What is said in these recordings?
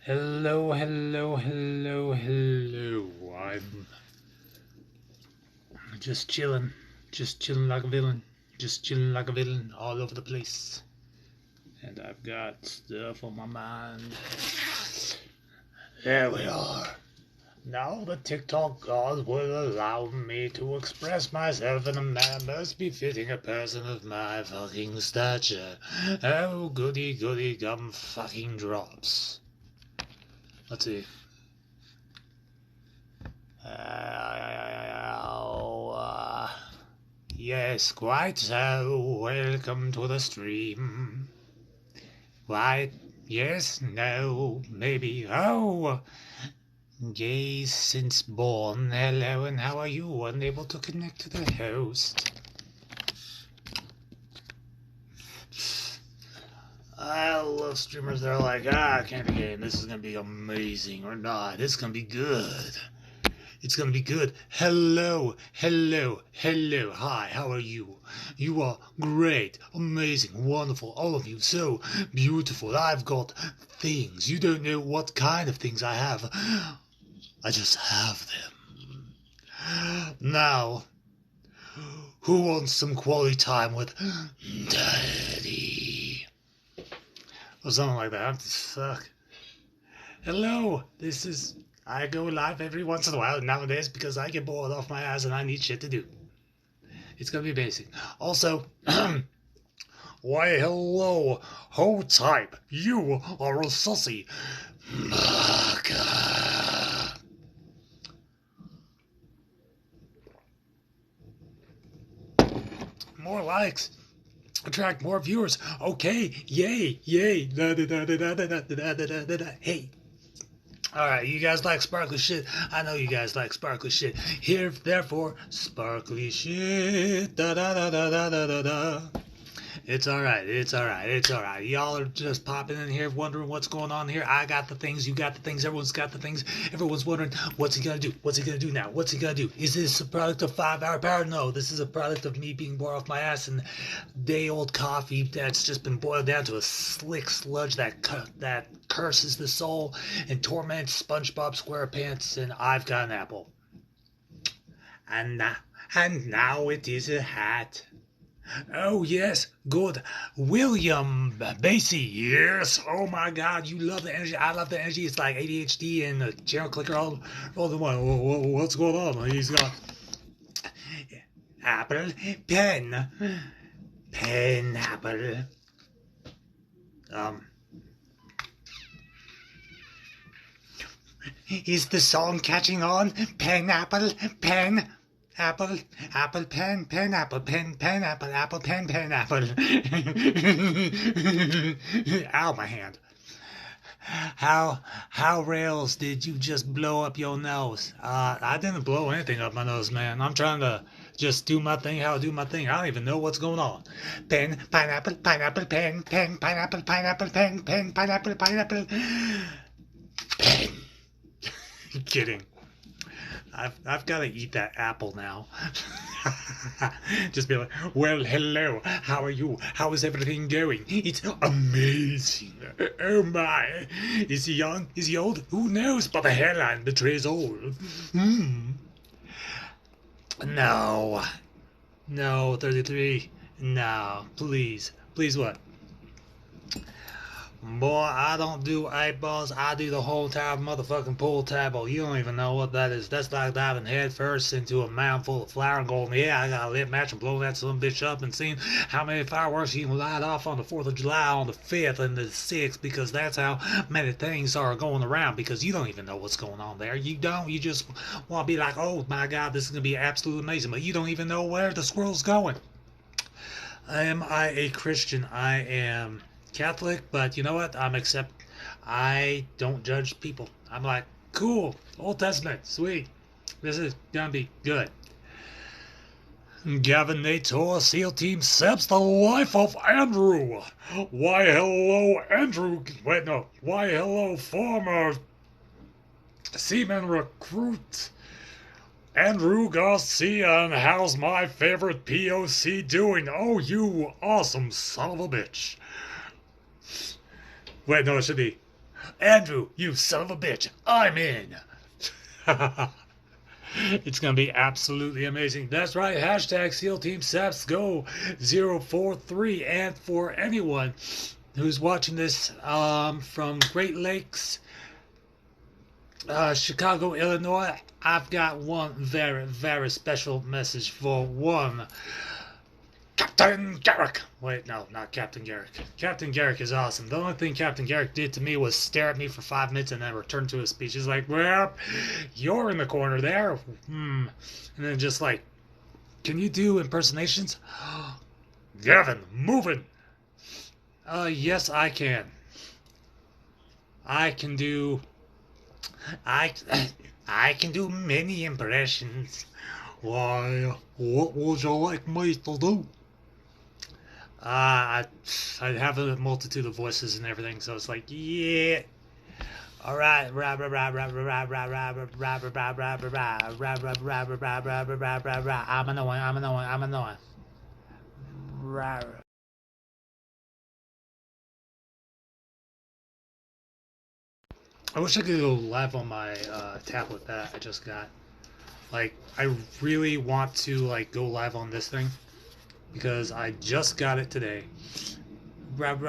Hello, hello, hello, hello. I'm just chilling like a villain, just chilling like a villain all over the place. And I've got stuff on my mind. There we are. Now the TikTok gods will allow me to express myself in a manner most befitting a person of my fucking stature. Oh, goody, goody, gum fucking drops. Let's see. Yes, quite so. Welcome to the stream. Why? Yes, no, maybe. Oh, gay since born. Hello, and how are you? Unable to connect to the host. I love streamers that are like, candy game, this is gonna be amazing or not. It's gonna be good. It's gonna be good. Hello, hello, hello. Hi, how are you? You are great, amazing, wonderful, all of you. So beautiful. I've got things. You don't know what kind of things I have. I just have them. Now, who wants some quality time with Daddy? Or something like that. Fuck. Hello, this is... I go live every once in a while nowadays because I get bored off my ass and I need shit to do. It's gonna be basic. Also, why hello, ho type, you are a sussy. More likes. Attract more viewers. Okay, yay, yay. Hey. Alright, you guys like sparkly shit? I know you guys like sparkly shit. Here, therefore, sparkly shit. Da da da da da da da da. It's alright, it's alright, it's alright. Y'all are just popping in here wondering what's going on here. I got the things, you got the things, everyone's got the things. Everyone's wondering, what's he gonna do? What's he gonna do now? What's he gonna do? Is this a product of 5-hour power? No, this is a product of me being bored off my ass and day-old coffee that's just been boiled down to a slick sludge that curses the soul and torments SpongeBob SquarePants, and I've got an apple. And now it is a hat. Oh, yes, good. William Basie, yes. Oh, my God, you love the energy. I love the energy. It's like ADHD and a channel clicker all the way. What's going on? He's got apple, pen, apple. Is the song catching on? Pen, apple, pen. Apple, apple, pen, apple, pen, apple, apple, pen, apple. Ow, my hand. How rails did you just blow up your nose? I didn't blow anything up my nose, man. I'm trying to just do my thing, how I do my thing. I don't even know what's going on. Pen, pineapple, pineapple, pen, pineapple, pineapple, pen, pineapple, pineapple. Pen. Kidding. I've got to eat that apple now. Just be like, well, hello, how are you? How is everything going? It's amazing. Oh my. Is he young? Is he old? Who knows? But the hairline betrays old. No. No, 33. No, please. Please what? Boy, I don't do 8 balls. I do the whole entire motherfucking pool table. You don't even know what that is. That's like diving head first into a mound full of flour and going, yeah, I got a lit match and blow that some bitch up and seeing how many fireworks you can light off on the 4th of July, on the 5th and the 6th, because that's how many things are going around, because you don't even know what's going on there. You don't. You just want to be like, oh my God, this is going to be absolutely amazing, but you don't even know where the squirrel's going. Am I a Christian? I am Catholic, but you know what? I don't judge people. I'm like, cool, Old Testament, sweet. This is gonna be good. Gavin Nator, SEAL Team Seb's the life of Andrew. Why hello, Andrew. Wait, no. Why hello, former seaman recruit Andrew Garcia, and how's my favorite POC doing? Oh, you awesome son of a bitch. Wait, no, it should be, Andrew, you son of a bitch, I'm in. It's going to be absolutely amazing. That's right. Hashtag SEAL Team SAPS Go 043. And for anyone who's watching this from Great Lakes, Chicago, Illinois, I've got one very, very special message for one Captain Garrick. Wait, no, not Captain Garrick. Captain Garrick is awesome. The only thing Captain Garrick did to me was stare at me for 5 minutes and then return to his speech. He's like, well, you're in the corner there. And then just like, can you do impersonations? Gavin, moving. Yes, I can. I can do many impressions. Why, what would you like me to do? I have a multitude of voices and everything, so it's like, yeah. All right. I'm annoying. I wish I could go live on my tablet that I just got. Like, I really want to like go live on this thing because I just got it today. Because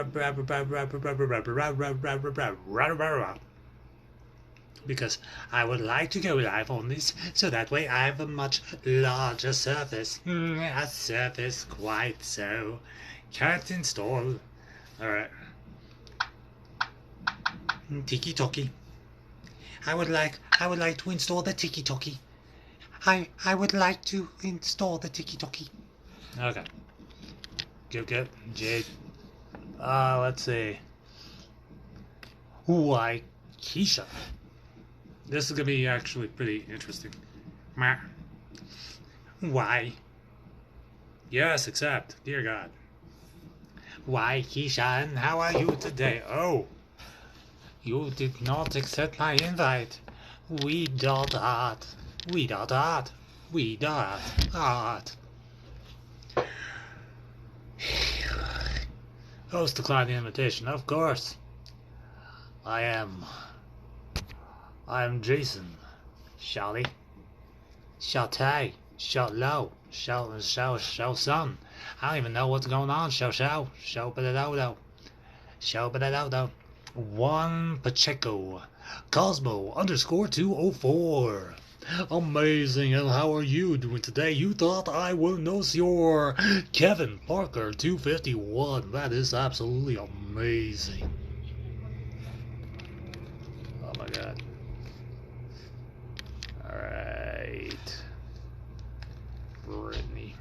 I would like to go live on this so that way I have a much larger surface. A surface quite so. Can't install. Alright. Tiki Toki. I would like to install the Tiki Toki. I would like to install the Tiki Toki. Okay. Good. Jade. Let's see. Why, Keisha. This is gonna be actually pretty interesting. Why? Yes, accept. Dear God. Why, Keisha, and how are you today? Oh. You did not accept my invite. We dot art. Host declined the invitation, of course. I am Jason. Shally. Shall-tay. Shall-low. Shall-son. I don't even know what's going on. Shall-ba-da-do-do. Shall-ba-da-do-do. Juan Pacheco. Cosmo _204. Amazing, and how are you doing today? You thought I would know your Kevin Parker 251. That is absolutely amazing. Oh my God. Alright. Brittany.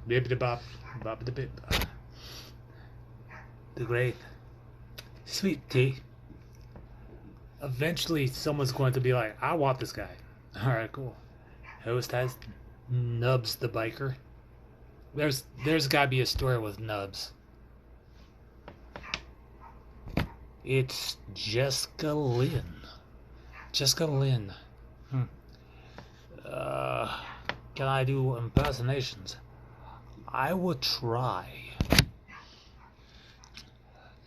Bibbidi-bop. Bop-de-bip. The great Sweet Tea. Eventually someone's going to be like, I want this guy. Alright, cool. Host has Nubs the biker. There's gotta be a story with Nubs. It's Jessica Lynn. Can I do impersonations? I would try.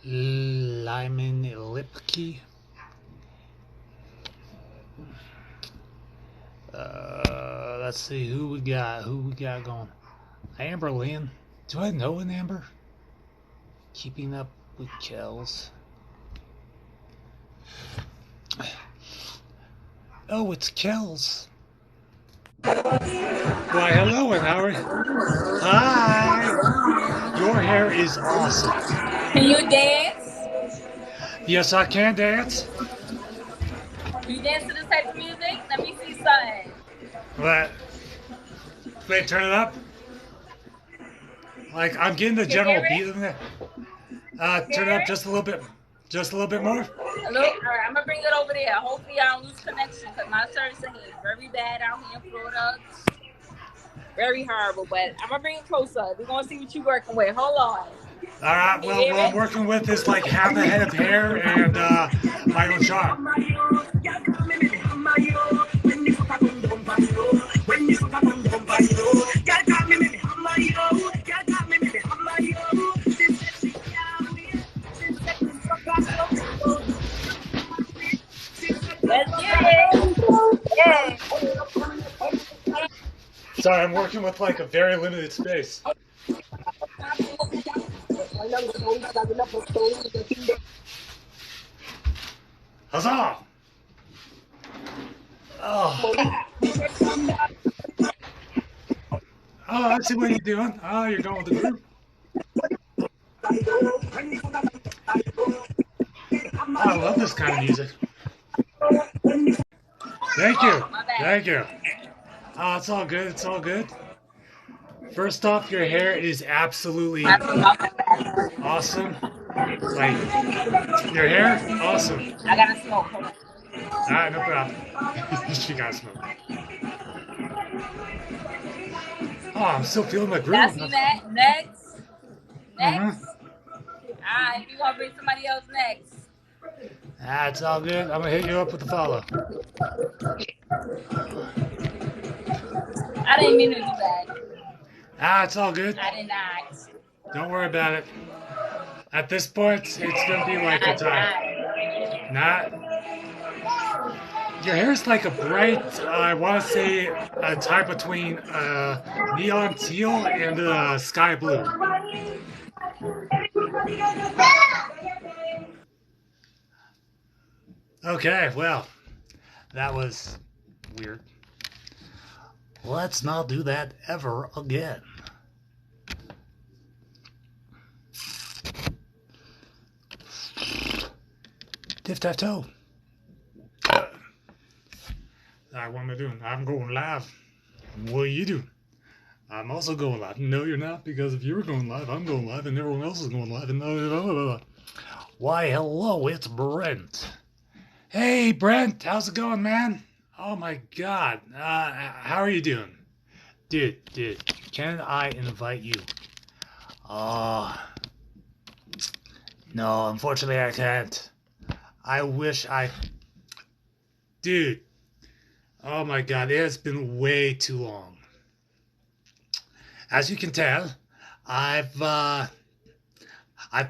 Lyman Lipke. Let's see who we got going. Amber Lynn. Do I know an Amber? Keeping Up with Kells. Oh, it's Kells. Why, hello, and how are you? Hi! Your hair is awesome. Can you dance? Yes, I can dance. You dance to this type of music? Let me see something. What? Wait, turn it up. Like, I'm getting the general beat of it. Turn it up just a little bit. Just a little bit more. All right, I'm gonna bring it over there. Hopefully I don't lose connection because my service is very bad out here in Florida. Very horrible, but I'm gonna bring it closer. We're gonna see what you're working with. Hold on. All right. Well, what I'm working with is like half a head of hair and my own shot. Sorry, I'm working with like a very limited space. Huzzah! Oh. Oh, I see what you're doing. Oh, you're going with the group. Oh, I love this kind of music. Thank you. Oh, my bad. Thank you. Oh, it's all good. It's all good. First off, your hair is absolutely awesome. Like, your hair, awesome. I gotta smoke. Hold on. All right, no problem. She got smoke. Oh, I'm still feeling my groove. That's me, Matt. Next. Mhm. Alright, you gonna bring somebody else next. It's all good. I'm gonna hit you up with the follow. I didn't mean to do that. It's all good. I did not. Don't worry about it. At this point, it's gonna be like a time. Not. Your hair's like a bright, I want to say, a tie between neon teal and sky blue. Okay, well, that was weird. Let's not do that ever again. Tic-tac-toe. What am I doing? I'm going live. What are you doing? I'm also going live. No, you're not, because if you were going live, I'm going live, and everyone else is going live. And blah, blah, blah. Why, hello, it's Brent. Hey, Brent, how's it going, man? Oh my God, how are you doing, dude? Can I invite you? No, unfortunately, I can't. I wish I, dude. Oh my God, it has been way too long. As you can tell, I've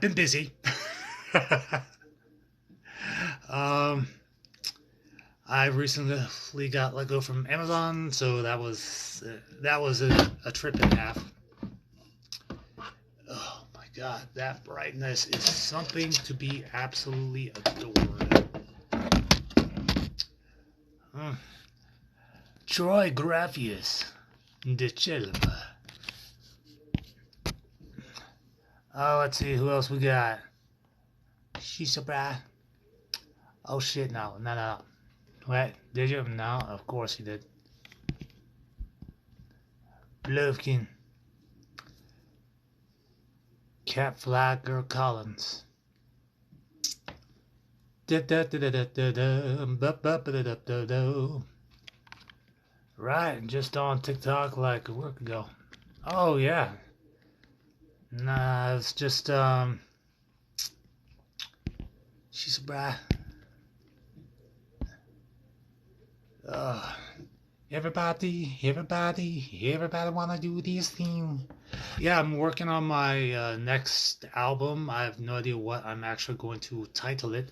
been busy. I recently got let go from Amazon, so that was a trip and a half. Oh my God, that brightness is something to be absolutely adored. Troy Graphius, de Chelma. Oh, let's see who else we got. She's surprised. Oh shit! No. What? Did you? No, of course you did. Bluffkin. Catfly Girl Collins. Right, just on TikTok like a week ago. Oh yeah. Nah, it's just she's a brat. Everybody wanna do this thing. Yeah, I'm working on my next album. I have no idea what I'm actually going to title it.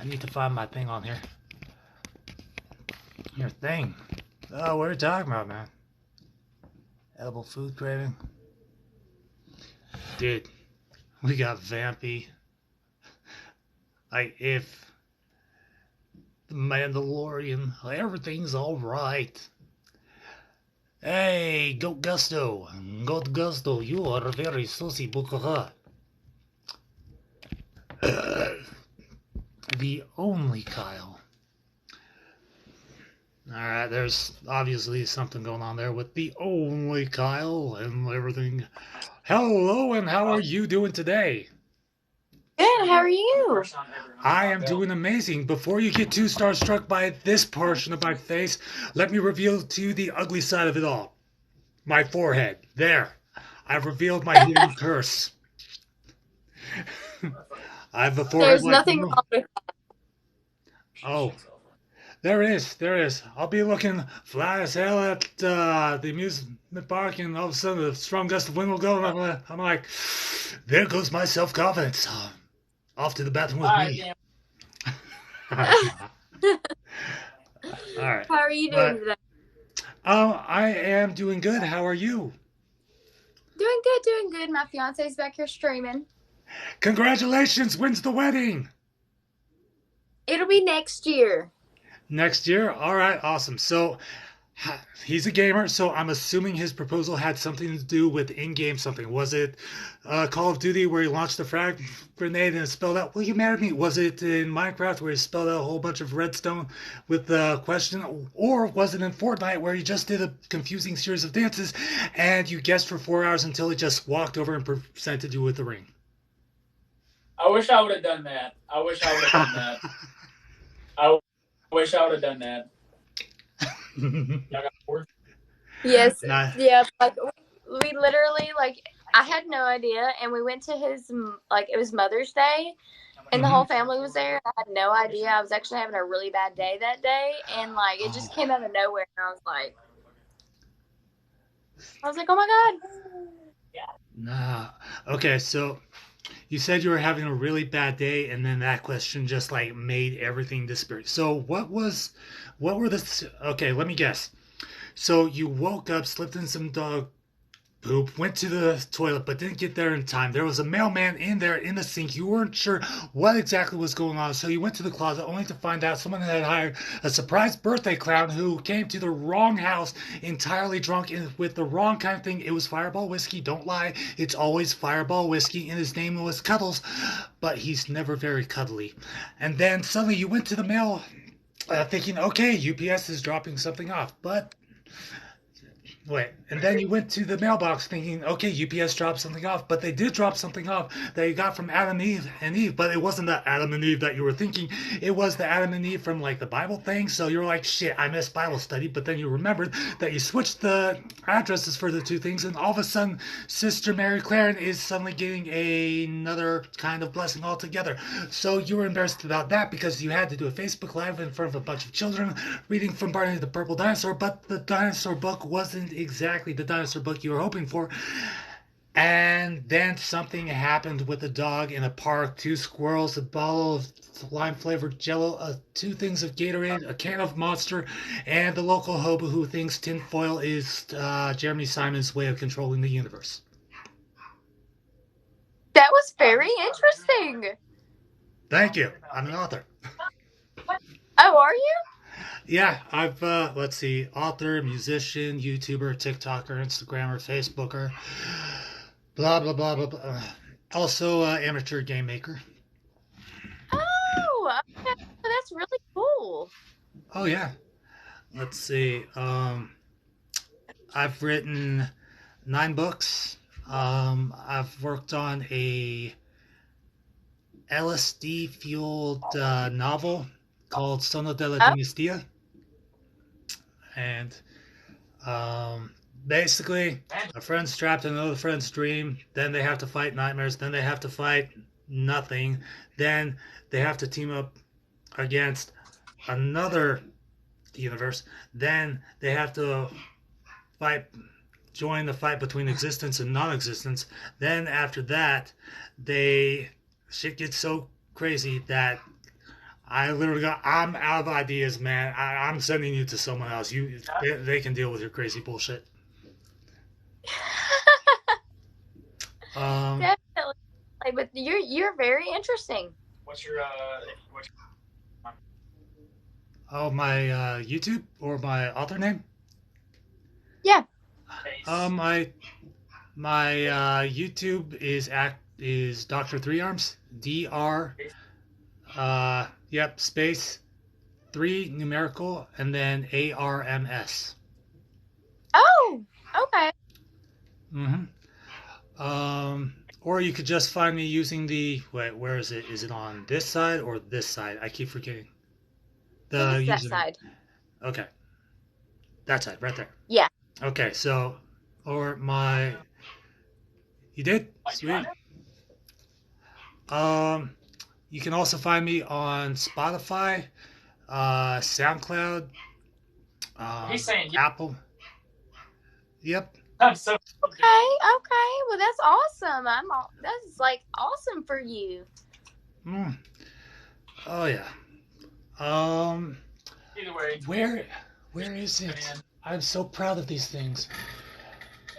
I need to find my thing on here. Your thing. Oh, what are you talking about, man? Edible food craving. Dude, we got Vampy. Like, if the Mandalorian, everything's alright. Hey, Goat Gusto, you are very saucy bukara. The only Kyle. Alright, there's obviously something going on there with the only Kyle and everything. Hello, and how are you doing today? Good, how are you? I am doing amazing. Before you get too starstruck by this portion of my face, let me reveal to you the ugly side of it all. My forehead. There. I've revealed my hidden curse. I have a forehead. There's like nothing wrong with that. Oh. There is. I'll be looking fly as hell at the amusement park, and all of a sudden a strong gust of wind will go, and I'm like, there goes my self-confidence. Off to the bathroom with me. All right. How are you doing today? I am doing good. How are you? Doing good, doing good. My fiance's back here streaming. Congratulations. When's the wedding? It'll be next year. Next year? All right, awesome. So he's a gamer, so I'm assuming his proposal had something to do with in-game something. Was it Call of Duty where he launched a frag grenade and it spelled out, "Will you marry me?" Was it in Minecraft where he spelled out a whole bunch of redstone with the question? Or was it in Fortnite where he just did a confusing series of dances and you guessed for 4 hours until he just walked over and presented you with the ring? I wish I would have done that. I wish I would have done that. I wish I would have done that. Y'all got more? Yes, Nah. yeah. Like we literally I had no idea, and we went to his it was Mother's Day, and the whole family was there. I had no idea. I was actually having a really bad day that day, and it just came out of nowhere. And I was like, oh my god. Nah. Okay, so you said you were having a really bad day, and then that question just like made everything disappear. So what were the? Okay, let me guess. So you woke up, slipped in some dog poop, went to the toilet, but didn't get there in time. There was a mailman in there in the sink. You weren't sure what exactly was going on, so you went to the closet only to find out someone had hired a surprise birthday clown who came to the wrong house entirely drunk and with the wrong kind of thing. It was Fireball whiskey. Don't lie. It's always Fireball whiskey, and his name was Cuddles, but he's never very cuddly. And then suddenly you went to the mail thinking, okay, UPS is dropping something off, but wait, and then you went to the mailbox thinking, okay, UPS dropped something off, but they did drop something off that you got from Adam and Eve, but it wasn't the Adam and Eve that you were thinking. It was the Adam and Eve from like the Bible thing. So you're like, shit, I missed Bible study, but then you remembered that you switched the addresses for the two things, and all of a sudden, Sister Mary Claren is suddenly getting another kind of blessing altogether. So you were embarrassed about that because you had to do a Facebook Live in front of a bunch of children reading from Barney the Purple Dinosaur, but the dinosaur book wasn't exactly the dinosaur book you were hoping for. And then something happened with a dog in a park, two squirrels, a bottle of lime flavored jello, two things of Gatorade, a can of Monster, and the local hobo who thinks tinfoil is Jeremy Simon's way of controlling the universe. That was very interesting. Thank you. I'm an author. Oh, are you? Yeah, I've let's see, author, musician, YouTuber, TikToker, Instagrammer, Facebooker, blah blah blah blah blah. Also, amateur game maker. Oh, okay. Well, that's really cool. Oh yeah. Let's see. I've written 9 books. I've worked on a LSD fueled novel called Sono della Oh, Dinastia, and basically, a friend's trapped in another friend's dream. Then they have to fight nightmares. Then they have to fight nothing. Then they have to team up against another universe. Then they have to fight, join the fight between existence and non-existence. Then after that, they shit gets so crazy that I literally got. I'm out of ideas, man. I'm sending you to someone else. They can deal with your crazy bullshit. Um, definitely. But you're very interesting. What's your oh, my YouTube or my author name? Yeah. face? My YouTube is Doctor Three Arms. Dr. Yep, space 3 numerical and then ARMS. Oh, okay. Or you could just find me using wait, where is it? Is it on this side or this side? I keep forgetting. I The think it's that username. side. Okay, that side, right there. Yeah. Okay, so, or my, you did? Sweet. You can also find me on Spotify, SoundCloud, He's saying Apple. Yep. I'm so Okay. Okay. Well, that's awesome. That's awesome for you. Mm. Oh yeah. either way. Where is it? I'm so proud of these things.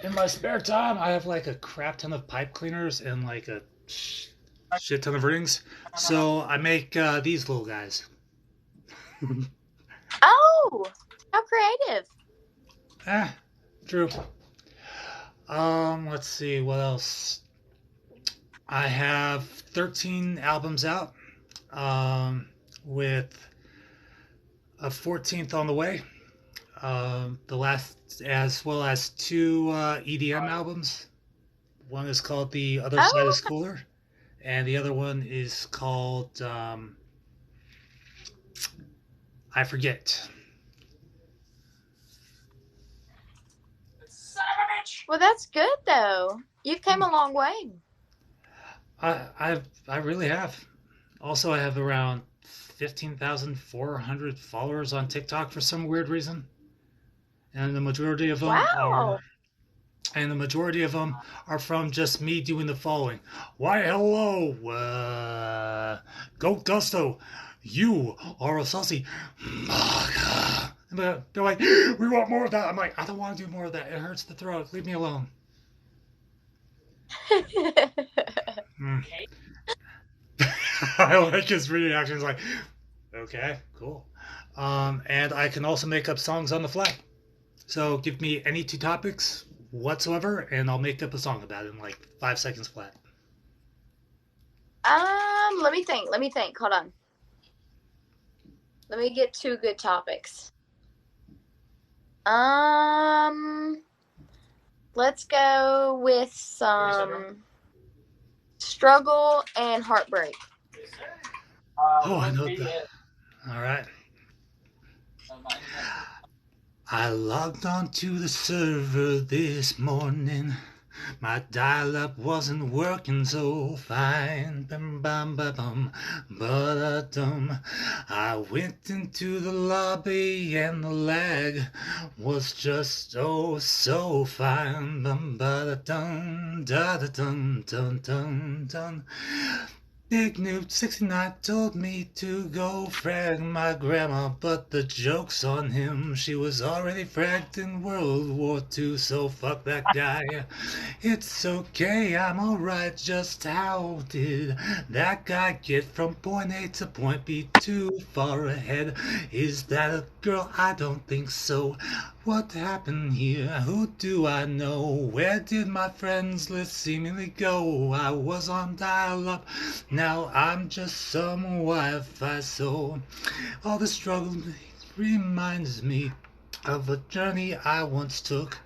In my spare time, I have like a crap ton of pipe cleaners and like a shit ton of rings. So I make these little guys. Oh, how creative. Ah, true. Let's see what else. I have 13 albums out. With a 14th on the way. The last, as well as two EDM albums. One is called "The Other Side Oh, Is Cooler," and the other one is called I forget. well, that's good though. You've came a long way. I really have. Also, I have around 15,400 followers on TikTok for some weird reason, and the majority of them Wow. are and the majority of them are from just me doing the following. Why, hello, Goat Gusto, you are a saucy mother. They're like, we want more of that. I'm like, I don't want to do more of that. It hurts the throat. Leave me alone. Mm. I like his reactions. Like, okay, cool. And I can also make up songs on the fly. So give me any two topics whatsoever, and I'll make up a song about it in like 5 seconds flat. Let me think. Let me think. Hold on. Let me get two good topics. Let's go with some struggle and heartbreak. Oh, I know that. All right. I logged on to the server this morning. My dial-up wasn't working so fine. Bum bum ba bum ba dum. I went into the lobby and the lag was just oh so fine. Bum ba dum da da dum dum dum dum. Big Noob 69 told me to go frag my grandma, but the joke's on him. She was already fragged in World War II, so fuck that guy. It's okay, I'm alright. Just how did that guy get from point A to point B too far ahead? Is that a girl? I don't think so. What happened here? Who do I know? Where did my friends list seemingly go? I was on dial-up, now I'm just some Wi-Fi, so all the struggle reminds me of a journey I once took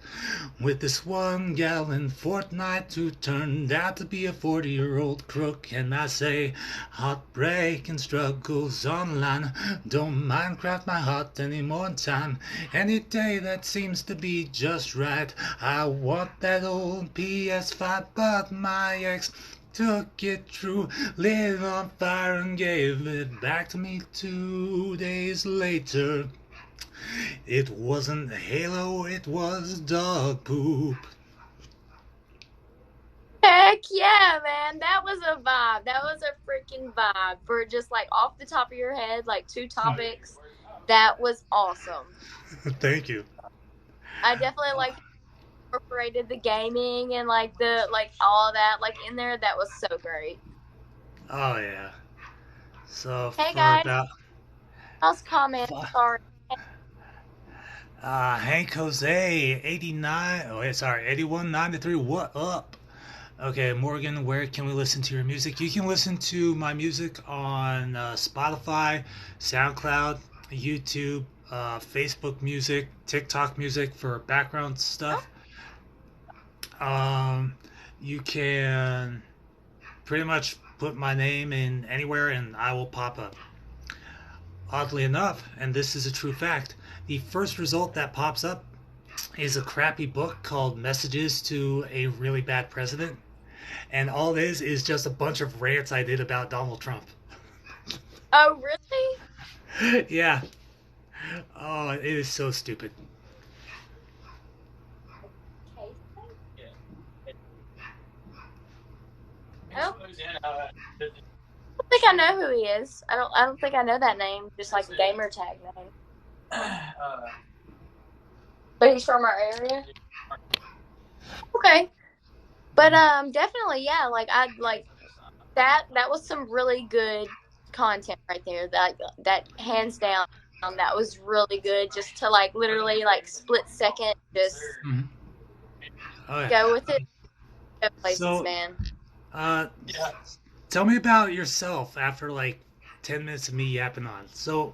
with this 1 gallon Fortnite who turned out to be a 40-year-old crook. And I say, heartbreak and struggles online don't Minecraft my heart any more time. Any day that seems to be just right. I want that old PS5, but my ex took it true, lit it on fire and gave it back to me 2 days later. It wasn't Halo, it was dog poop. Heck yeah, man. That was a vibe. That was a freaking vibe for just like off the top of your head, like two topics. That was awesome. Thank you. I definitely like incorporated the gaming and like the like all that like in there. That was so great. Oh yeah. So Hey for guys, about I'll comment. Sorry. Hank Jose 89. Oh wait, sorry, 8193. What up? Okay, Morgan, where can we listen to your music? You can listen to my music on Spotify, SoundCloud, YouTube, Facebook Music, TikTok Music for background stuff. Um, you can pretty much put my name in anywhere and I will pop up. Oddly enough, and this is a true fact, the first result that pops up is a crappy book called Messages to a Really Bad President. And all it is just a bunch of rants I did about Donald Trump. Oh really? Yeah. Oh, it is so stupid. Oh. I think I know who he is. I don't think I know that name. Just like a gamer tag name. But he's from our area. Okay. But definitely, yeah, like I like that was some really good content right there. That hands down, that was really good. Just to like literally like split second, just Mhm. Oh yeah. go with it. Go places, So, man. uh, tell me about yourself after like 10 minutes of me yapping on. So,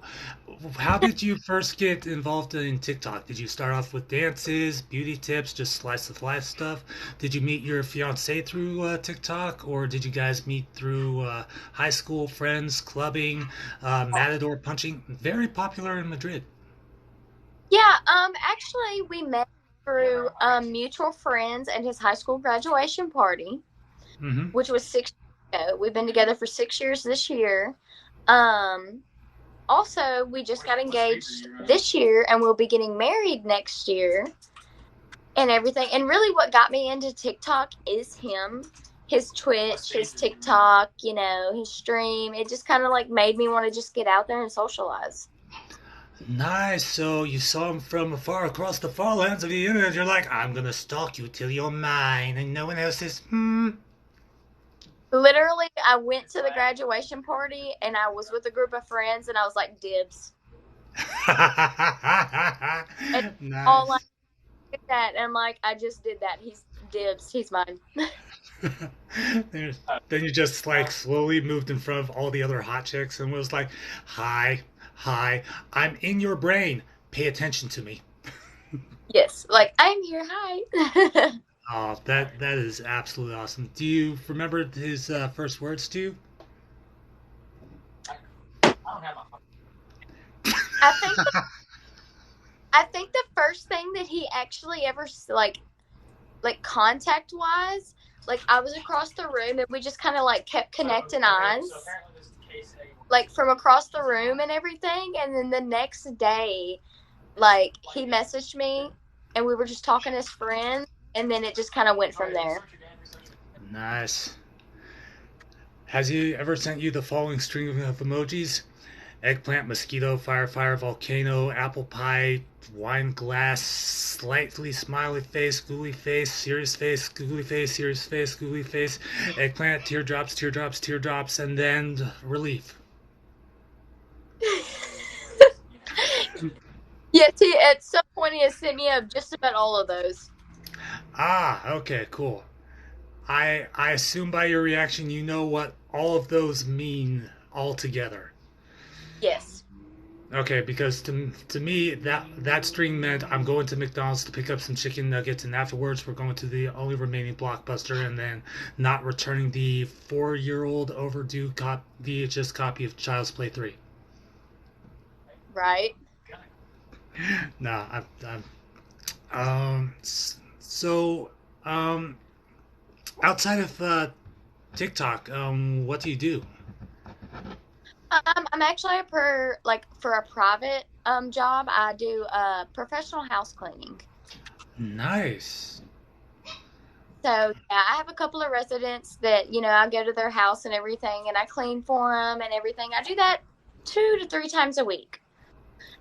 how did you first get involved in TikTok? Did you start off with dances, beauty tips, just slice of life stuff? Did you meet your fiance through TikTok, or did you guys meet through high school friends, clubbing, matador punching? Very popular in Madrid. Yeah, actually we met through mutual friends at his high school graduation party, Mm-hmm. which was 6 years ago. We've been together for 6 years this year. Um, Also, we just got engaged this year and we'll be getting married next year and everything. And really, what got me into TikTok is him, his Twitch, his TikTok, his stream. It just kind of like made me want to just get out there and socialize. Nice. So you saw him from afar across the far lands of the internet. You're like, I'm gonna stalk you till you're mine, and no one else is. Hmm. Literally, I went to the graduation party and I was with a group of friends and I was like, dibs. And all I Nice. did that and like, I just did that. He's dibs. He's mine. There's- then you just like slowly moved in front of all the other hot chicks and was like, "Hi, hi, I'm in your brain. Pay attention to me." Yes. Like, I'm here. Hi. Oh, that is absolutely awesome. Do you remember his first words to you? I think I think the first thing that he actually ever like contact wise, like I was across the room and we just kind of like kept connecting eyes, like from across the room and everything. And then the next day, like he messaged me and we were just talking as friends, and then it just kind of went from there. Nice. Has he ever sent you the following string of emojis? Eggplant, mosquito, fire, fire, volcano, apple pie, wine glass, slightly smiley face, googly face, serious face, googly face, eggplant, teardrops, teardrops, teardrops, and then relief. Yes, he at some point he has sent me up just about all of those. Ah, okay, cool. I assume by your reaction you know what all of those mean altogether. Yes. Okay, because to me that string meant I'm going to McDonald's to pick up some chicken nuggets, and afterwards we're going to the only remaining Blockbuster, and then not returning the 4-year-old overdue VHS copy of Child's Play 3. Right. Nah, so um outside of TikTok, what do you do? I'm actually for a private job. I do professional house cleaning. Nice. So yeah, I have a couple of residents that I go to their house and everything, and I clean for them and everything. I do that 2 to 3 times a week.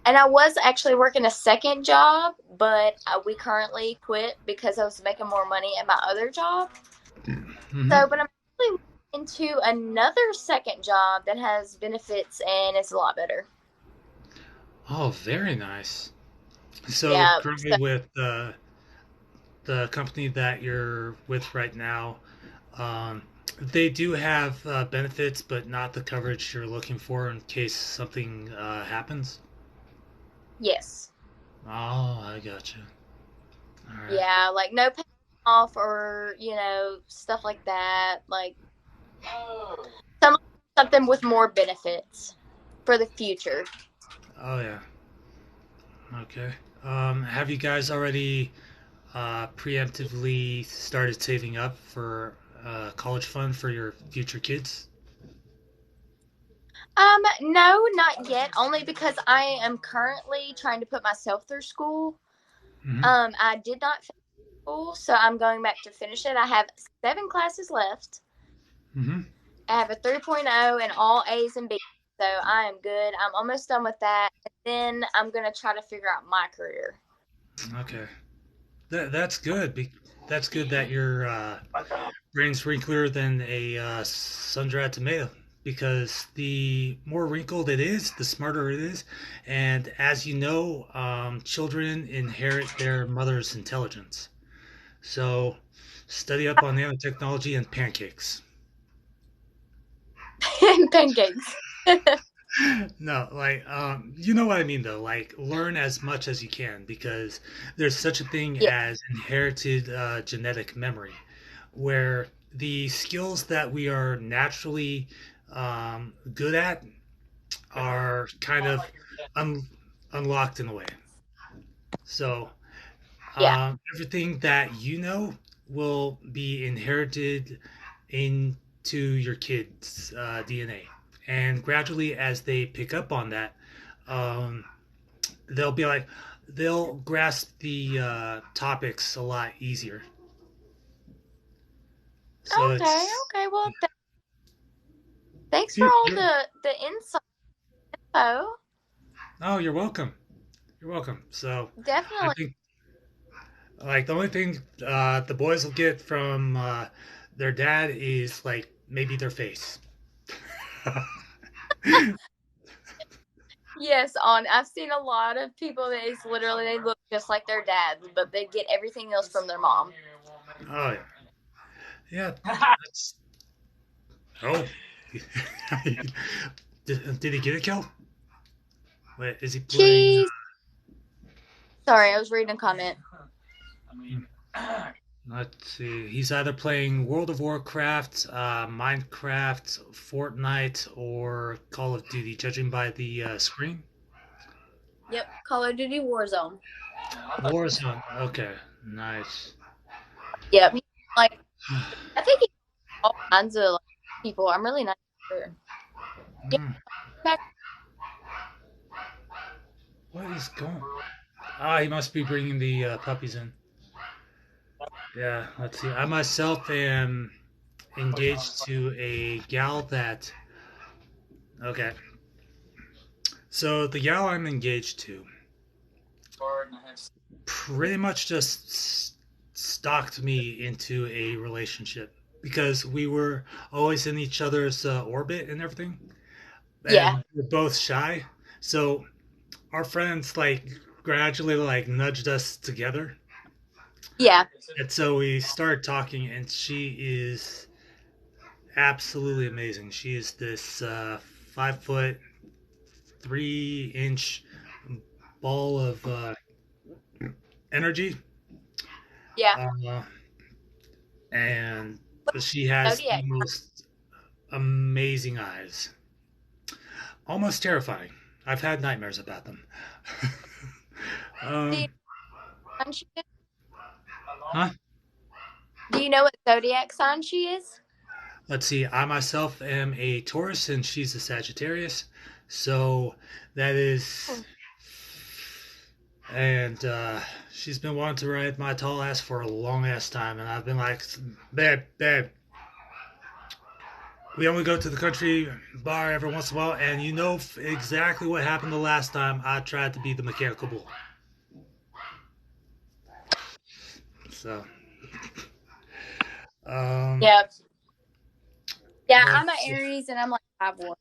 And I was actually working a second job, but we currently quit because I was making more money at my other job. Hmm. So, but I'm actually into another second job that has benefits and it's a lot better. Oh, very nice. So Yeah. currently So with the company that you're with right now, um, they do have benefits, but not the coverage you're looking for in case something happens. yes. Oh, I gotcha. All right. Yeah, like no pay off or stuff like that. Like some something with more benefits for the future. Oh yeah. Okay. Have you guys already preemptively started saving up for college fund for your future kids? No, not yet. Only because I am currently trying to put myself through school. Hmm. I did not finish school, so I'm going back to finish it. I have 7 classes left. Hmm. I have a 3.0 and all A's and B's, so I am good. I'm almost done with that, and then I'm gonna try to figure out my career. Okay. That's good. That's good that your brain's wrinkler than a sun-dried tomato, because the more wrinkled it is, the smarter it is. And as you know, children inherit their mother's intelligence. So study up on nanotechnology and pancakes. And pancakes. No, like you know what I mean though. Like learn as much as you can, because there's such a thing Yeah. as inherited genetic memory, where the skills that we are naturally good at are kind of un- unlocked in a way. So Yeah. everything that you know will be inherited into your kids' DNA, and gradually, as they pick up on that, um, they'll be like, they'll grasp the topics a lot easier. So Okay. it's Okay. Well, thanks for all you're, the info. oh, you're welcome. You're welcome. So I Definitely. think like the only thing the boys will get from their dad is like maybe their face. Yes, on I've seen a lot of people that is literally they look just like their dad, but they get everything else from their mom. Oh yeah, yeah. That's oh. Did he get a kill? Wait, is he playing? Cheese. Sorry, I was reading a comment. Let's see. He's either playing World of Warcraft, Minecraft, Fortnite, or Call of Duty, judging by the screen. Yep, Call of Duty Warzone. Warzone. Okay, nice. Yep, like I think he all kinds of like, people. I'm really not sure. Yeah, Hmm, back- what is going? Ah, he must be bringing the puppies in. Yeah, let's see. I myself am engaged to a gal that. Okay, so the gal I'm engaged to pretty much just stalked me into a relationship, because we were always in each other's orbit and everything, yeah, and we're both shy. So our friends like gradually like nudged us together, yeah, and so we started talking, and she is absolutely amazing. She is this 5 foot 3 inch ball of energy, yeah. uh, and she has the Zodiac. most amazing eyes. Almost terrifying. I've had nightmares about them. Do you, um, know what sign she is? huh? Do you know what zodiac sign she is? Let's see. I myself am a Taurus and she's a Sagittarius. So that is. Hmm. And she's been wanting to ride my tall ass for a long ass time. And I've been like, babe, babe, we only go to the country bar every once in a while. And you know exactly what happened the last time I tried to be the mechanical bull. So, um, Yeah, yeah. I'm an let's see. Aries and I'm like 5'1".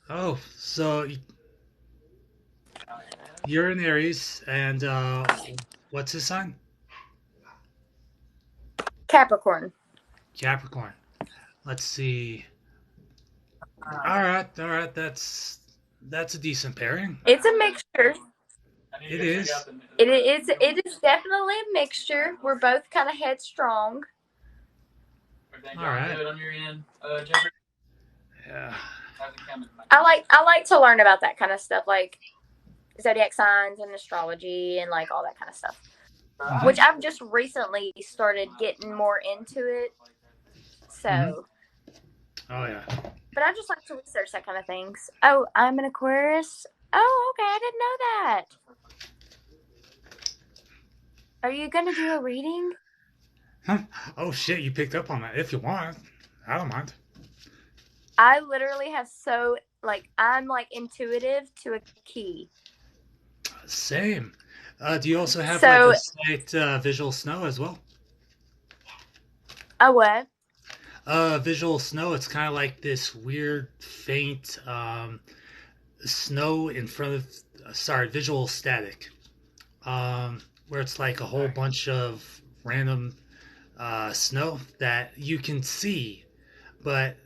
Oh, so you're an Aries, and what's his sign? Capricorn. Capricorn. Let's see. All right, all right. That's a decent pairing. It's a mixture. It is. It is. It is definitely a mixture. We're both kind of headstrong. All right. Yeah. I like to learn about that kind of stuff, like zodiac signs and astrology and like all that kind of stuff. Hmm. Which I've just recently started getting more into it. Hmm. So, Oh yeah. but I just like to research that kind of things. Oh, I'm an Aquarius. Oh, okay. I didn't know that. Are you gonna do a reading? Huh? Oh shit! You picked up on that. If you want, I don't mind. I literally have I'm like intuitive to a key. Same. Do you also have like So, a slight visual snow as well? a what? Visual snow. It's kind of like this weird, faint snow in front of. Sorry, visual static. Where it's like a whole bunch of random snow that you can see, but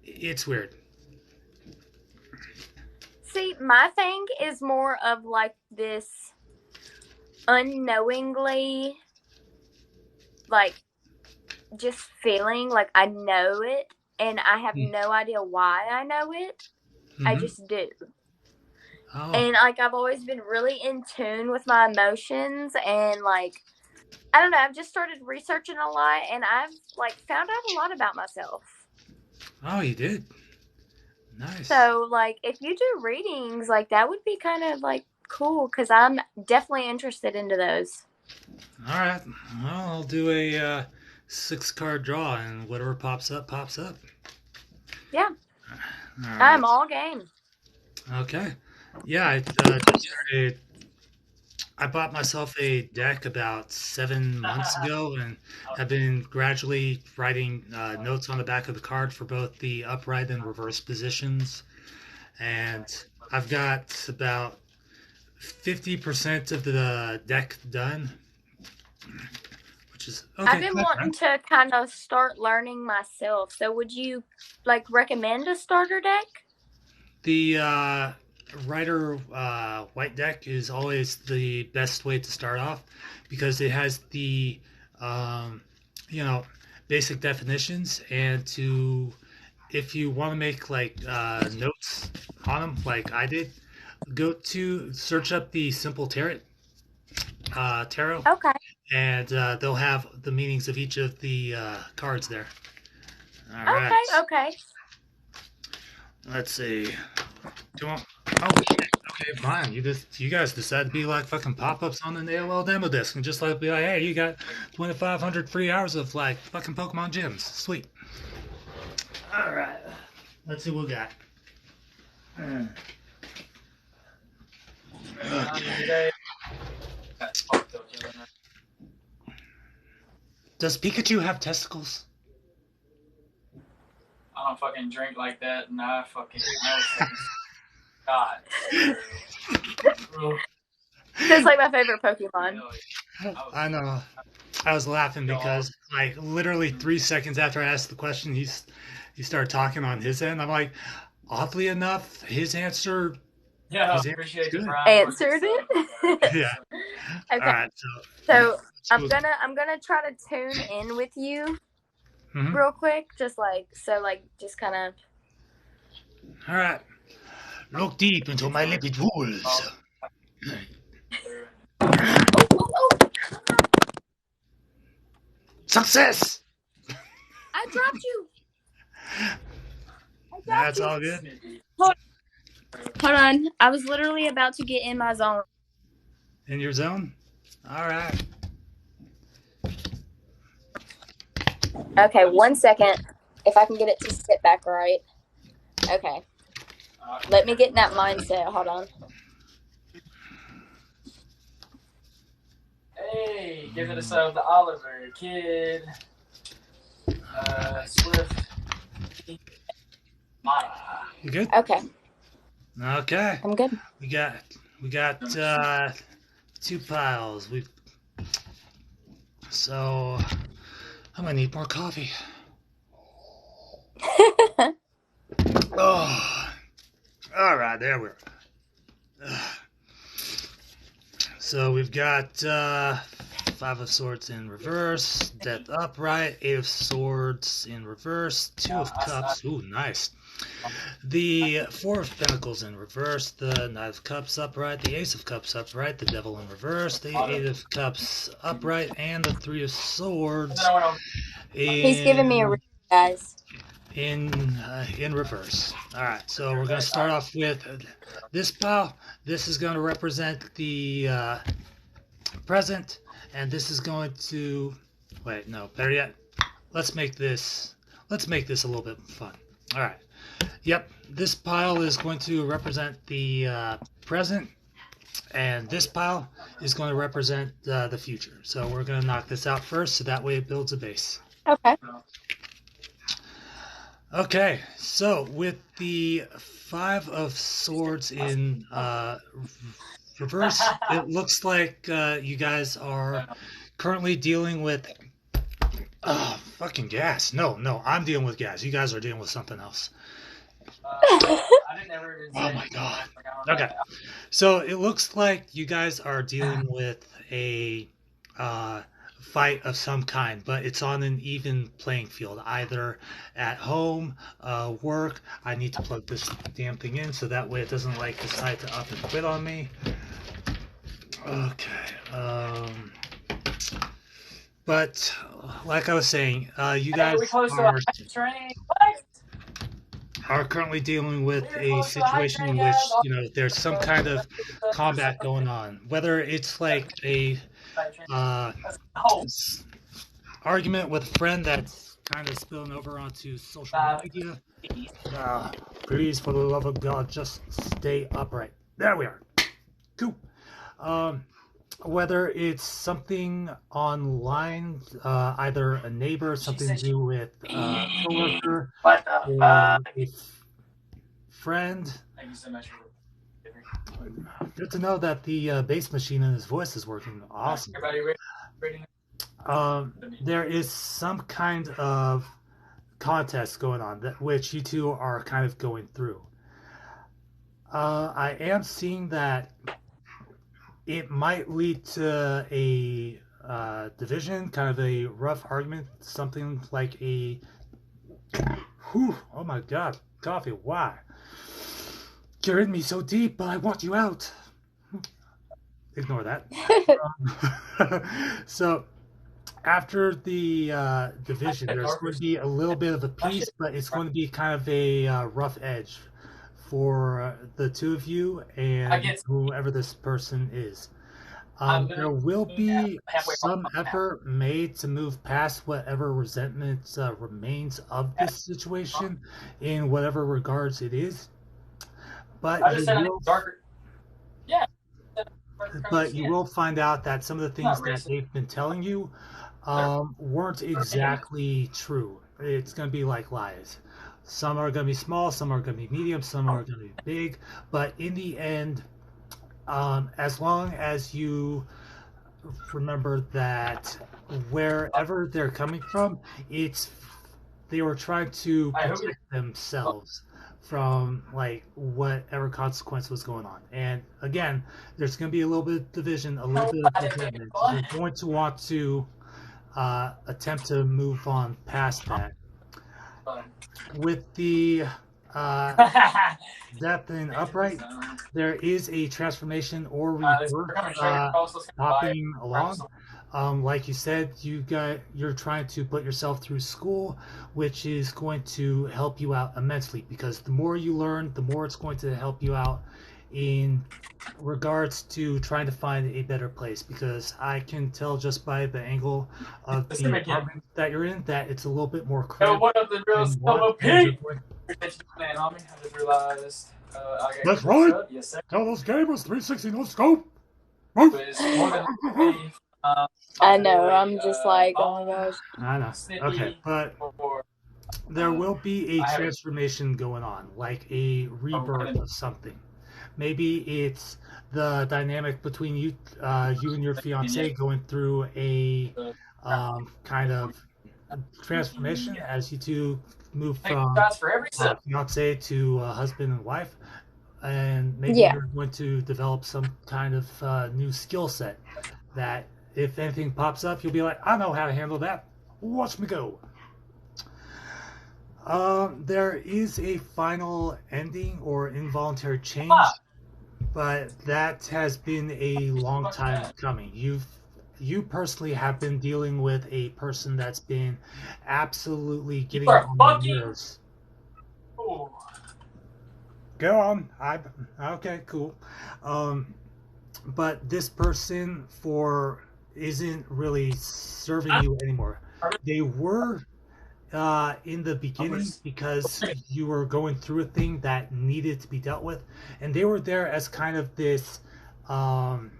it's weird. See, my thing is more of like this unknowingly, like just feeling like I know it and I have no idea why I know it. I Mm-hmm. just do. Oh, And like I've always been really in tune with my emotions and like I don't know, I've just started researching a lot and I've like found out a lot about myself. oh, you did. Nice. So like if you do readings, like that would be kind of like cool cuz I'm definitely interested into those. All right. Well, I'll do a six-card draw, and whatever pops up, pops up. Yeah, All I'm right. all game. Okay. Yeah, I just started. I bought myself a deck about 7 months ago, and have been gradually writing notes on the back of the card for both the upright and reverse positions. And I've got about 50% of the deck done, which is I've okay. been That's wanting fine. to kind of start learning myself. So would you like recommend a starter deck? The Rider White deck is always the best way to start off because it has the um, you know basic definitions, and to if you want to make like notes on them like I did, go to search up the simple tarot, Okay. and they'll have the meanings of each of the cards there. All right, Okay. Okay. let's see. Do you want? Oh, okay, fine. You guys decide to be like fucking pop-ups on an AOL demo disc and just like be like, hey, you got 2,500 free hours of like fucking Pokemon gyms. Sweet. All right. Let's see what we got. Okay. Does Pikachu have testicles? I don't fucking drink like that, and I God. That's like my favorite Pokemon. I know. I was laughing because like literally 3 seconds after I asked the question, he started talking on his end. I'm like, oddly enough, his answer Yeah, his answer is appreciate you, good. Brian. Answered it. Yeah. All Okay. right. So So, I'm gonna try to tune in with you mhm. real quick, just like so, like just kind of. All right. Look deep into my liquid pools. Oh, oh, oh! Success! I dropped you. I dropped That's you. all good. Hold on. I was literally about to get in my zone. In your zone? All right. Okay, 1 second. If I can get it to sit back right. Okay. Let me get in that mindset. Hold on. Hey, give it a sub to Oliver, Kid, Swift, Mata. You good? Okay, Okay. I'm good. We got 2 piles. So I'm gonna need more coffee. Oh. All right, there we are. So we've got 5 of Swords in reverse, Death upright, 8 of Swords in reverse, 2 of Cups. Ooh, nice. The 4 of Pentacles in reverse, the Knight of Cups upright, the Ace of Cups upright, the Devil in reverse, the 8 of Cups upright, and the 3 of Swords He's giving me a read, guys. in reverse. All right, so we're going to start off with this pile. This is going to represent the present, and this is going to wait. No, better yet, let's make this a little bit fun. All right. Yep, this pile is going to represent the present, And this pile is going to represent the future. So we're going to knock this out first, so that way it builds a base. Okay. Okay, so with the 5 of Swords in reverse, it looks like you guys are currently dealing with fucking gas. No, I'm dealing with gas. You guys are dealing with something else. Oh my god. Okay, so it looks like you guys are dealing with a fight of some kind, but it's on an even playing field, either at home, work. I need to plug this damn thing in so that way it doesn't like decide to up and quit on me. Okay. But like I was saying, you guys are currently dealing with a situation in which there's some kind of combat going on, whether it's like a argument with a friend that's kind of spilling over onto social media. Please, for the love of God, just stay upright. There we are. Cool. Whether it's something online, either a neighbor, something to do with a coworker, or a friend. Thank you so much. Good to know that the bass machine in his voice is working. Awesome. There is some kind of contest going on that which you two are kind of going through. I am seeing that it might lead to a division, kind of a rough argument, something like a... Whew, oh my god, coffee, why? You're in me so deep, but I want you out. Ignore that. So, after the division, there's going to be a little bit of a peace, but it's going to be kind of a rough edge for the two of you and whoever this person is. There will be some effort made to move past whatever resentment remains of this situation in whatever regards it is. But you will find out that some of the things that they've been telling you weren't exactly true. It's going to be like lies. Some are going to be small, some are going to be medium, some are going to be big. But in the end, as long as you remember that wherever they're coming from, they were trying to protect themselves from like whatever consequence was going on. And again, there's going to be a little bit of division, a little bit of resentment. You're going to want to attempt to move on past that. With the depth and upright, there is a transformation or rebirth popping along. Like you said, you're trying to put yourself through school, which is going to help you out immensely, because the more you learn, the more it's going to help you out in regards to trying to find a better place, because I can tell just by the angle of the apartment that you're in that it's a little bit more crowded. What up, the real solo pig? I just realized. That's right. Yes, sir. Tell those gamers 360 no scope. I know. I'm just like, oh my gosh. I know. Okay, but there will be a transformation going on, like a rebirth of something. Maybe it's the dynamic between you and your fiance going through a kind of transformation as you two move from fiance to husband and wife, and maybe you're going to develop some kind of new skill set that if anything pops up, you'll be like, I know how to handle that. Watch me go. There is a final ending or involuntary change, but that has been a long time coming. You personally have been dealing with a person that's been absolutely getting on your nerves. Go on. Okay, cool. But this person isn't really serving you anymore. They were in the beginning because you were going through a thing that needed to be dealt with, and they were there as kind of this um,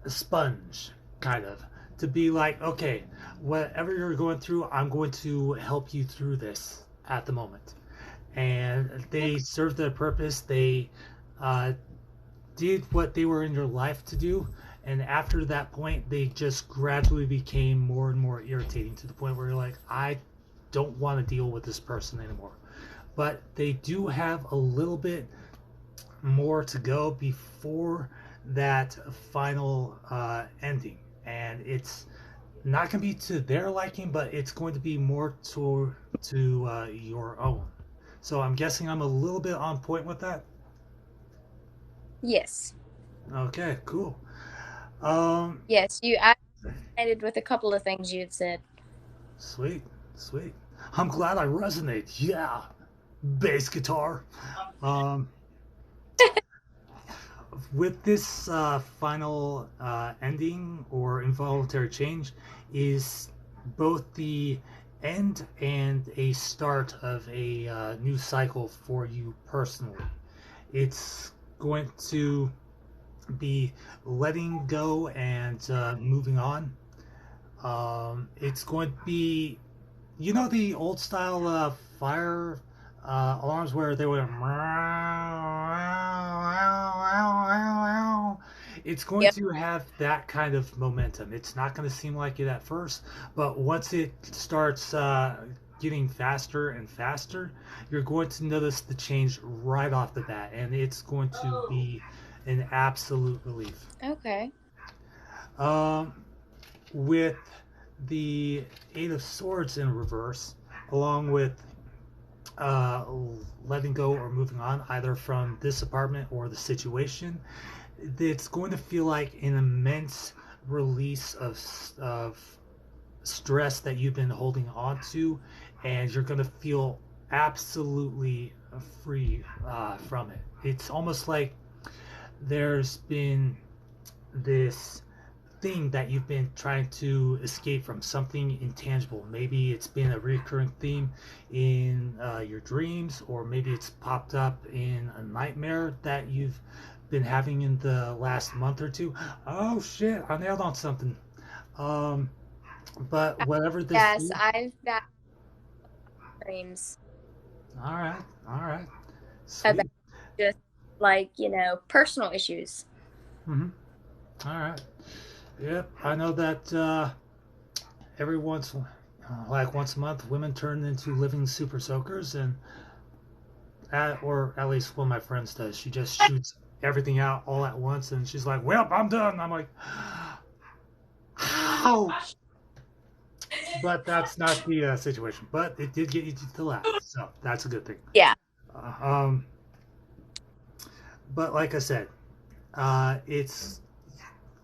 a sponge, kind of, to be like, okay, whatever you're going through, I'm going to help you through this at the moment. And they served their purpose. They uh, did what they were in your life to do. And after that point, they just gradually became more and more irritating to the point where you're like, I don't want to deal with this person anymore. But they do have a little bit more to go before that final ending. And it's not going to be to their liking, but it's going to be more to your own. So I'm guessing I'm a little bit on point with that. Yes. Okay, cool. Um, Yes, I resonated with a couple of things you had said. sweet, sweet. I'm glad I resonate. Yeah, bass guitar. Um, with this final ending or involuntary change is both the end and a start of a new cycle for you personally. It's going to be letting go and moving on. It's going to be, you know, the old style fire alarms where they went. It's going Yep. to have that kind of momentum. It's not going to seem like it at first, but once it starts getting faster and faster, you're going to notice the change right off the bat, and it's going to be an absolute relief. Okay. Um, with the Eight of Swords in reverse, along with uh, letting go or moving on, either from this apartment or the situation, it's going to feel like an immense release of stress that you've been holding on to, and you're going to feel absolutely free from it. It's almost like there's been this thing that you've been trying to escape from, something intangible. Maybe it's been a recurring theme in your dreams, or maybe it's popped up in a nightmare that you've been having in the last month or two. Oh shit, I nailed on something. Um, but whatever this Yes, is, I've got dreams all right, all right, about sweet. just like, personal issues. Mm-hmm. All right. Yep, I know that every once, like once a month, women turn into living super soakers, and or at least one of my friends does. She just shoots everything out all at once, and she's like, "Well, I'm done." I'm like, "How?" But that's not the situation. But it did get you to laugh, so that's a good thing. Yeah. Uh, um, but like I said, it's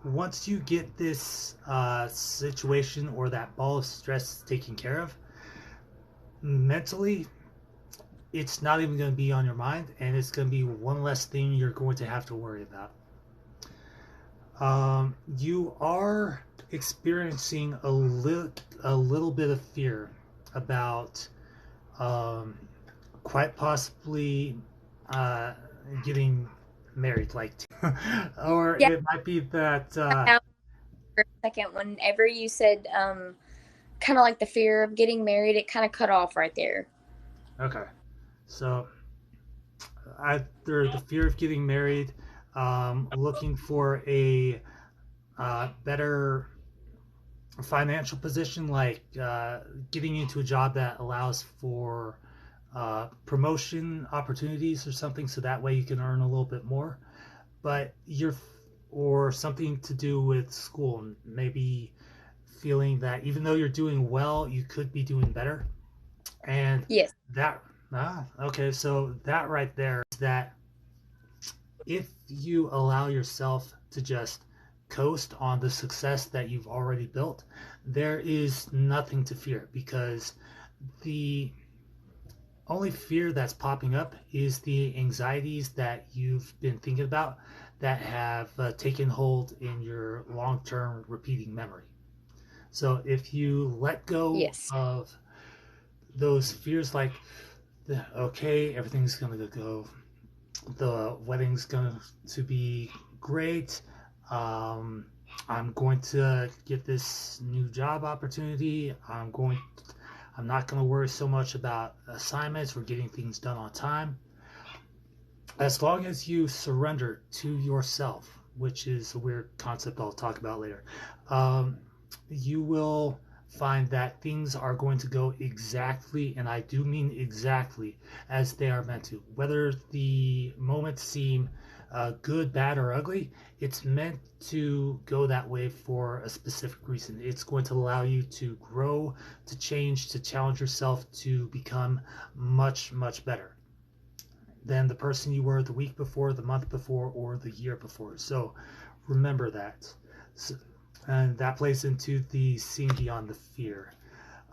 once you get this situation or that ball of stress taken care of, mentally, it's not even going to be on your mind, and it's going to be one less thing you're going to have to worry about. You are experiencing a little bit of fear about um, quite possibly uh, getting married, like, or Yeah. it might be that. Now, for a second, whenever you said kind of like the fear of getting married, it kind of cut off right there. Okay, so either the fear of getting married, looking for a better financial position, like getting into a job that allows for promotion opportunities or something, so that way you can earn a little bit more. But you're, or something to do with school, maybe feeling that even though you're doing well, you could be doing better. And Yes. that, okay, so that right there is that if you allow yourself to just coast on the success that you've already built, there is nothing to fear, because the only fear that's popping up is the anxieties that you've been thinking about that have taken hold in your long term repeating memory. So if you let go Yes. of those fears, like, okay, everything's going to go, the wedding's going to be great. I'm going to get this new job opportunity. I'm not going to worry so much about assignments or getting things done on time. As long as you surrender to yourself, which is a weird concept I'll talk about later, you will find that things are going to go exactly, and I do mean exactly, as they are meant to. Whether the moments seem good, bad, or ugly, it's meant to go that way for a specific reason. It's going to allow you to grow, to change, to challenge yourself, to become much, much better than the person you were the week before, the month before, or the year before. So remember that. So, and that plays into the seeing beyond the fear.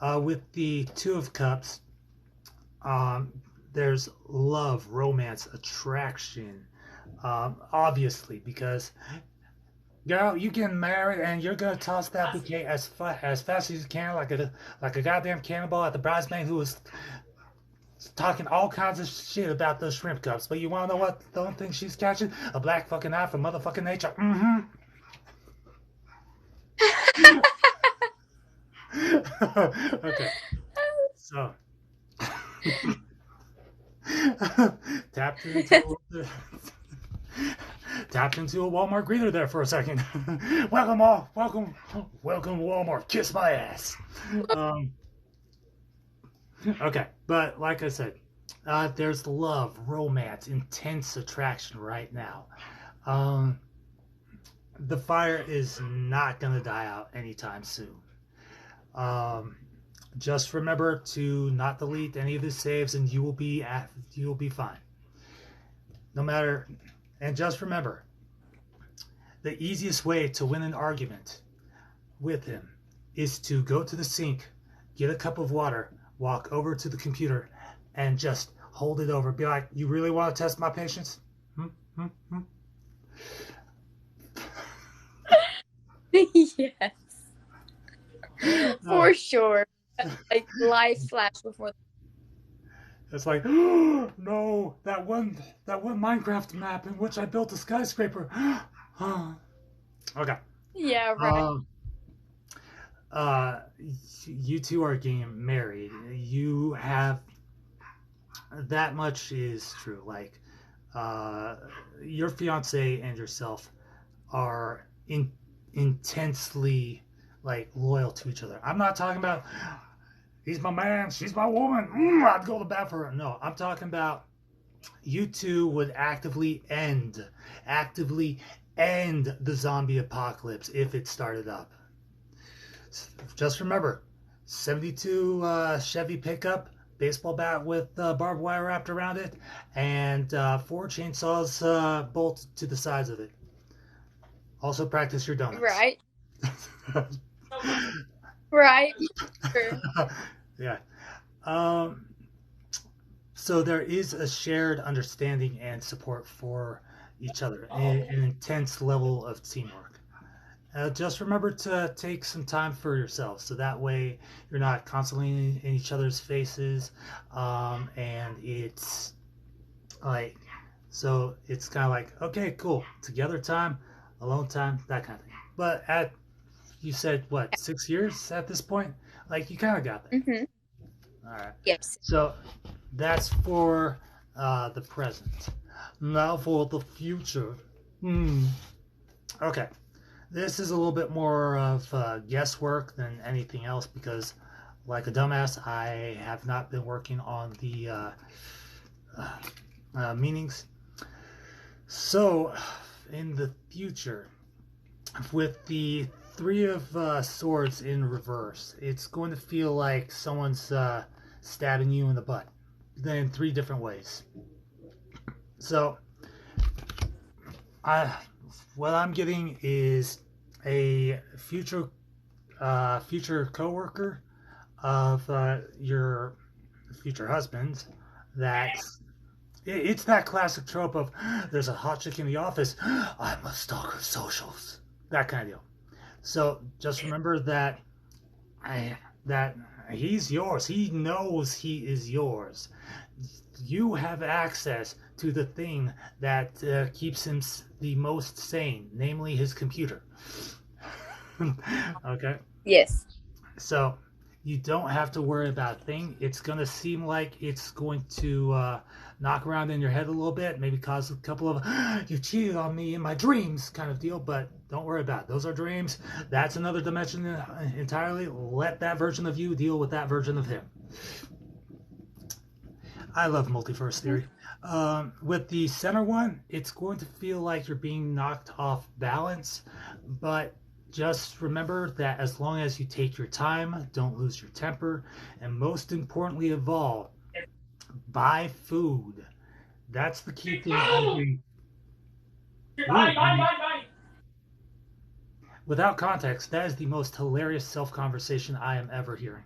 With the Two of Cups, there's love, romance, attraction, obviously, because girl, you getting married and you're gonna toss that bouquet as fast as you can, like a goddamn cannonball at the bridesmaid who was talking all kinds of shit about those shrimp cups. But you wanna know what the only thing she's catching? A black fucking eye from motherfucking nature. Mm-hmm. Okay. So tapped into a Walmart greeter there for a second. Welcome Walmart. Kiss my ass. Okay, but like I said, there's love, romance, intense attraction right now. The fire is not gonna die out anytime soon. Just remember to not delete any of the saves, and you will be fine. No matter, and just remember, the easiest way to win an argument with him is to go to the sink, get a cup of water, walk over to the computer, and just hold it over. Be like, "You really want to test my patience?" Yes, for sure. Like life flash before. It's like, oh, no, that one Minecraft map in which I built a skyscraper. Okay. Yeah, right. You two are getting married. You have, that much is true. Like, your fiance and yourself are intensely like loyal to each other. I'm not talking about he's my man, she's my woman. I'd go to bat for her. No, I'm talking about you two would actively end the zombie apocalypse if it started up. Just remember, 72 Chevy pickup, baseball bat with barbed wire wrapped around it, and 4 chainsaws bolted to the sides of it. Also practice your donuts. Right. Right. Sure. Yeah. So there is a shared understanding and support for each other, an intense level of teamwork. Just remember to take some time for yourself, so that way you're not constantly in each other's faces, and it's like, so it's kind of like, okay, cool, together time, alone time, that kind of thing. But you said what, 6 years at this point? Like, you kind of got that. Mm-hmm. All right. Yes. So that's for the present. Now for the future. Okay. This is a little bit more of guesswork than anything else because, like a dumbass, I have not been working on the meanings. So, in the future, with the 3 of Swords in reverse, it's going to feel like someone's stabbing you in the butt in 3 different ways. So, what I'm getting is a future coworker of your future husband. It's that classic trope of there's a hot chick in the office, I must stalk her socials, that kind of deal. So just remember that He's yours. He knows he is yours. You have access to the thing that keeps him the most sane, namely his computer. Okay? Yes. So you don't have to worry about a thing. It's going to seem like it's going to knock around in your head a little bit, maybe cause a couple of, you cheated on me in my dreams kind of deal, but don't worry about it. Those are dreams. That's another dimension entirely. Let that version of you deal with that version of him. I love multiverse theory. With the center one, it's going to feel like you're being knocked off balance, but just remember that as long as you take your time, don't lose your temper, and most importantly of all, buy food. That's the key thing. Without context, that is the most hilarious self-conversation I am ever hearing.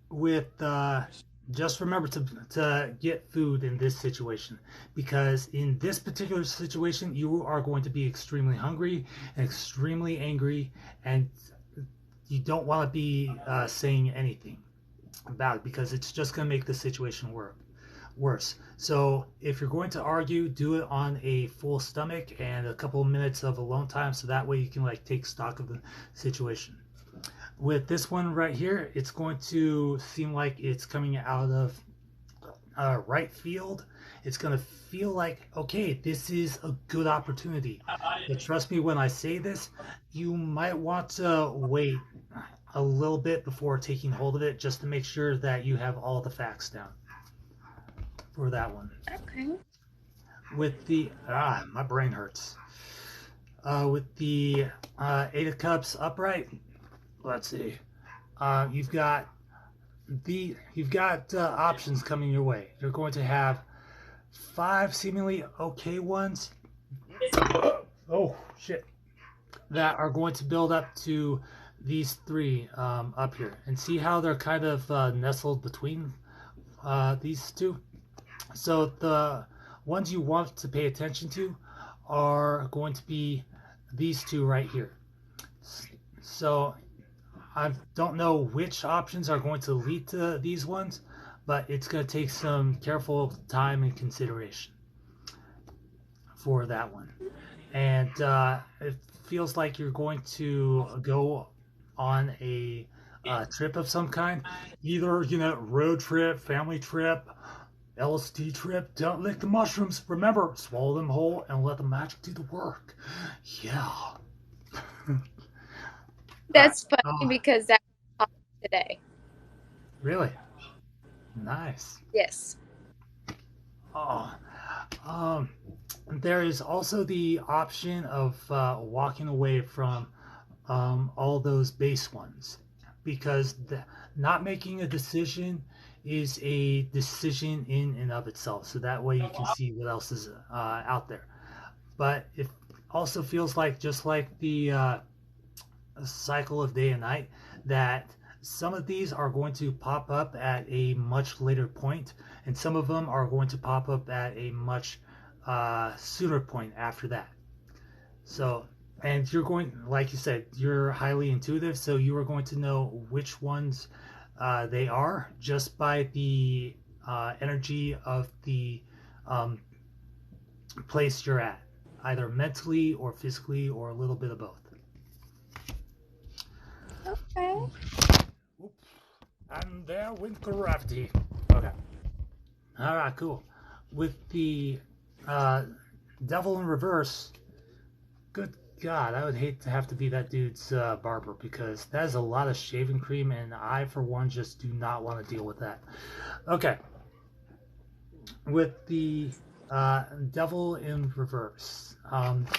With just remember to get food in this situation, because in this particular situation you are going to be extremely hungry and extremely angry, and you don't want to be saying anything about it because it's just going to make the situation worse. So if you're going to argue, do it on a full stomach and a couple of minutes of alone time, so that way you can like take stock of the situation. With this one right here, it's going to seem like it's coming out of right field. It's going to feel like, okay, this is a good opportunity. But trust me when I say this, you might want to wait a little bit before taking hold of it, just to make sure that you have all the facts down for that one. Okay. With the, my brain hurts. With the Eight of Cups upright, let's see. You've got options coming your way. You're going to have 5 seemingly okay ones. Oh shit! That are going to build up to these 3 up here, and see how they're kind of nestled between these 2. So the ones you want to pay attention to are going to be these 2 right here. So I don't know which options are going to lead to these ones, but it's going to take some careful time and consideration for that one. And it feels like you're going to go on a trip of some kind, either road trip, family trip, LSD trip. Don't lick the mushrooms. Remember, swallow them whole and let the magic do the work. Yeah. That's funny because that was today. Really? Nice. Yes. Oh, there is also the option of walking away from all those base ones, because not making a decision is a decision in and of itself. So that way you can see what else is out there. But it also feels like, just like the cycle of day and night, that some of these are going to pop up at a much later point, and some of them are going to pop up at a much sooner point after that. So, and you're going, like you said, you're highly intuitive, so you are going to know which ones they are just by the energy of the place you're at, either mentally or physically or a little bit of both. Okay. And there went gravity. Okay. All right, cool. With the devil in reverse, good God, I would hate to have to be that dude's barber, because that is a lot of shaving cream, and I, for one, just do not want to deal with that. Okay. With the devil in reverse,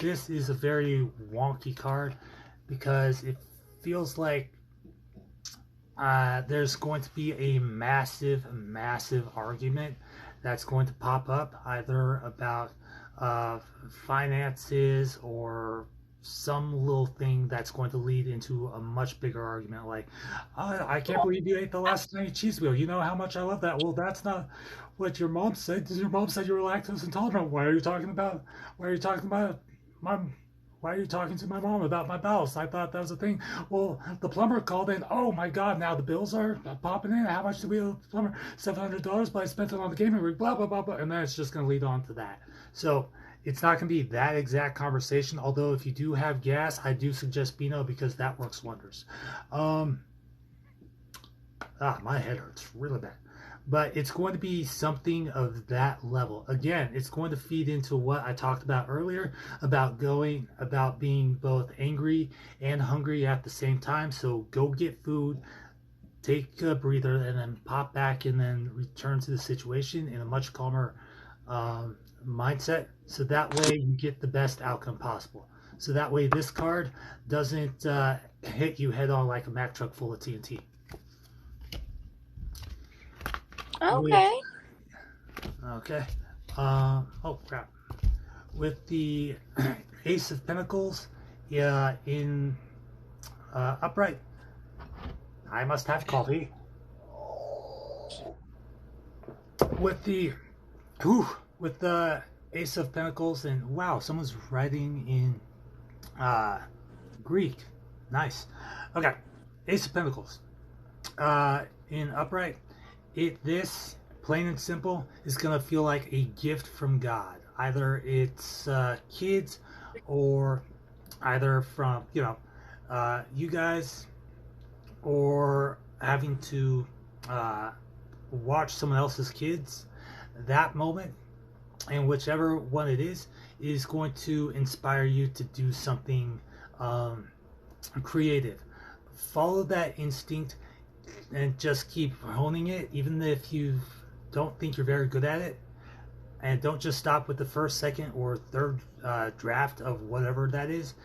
this is a very wonky card, because it feels like there's going to be a massive argument that's going to pop up, either about finances or some little thing that's going to lead into a much bigger argument, like, I can't believe you ate the last tiny cheese wheel. You know how much I love that. Well, that's not what your mom said. Your mom said you were lactose intolerant. Why are you talking about my Why are you talking to my mom about my bowels? I thought that was a thing. Well, the plumber called in. Oh my God, now the bills are popping in. How much do we owe the plumber? $700, but I spent it on the gaming rig, blah, blah, blah, blah. And then it's just going to lead on to that. So it's not going to be that exact conversation. Although if you do have gas, I do suggest Beano because that works wonders. My head hurts really bad. But it's going to be something of that level. Again, it's going to feed into what I talked about earlier about being both angry and hungry at the same time. So go get food, take a breather, and then pop back and then return to the situation in a much calmer mindset. So that way you get the best outcome possible. So that way this card doesn't hit you head on like a Mack truck full of TNT. Okay. Okay. Oh crap. With the Ace of Pentacles, in upright. I must have coffee. With the Ace of Pentacles, and wow, someone's writing in Greek. Nice. Okay. Ace of Pentacles. In upright, this plain and simple is gonna feel like a gift from God. Either it's kids, or either from you guys, or having to watch someone else's kids. That moment, and whichever one it is going to inspire you to do something creative. Follow that instinct and just keep honing it, even if you don't think you're very good at it. And don't just stop with the first, second, or third draft of whatever that is.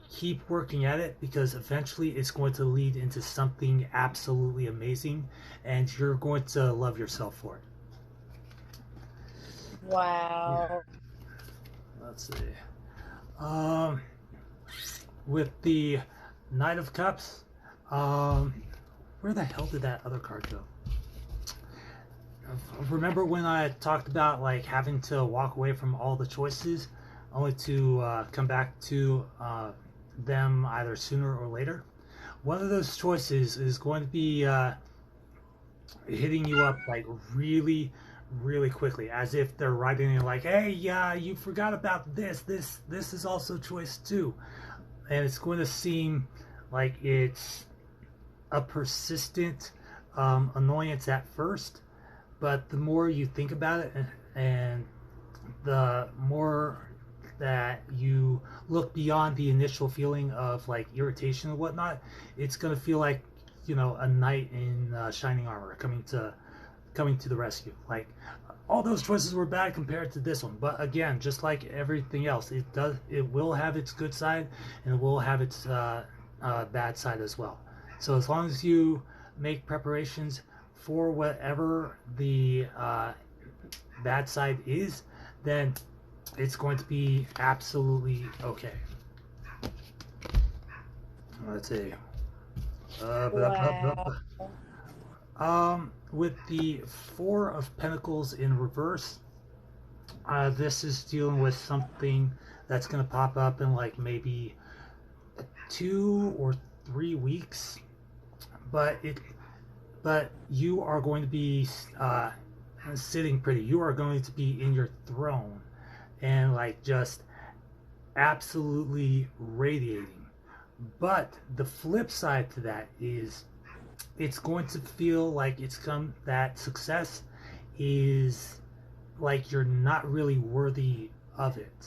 Keep working at it, because eventually it's going to lead into something absolutely amazing, and you're going to love yourself for it. Wow. Let's see. With the Knight of Cups, where the hell did that other card go? Remember when I talked about like having to walk away from all the choices, only to come back to them either sooner or later? One of those choices is going to be hitting you up like really, really quickly, as if they're writing in like, hey, yeah, you forgot about this. This is also choice two. And it's going to seem like it's a persistent annoyance at first, but the more you think about it, and the more that you look beyond the initial feeling of like irritation and whatnot, it's going to feel like a knight in shining armor coming to the rescue. Like, all those choices were bad compared to this one, but again, just like everything else, it will have its good side, and it will have its bad side as well. So as long as you make preparations for whatever the bad side is, then it's going to be absolutely okay. Let's see. With the Four of Pentacles in reverse, this is dealing with something that's going to pop up in like maybe 2 or 3 weeks, but you are going to be sitting pretty. You are going to be in your throne and like just absolutely radiating. But the flip side to that is it's going to feel like that success is like you're not really worthy of it.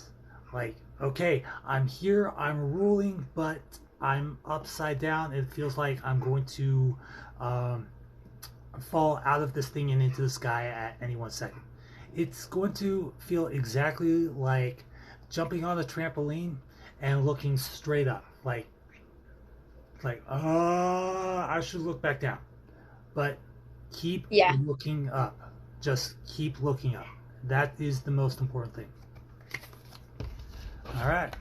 Like, okay, I'm here, I'm ruling, but I'm upside down. It feels like I'm going to fall out of this thing and into the sky at any 1 second. It's going to feel exactly like jumping on a trampoline and looking straight up, like I should look back down, but keep looking up. Just keep looking up. That is the most important thing. All right.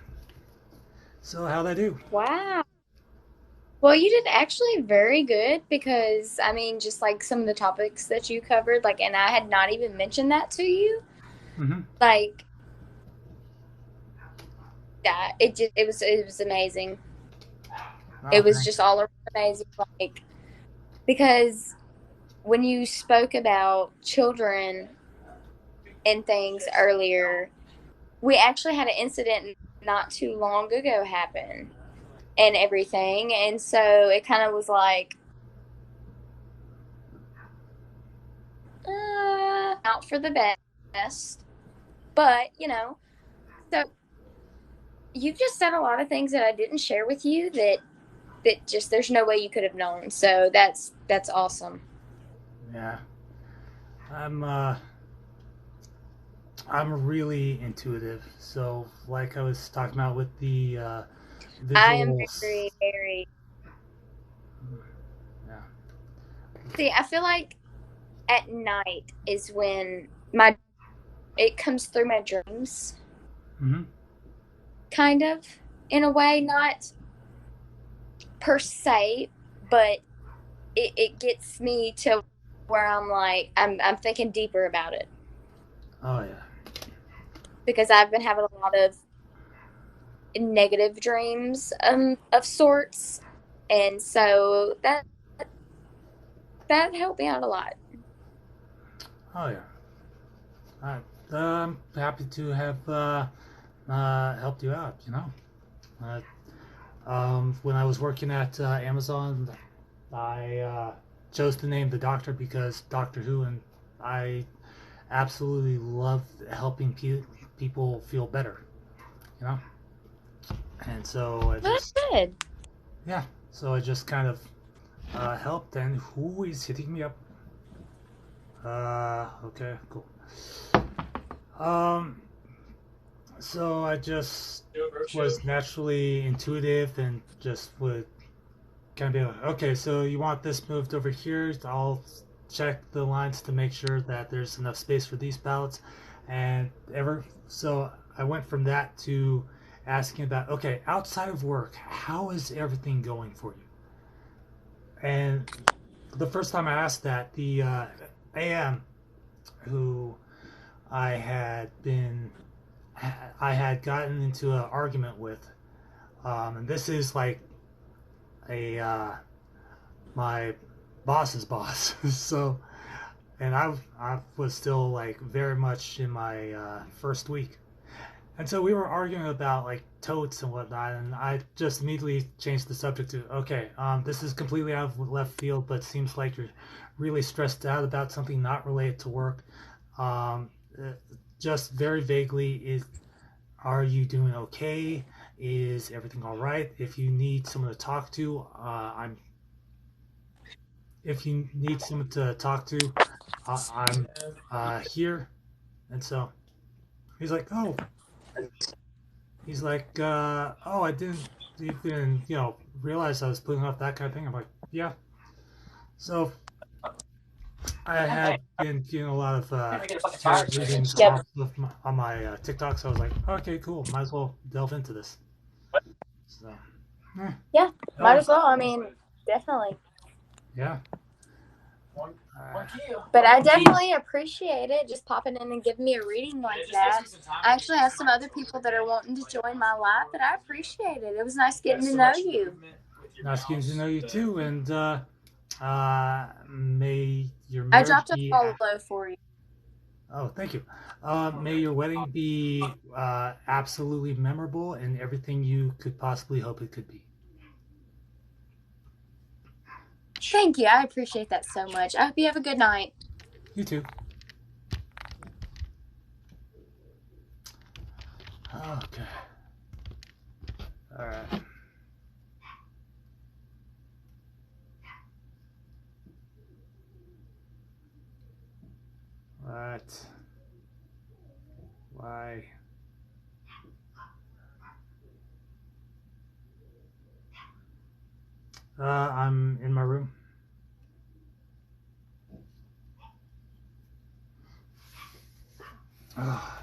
So how'd I do? Wow. Well, you did actually very good, because I mean, just like some of the topics that you covered, like, and I had not even mentioned that to you. Mm-hmm. Like, Yeah, it was amazing. Oh, It was thank just all around amazing. Like, because when you spoke about children and things earlier, we actually had an incident not too long ago happen and everything, and so it kind of was like out for the best, but so you've just said a lot of things that I didn't share with you that just there's no way you could have known. So that's awesome. Yeah. I'm uh I'm really intuitive. So like I was talking about with the I am visuals. very, very. Yeah. See, I feel like at night is when my it comes through my dreams, Mm-hmm. kind of, in a way, not per se, but it gets me to where I'm like I'm thinking deeper about it Oh yeah. because I've been having a lot of negative dreams of sorts, and so that helped me out a lot. Oh yeah. I'm happy to have helped you out. When I was working at Amazon, I chose to name the doctor because Doctor Who, and I absolutely love helping people feel better. You know, and so I Well, just that's good. yeah, so I just kind of helped. And who is hitting me up? Okay, cool. Um, so I just was naturally intuitive and just would kind of be like, okay, so you want this moved over here? I'll check the lines to make sure that there's enough space for these pallets, and so I went from that to asking about, okay, outside of work, how is everything going for you? And the first time I asked that, the AM who I had been I had gotten into an argument with, and this is like a my boss's boss. So, and I was still like very much in my first week, and so we were arguing about like totes and whatnot, and I just immediately changed the subject to, okay, this is completely out of left field, but seems like you're really stressed out about something not related to work. Um, uh, just very vaguely, are you doing okay? Is everything all right? If you need someone to talk to, if you need someone to talk to, I'm here. And so he's like, oh, oh, I didn't even, realize I was putting off that kind of thing. I'm like, yeah. So I had been getting a lot of tarot readings Yep. on my TikTok, so I was like, okay, cool. Might as well delve into this. So, eh, Yeah, that might as was, well. I mean, definitely. yeah. But I definitely appreciate it just popping in and giving me a reading like that. I actually have some other people that are wanting to join my life, but I appreciate it. It was nice getting to know you. Nice getting to know you too, and may your I marriage dropped a be. follow for you. Oh, thank you. May your wedding be absolutely memorable and everything you could possibly hope it could be. Thank you. I appreciate that so much. I hope you have a good night. You too. Okay. All right. What? Why? I'm in my room. Oh.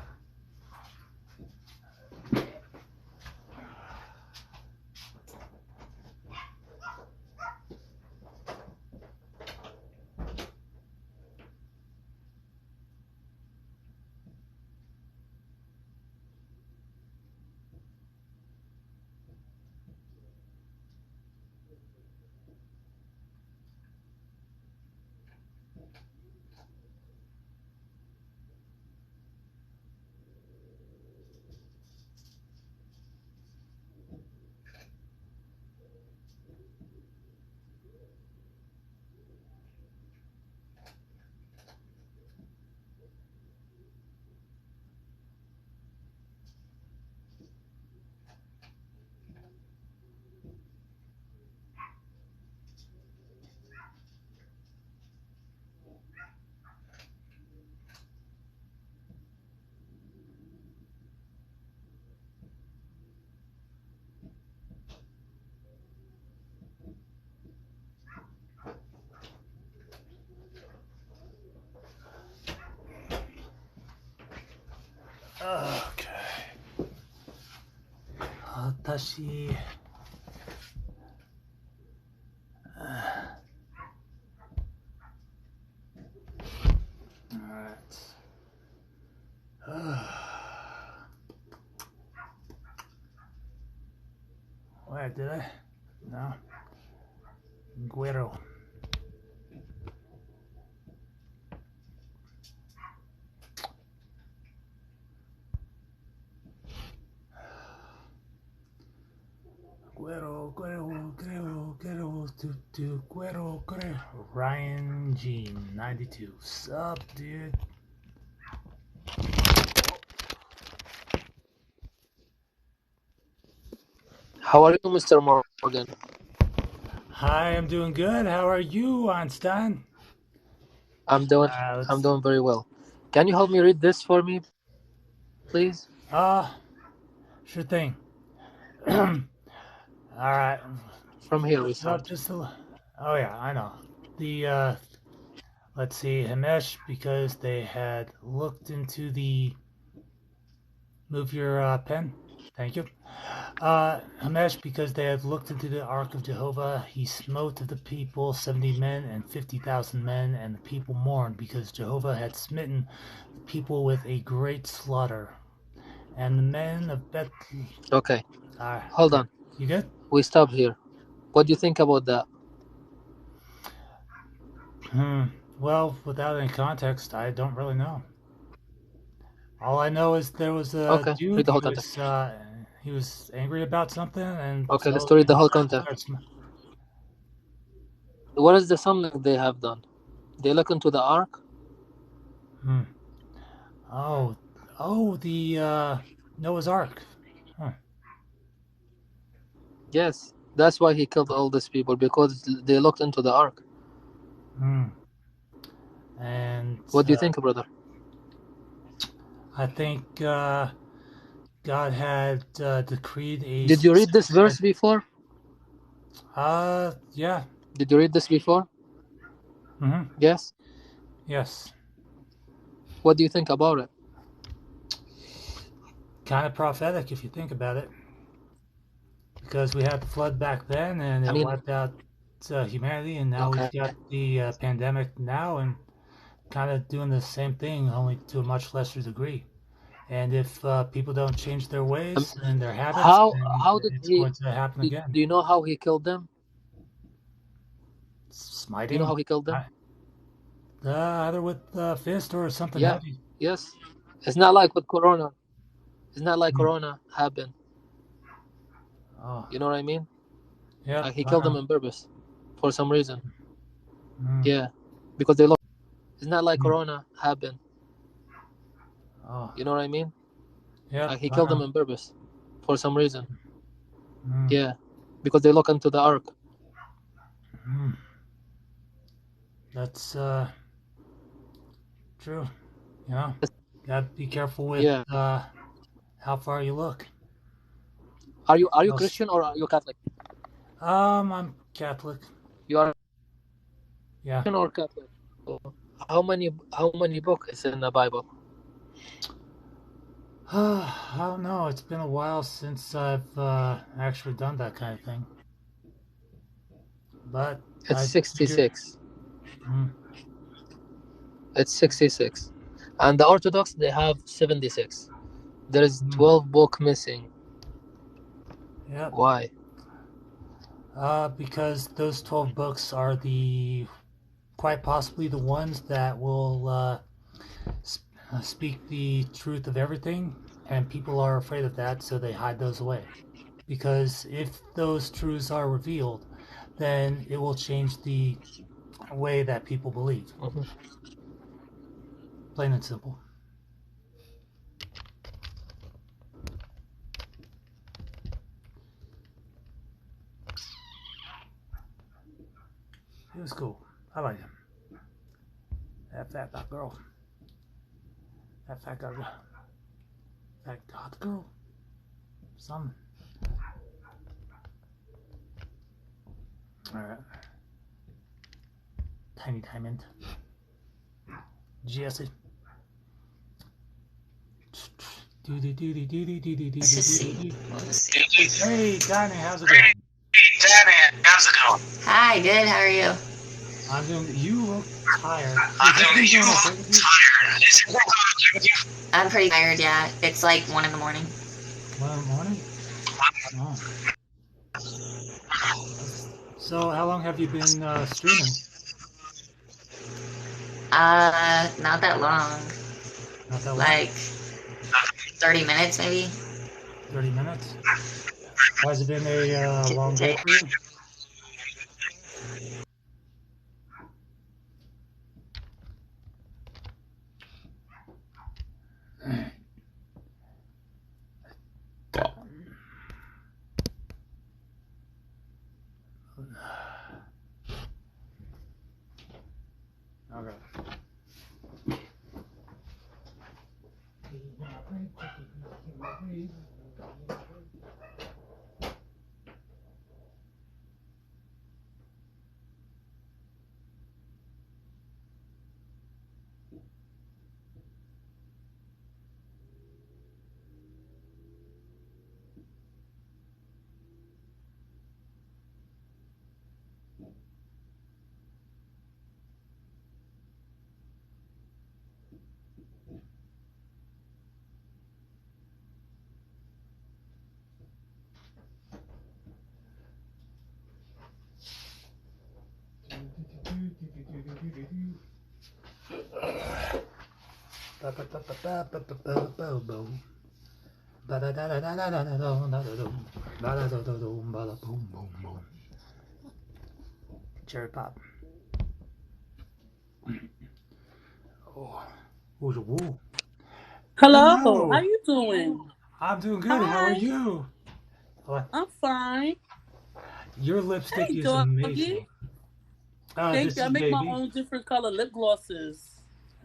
Okay. Tashi. Alright. Where did I? No. Guero. Guero. Ryan Jean, 92. Sup, dude? How are you, Mr. Morgan? Hi, I'm doing good. How are you, Einstein? I'm doing very well. Can you help me read this for me, please? Sure thing. All right. From here we Lift it up start. just a. Oh yeah, I know. The let's see, Himesh, because they had looked into the. Move your pen. Thank you. Hamesh, because they had looked into the ark of Jehovah, he smote of the people 70 men and 50,000 men, and the people mourned because Jehovah had smitten the people with a great slaughter. And the men of Beth. Okay. Hold on. You good? We stop here. What do you think about that? Well, without any context, I don't really know. All I know is there was a Okay. dude. Read the whole context. He was angry about something, and Okay, let's so read the whole context. What is the something they have done? They look into the ark. The Noah's Ark. Huh. Yes, that's why he killed all these people, because they looked into the ark. And what do you think, brother? I think God had decreed a. Did you read this verse before? Yeah. Did you read this before? Yes. Yes. What do you think about it? Kind of prophetic if you think about it, because we had the flood back then, and it wiped out humanity, and now we've got the pandemic now, and kind of doing the same thing, only to a much lesser degree. And if people don't change their ways and their habits, how did it's going to happen again. Do you know how he killed them? Smiting. Do you know how he killed them? Either with fist or something heavy. Yes. It's not like with Corona. It's not like Corona happened. Oh. You know what I mean? Yeah. Like he killed them on purpose, for some reason. Yeah, because they look. It's not like Corona happened. Oh. You know what I mean? Yeah. Like he killed them on purpose, for some reason. Yeah, because they look into the ark. That's true. Yeah. Gotta be careful with how far you look. Are you Christian or are you Catholic? I'm Catholic. You are. Yeah. Christian or Catholic? How many books is in the Bible? I don't know. It's been a while since I've actually done that kind of thing. But it's 66. It's 66, and the Orthodox they have 76. There is 12 book missing. Yeah. Why? Because those 12 books are quite possibly the ones that will speak the truth of everything, and people are afraid of that, so they hide those away. Because if those truths are revealed, then it will change the way that people believe. Plain and simple. He was cool. I like him. That fat girl. That fat girl. That hot girl. Some. Alright. Tiny diamond. Jesse. Let's just see. Hey, Danny, how's it going? Hi, good. How are you? I'm doing. You look tired. I'm pretty tired, yeah. It's like 1 in the morning. 1 in the morning? Oh. So, how long have you been streaming? Not that long. Not that long? Like 30 minutes, maybe. 30 minutes? Why has it been a long day for you? Okay. Cherry pop. Oh, woo. Hello, Hello. how you doing? I'm doing good. How are Hi, you? I'm fine. Your lipstick Hey, is doggy. amazing. Thank This you. I is make my baby. own different color lip glosses.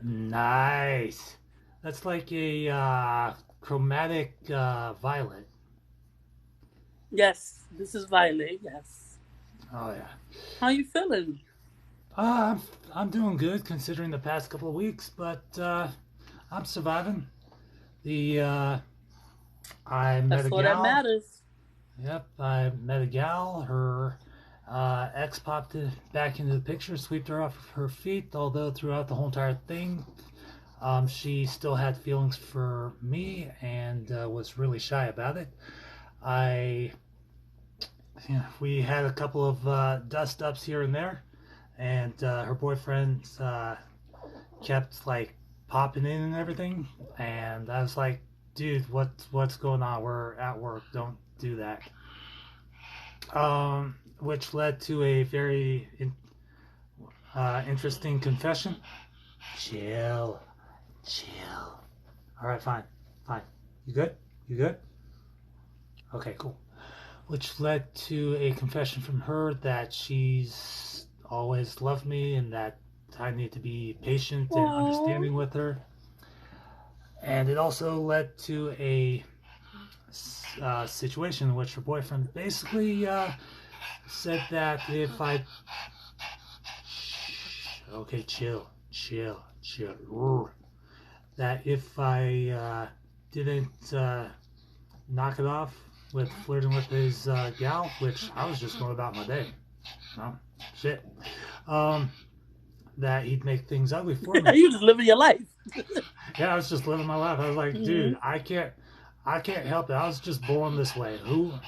Nice. That's like a chromatic violet. Yes, this is Violet. Yes. Oh yeah. How you feeling? Uh, I'm I'm doing good considering the past couple of weeks, but I'm surviving. The I met That's a all that gal. matters. Yep, I met a gal. Her ex popped back into the picture, swept her off her feet. Although throughout the whole entire thing, she still had feelings for me and was really shy about it. I, we had a couple of dust ups here and there, and her boyfriend kept like popping in and everything, and I was like, dude, what's going on? We're at work. Don't do that. Which led to a very interesting confession. Chill, chill. All right, fine. You good? You good? Okay, cool. Which led to a confession from her that she's always loved me and that I need to be patient and Oh, understanding with her. And it also led to a situation in which her boyfriend basically said that if I okay, chill. That if I didn't knock it off with flirting with his gal, which I was just going about my day. No, shit. Um, that he'd make things ugly for me. you just living your life. Yeah, I was just living my life. I was like, Hmm. dude, I can't help it. I was just born this way.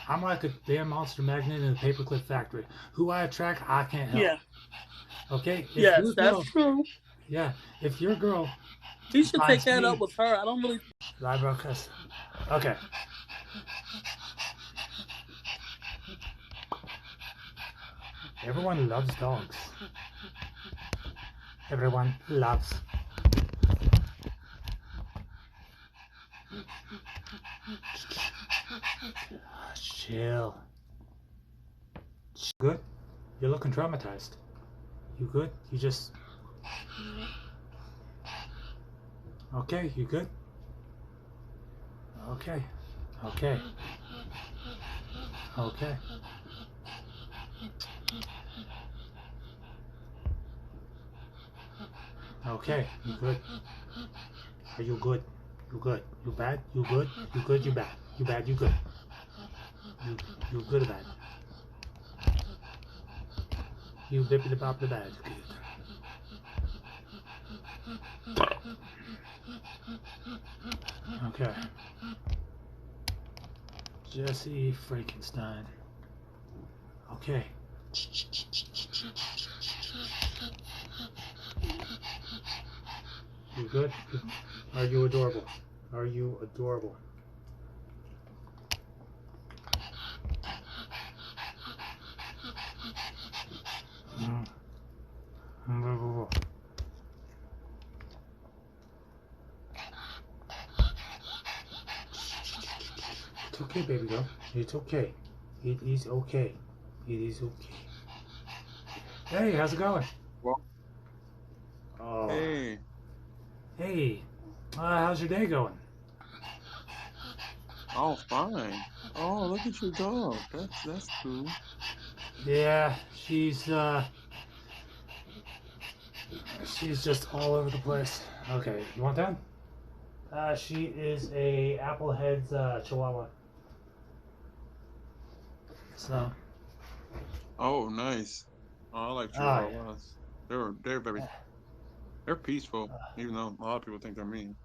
I'm like a damn monster magnet in a paperclip factory. Who I attract, I can't help. Yeah. Okay, if Yes, your that's girl, true. yeah, if your girl He should take finds that me, up with her. I don't really. live broadcast. Okay, everyone loves dogs. Everyone loves. Chill. Good? You're looking traumatized. You good? You just. Okay, you good? Okay. Okay. Okay. Okay. You good? Are you good? You good. You bad. You good. You good. You bad. You bad. You good. You good or bad. You bippity bop the bad. Okay. Jesse Frankenstein. Okay. You good? Are you adorable? Are you adorable? It's okay, baby girl. It's okay. It is okay. It is okay. Hey, how's it going? Well, Oh, hey, hey. How's your day going? oh, fine. Oh, look at your dog. That's cool. Yeah, she's just all over the place. Okay, you want that? She is a Applehead's Chihuahua. So, Oh, nice. Oh, I like oh Chihuahuas. They're peaceful, yeah. even though a lot of people think they're mean.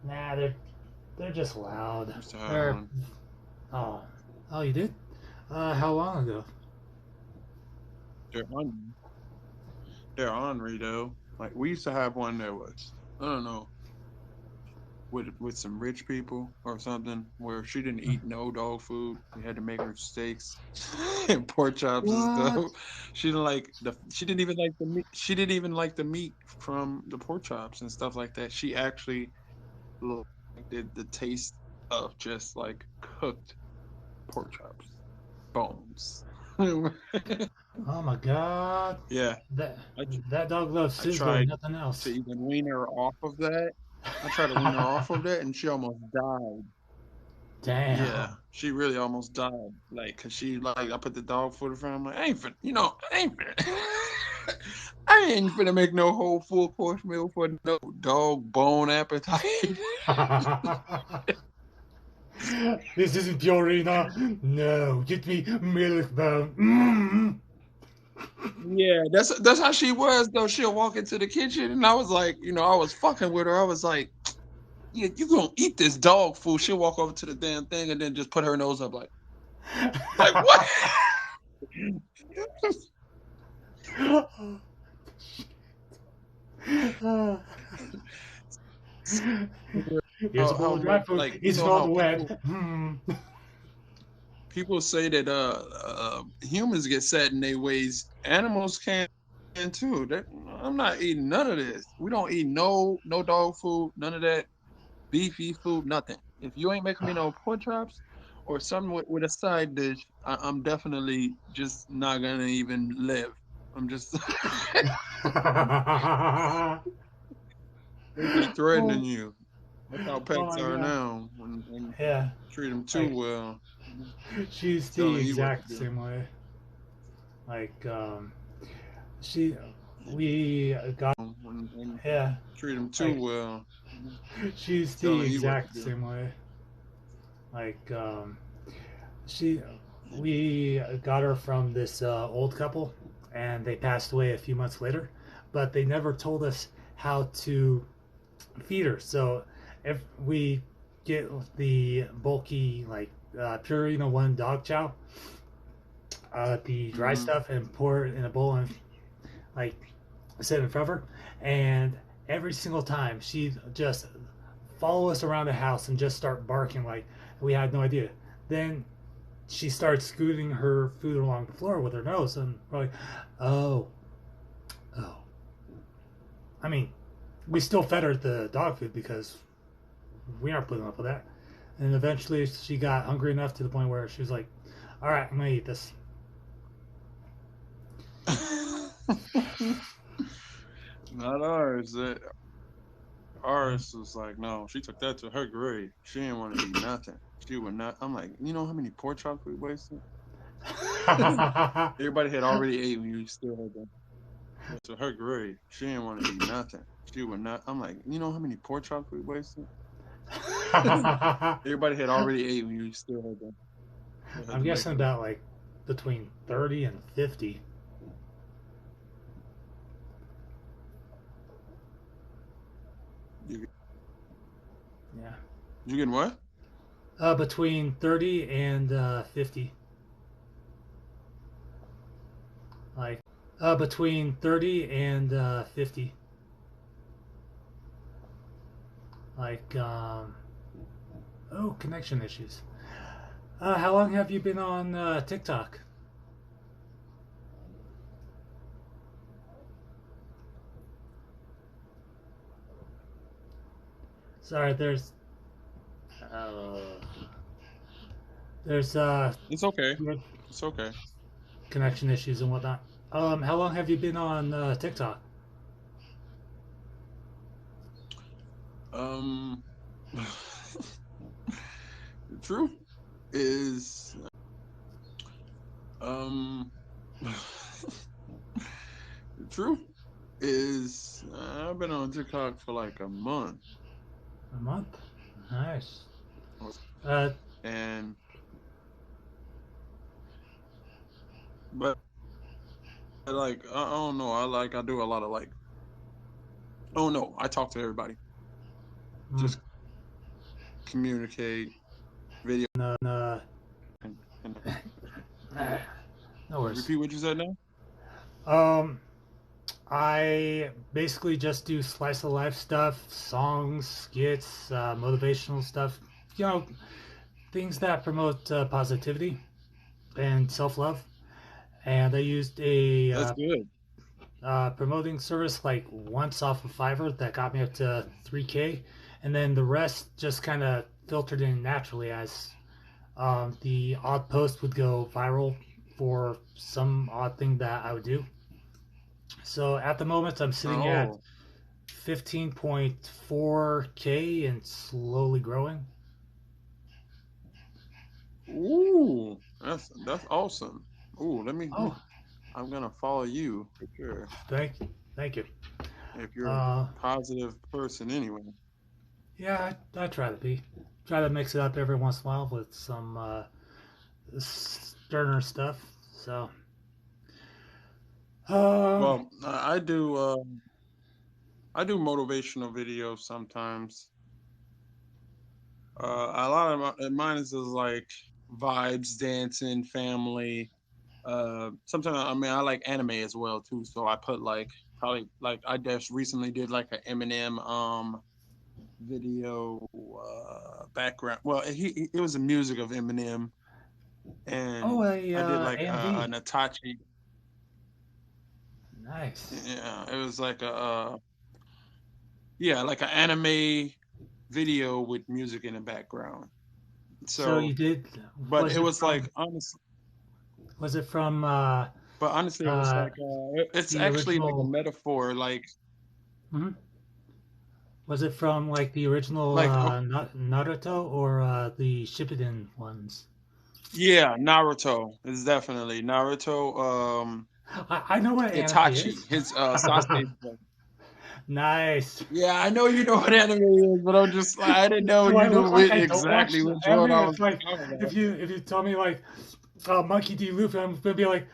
Nah, they're just loud. I used to have They're one. oh oh you did? How long ago? They're on. They're ornery though. Like we used to have one that was, I don't know, with some rich people or something, where she didn't eat no dog food. We had to make her steaks and pork chops and What? stuff. She didn't even like the meat. She didn't even like the meat from the pork chops and stuff like that. She actually liked the taste of just like cooked pork chops, bones. Oh my God. Yeah, That I tr- that dog loves I sizzling, tried nothing to else. even wean her off of that. I tried to wean her off of that, and she almost died. Yeah, Damn. she really almost died. Like, cause she like I put the dog food in front of her. I'm like, I ain't finna, I ain't finna make no whole full course meal for no dog bone appetite. This isn't Fiorina. No, get me milk bone. Mm. Yeah, that's how she was though. She'll walk into the kitchen, and I was like, I was fucking with her. I was like, yeah, you gonna eat this dog food? She'll walk over to the damn thing and then just put her nose up, like what? Here's a bowl How of dry much food. like Is it how all wet? Mm. people say that humans get set in their ways, animals can too. I'm not eating none of this. We don't eat no dog food, none of that beefy food, nothing. If you ain't making me no pork chops or something with a side dish, I'm definitely just not gonna even live. I'm just they're just oh, threatening you. That's how oh pets my are God. now. When Yeah. treat them too Like, well, she's the telling you what to exact do. same way. Like, she, we got, When yeah. treat them too Like, well, she's the telling you what to exact do. same way. Like, she, we got her from this old couple, and they passed away a few months later, but they never told us how to feed her. So if we get the bulky like Purina One dog chow, the dry Hmm. stuff, and pour it in a bowl and like sit in front of her, and every single time she just follow us around the house and just start barking like we had no idea. Then she starts scooting her food along the floor with her nose, and we're like, oh, oh. I mean, we still fed her the dog food because we aren't putting up with that. And eventually she got hungry enough to the point where she was like, all right, I'm going to eat this. Not ours. Ours was like, no, she took that to her grave. She didn't want to eat nothing. She would not. I'm like, you know how many pork chops we wasted? Everybody had already ate when you still had them. to her grade. She didn't want to eat nothing. She would not. I'm like, you know how many pork chops we wasted? Everybody had already ate when you still had them. I'm guessing about like between 30 and 50. Yeah. You getting what? Between 30 and 50. Like, between 30 and 50. Like, oh, connection issues. How long have you been on TikTok? Sorry, there's It's okay. It's okay. connection issues and whatnot. How long have you been on TikTok? The truth is, the truth is, I've been on TikTok for like a month. A month? Nice. And but like I don't know. I do a lot of like. Oh no, I talk to everybody. Just communicate, video. And No worries. repeat what you said now. I basically just do slice of life stuff, songs, skits, motivational stuff. You know, things that promote positivity and self love. And I used a That's good. promoting service like once off of Fiverr that got me up to 3K, and then the rest just kind of filtered in naturally as the odd post would go viral for some odd thing that I would do. So at the moment, I'm sitting at 15.4K and slowly growing. Ooh, that's awesome. Ooh, Oh, I'm gonna follow you for sure. thank you. If you're a positive person, anyway. Yeah, I try to be. Try to mix it up every once in a while with some sterner stuff. So, Well, I do motivational videos sometimes. A lot of mine is just like vibes, dancing, family. Sometimes I mean I like anime as well too, so I put like probably like I just recently did like an Eminem video background. Well, it was the music of Eminem, and I did like an AMV. Itachi. Nice. Yeah, it was like like an anime video with music in the background. So you So, did? but Was it it was from? like honestly, Was it from but honestly, it was uh, like it's the actually like a original? metaphor, like Mhm. Was it from like the original like Naruto or the Shippuden ones? yeah, Naruto is definitely Naruto. I know what anime Itachi, is. his Sasuke's brother. Nice. Yeah, I know you know what anime is, but I'm just like I didn't know Do I you look knew like I don't watch exactly which anime? one I was It's like talking about. if you tell me like Monkey D. Luffy, I'm gonna be like,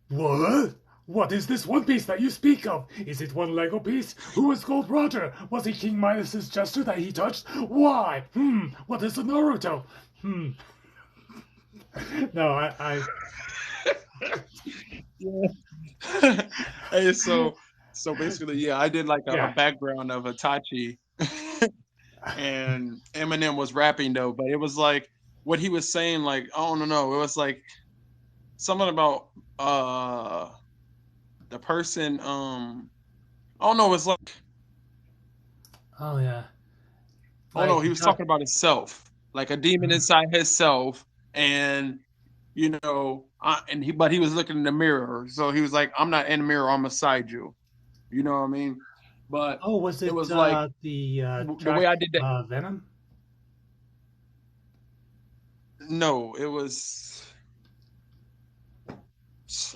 what? What is this One Piece that you speak of? Is it one Lego piece? Who is Gold Roger? Was he King Midas's jester that he touched? Why? What is a Naruto? No, I Yeah. Hey, so basically, yeah, I did like a yeah. background of Itachi, and Eminem was rapping though, but it was like what he was saying, like I don't know, it was like something about the person, I don't know, it was like Oh yeah. oh no, Like he you was talk. talking about himself, like a demon Mhm. inside himself, and but he was looking in the mirror, so he was like, "I'm not in the mirror, I'm beside you." You know what I mean? But Oh, was it it was like the the way track I did that. Venom? No, it was.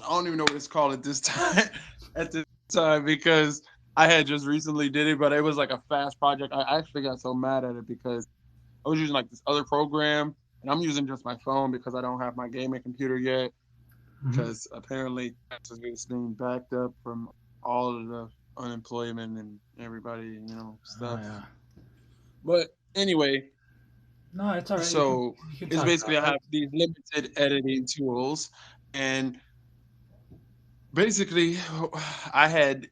I don't even know what it's called at this time. At this time because I had just recently did it, but it was like a fast project. I actually got so mad at it because I was using like this other program, and I'm using just my phone because I don't have my gaming computer yet. Because apparently it's being backed up from all of the unemployment and everybody, stuff. Oh, yeah. But anyway, No, it's all right. so You can it's talk basically I about have these limited editing tools, and basically I had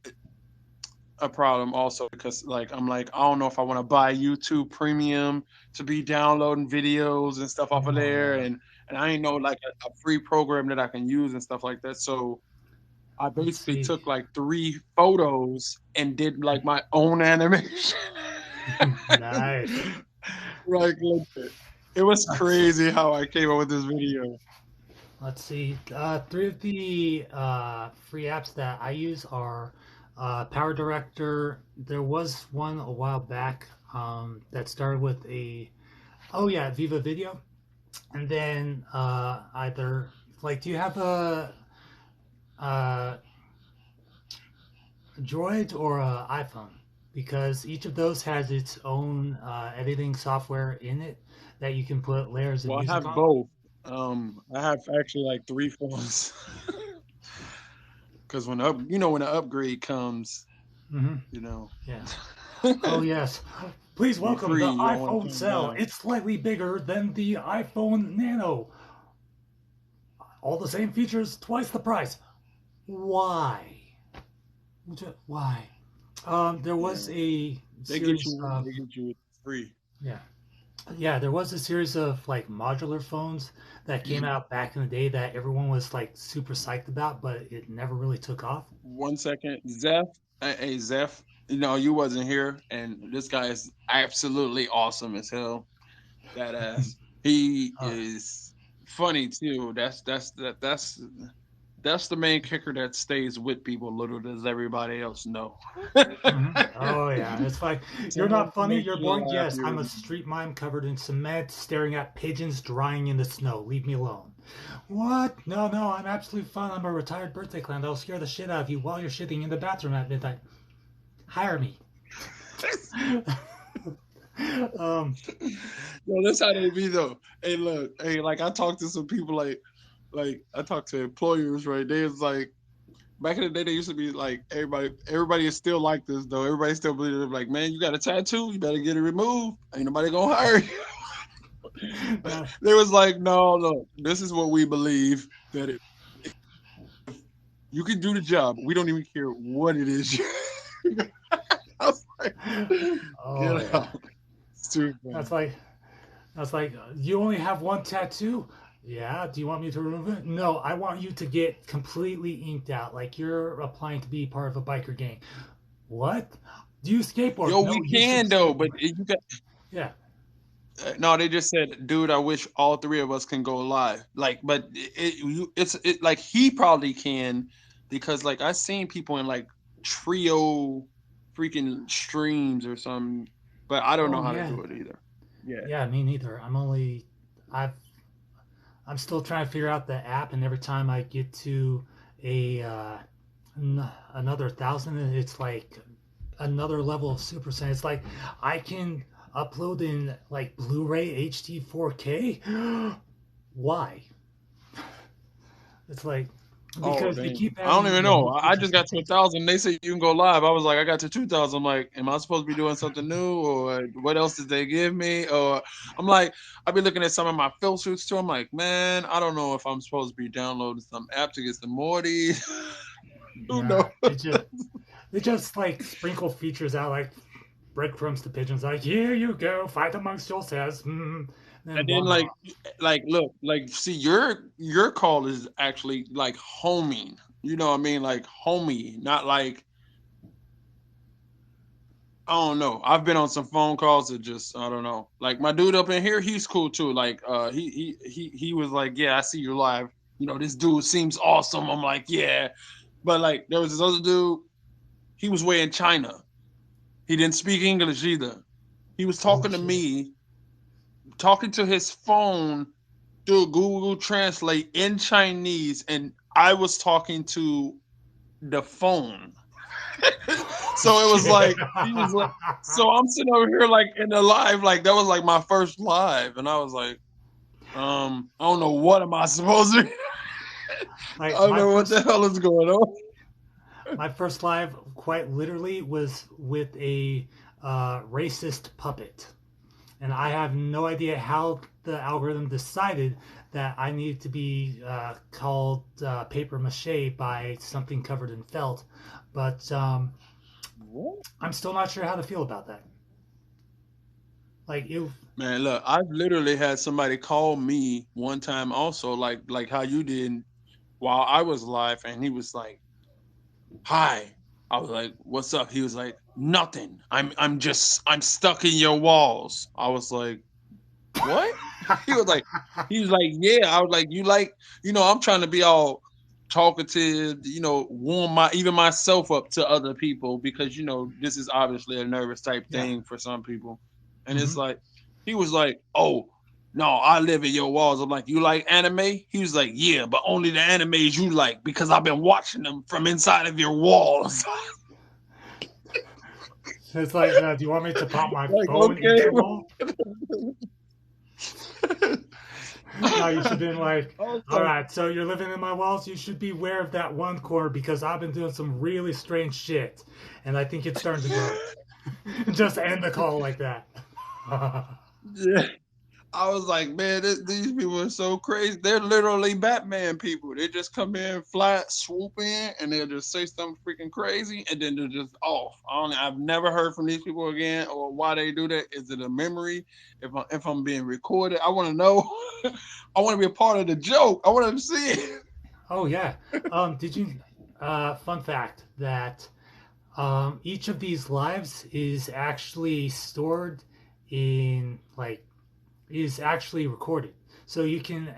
a problem also because like I'm like I don't know if I want to buy YouTube Premium to be downloading videos and stuff off of there, yeah. and I ain't know like a free program that I can use and stuff like that. So I Let's basically see. took like 3 photos and did like my own animation. Nice. Like legit. It was crazy how I came up with this video. Let's see. 3 of the free apps that I use are Power Director. There was one a while back that started with Viva Video. And then either, like, do you have a Droid or a iPhone? Because each of those has its own editing software in it that you can put layers of Well, I music have on. both. I have actually like 3 phones. Because when the upgrade comes, Mm-hmm. you know, Yeah. Oh, yes. Please be welcome free. the You don't want to iPhone turn it Cell. down. It's slightly bigger than the iPhone Nano. All the same features, twice the price. Why? Why? There Yeah, was a they get series you. of They get you free. yeah, yeah. There was a series of like modular phones that came out back in the day that everyone was like super psyched about, but it never really took off. 1 second, Zeph. Hey, Zeph. You wasn't here, and this guy is absolutely awesome as hell. That ass. He Uh, is funny too. That's the main kicker that stays with people. Little does everybody else know. mhm. Oh yeah, it's like you're Someone not who funny. makes You're you boring. laugh. Yes, I'm a street mime covered in cement, staring at pigeons drying in the snow. Leave me alone. What? No, no, I'm absolutely fine. I'm a retired birthday clown that'll scare the shit out of you while you're shitting in the bathroom at midnight. Hire me. um, Yo, that's how they be though. Hey, look, hey, like I talked to some people like I talked to employers, right? They was like back in the day they used to be like everybody is still like this though. Everybody still believes they're like, man, you got a tattoo, you better get it removed. Ain't nobody gonna hire you. They was like, no, this is what we believe that if you can do the job, we don't even care what it is. I was like, oh get yeah, out. It's too that's funny. like you only have one tattoo. Yeah. Do you want me to remove it? No, I want you to get completely inked out, like you're applying to be part of a biker gang. What? Do you skateboard? Yo, No, we you should can though, but skateboard. you got Yeah. no. They just said, dude, I wish all 3 of us can go live. Like, but it's like he probably can because like I seen people in like trio freaking streams or something, but I don't Oh know how to yeah. do it either. Yeah. Yeah, me neither. I've I'm still trying to figure out the app, and every time I get to a another thousand, it's like another level of Super Saiyan. It's like I can upload in like Blu-ray HD 4K. Why? It's like Oh because they dang. keep I don't adding even know. more I features just and got to things. 1,000. They say you can go live. I was like, I got to 2,000. I'm like, am I supposed to be doing something new, or what else did they give me? Or I'm like, I've been looking at some of my filters too. I'm like, man, I don't know if I'm supposed to be downloading some app to get some more of these. Who knows? Yeah, they just like sprinkle features out like breadcrumbs to pigeons. Like here you go, fight amongst yourselves. And And then voila. like look, like see your call is actually like homing. You know what I mean? Like homie, not like I don't know. I've been on some phone calls that just I don't know. Like my dude up in here, he's cool too. Like he was like, yeah, I see you live. This dude seems awesome. I'm like, yeah. But like there was this other dude, he was way in China. He didn't speak English either. He was Oh talking to shit. me, talking to his phone through Google Translate in Chinese, and I was talking to the phone. So it was like, he was like, so I'm sitting over here like in the live, like that was like my first live, and I was like, I don't know what am I supposed to. Like, I don't know what the hell is going on. My first live, quite literally, was with a racist puppet. And I have no idea how the algorithm decided that I needed to be called paper mache by something covered in felt. But I'm still not sure how to feel about that. Like, you. Man, look, I've literally had somebody call me one time also, like how you did while I was live, and he was like, "Hi." I was like, "What's up?" He was like, "Nothing. I'm stuck in your walls." I was like, "What?" He was like, "Yeah." I was like, "You like, I'm trying to be all talkative, warm even myself up to other people because this is obviously a nervous type thing for some people." And it's like, he was like, "Oh, no, I live in your walls." I'm like, "You like anime?" He was like, "Yeah, but only the animes you like because I've been watching them from inside of your walls." It's like, do you want me to pop my Like, phone into okay. the wall? No, you should have been like, all right, so you're living in my walls. You should be aware of that one corner because I've been doing some really strange shit, and I think it's starting to grow. Just end the call like that. Yeah. I was like, man, these people are so crazy. They're literally Batman people. They just come in, flat, swoop in, and they'll just say something freaking crazy, and then they're just off. I've never heard from these people again, or why they do that. Is it a memory? If I'm being recorded, I want to know. I want to be a part of the joke. I want to see it. Oh yeah. Did you? Fun fact that each of these lives is actually stored in is actually recorded, so you can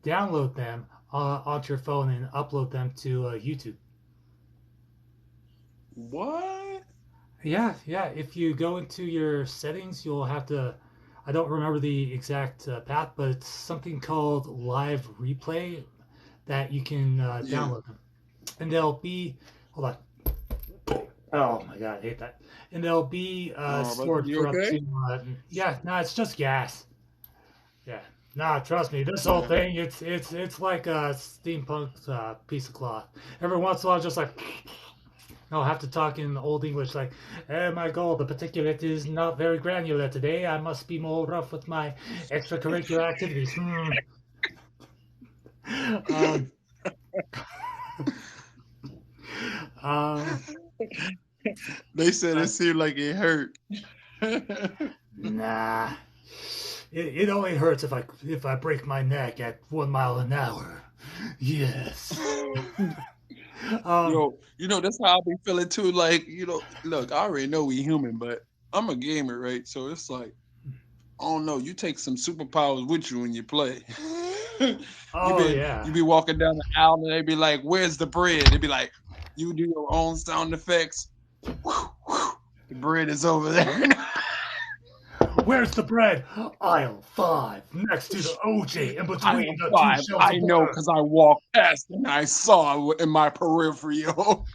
download them onto your phone and upload them to YouTube. What? Yeah, yeah. If you go into your settings, you'll have to. I don't remember the exact path, but it's something called Live Replay that you can download them, and they'll be. Hold on. Oh my god, I hate that. And they'll be stored for up to. Yeah, no, it's just gas. Yeah, nah, trust me. This whole thing, it's like a steampunk piece of cloth. Every once in a while, just like I'll have to talk in old English, like, my God, the particulate is not very granular today. I must be more rough with my extracurricular activities. They said it seemed like it hurt. Nah, it only hurts if I break my neck at 1 mile an hour. Yes. Yo, that's how I be feeling too. Like, look, I already know we human, but I'm a gamer, right? So it's like, I don't know. You take some superpowers with you when you play. Yeah. You be walking down the aisle and they be like, "Where's the bread?" They be like, "You do your own sound effects." The bread is over there. Where's the bread? Aisle 5, next to the OJ, in between the 2 5. shelves I of know butter. because I walked past and I saw in my peripheral.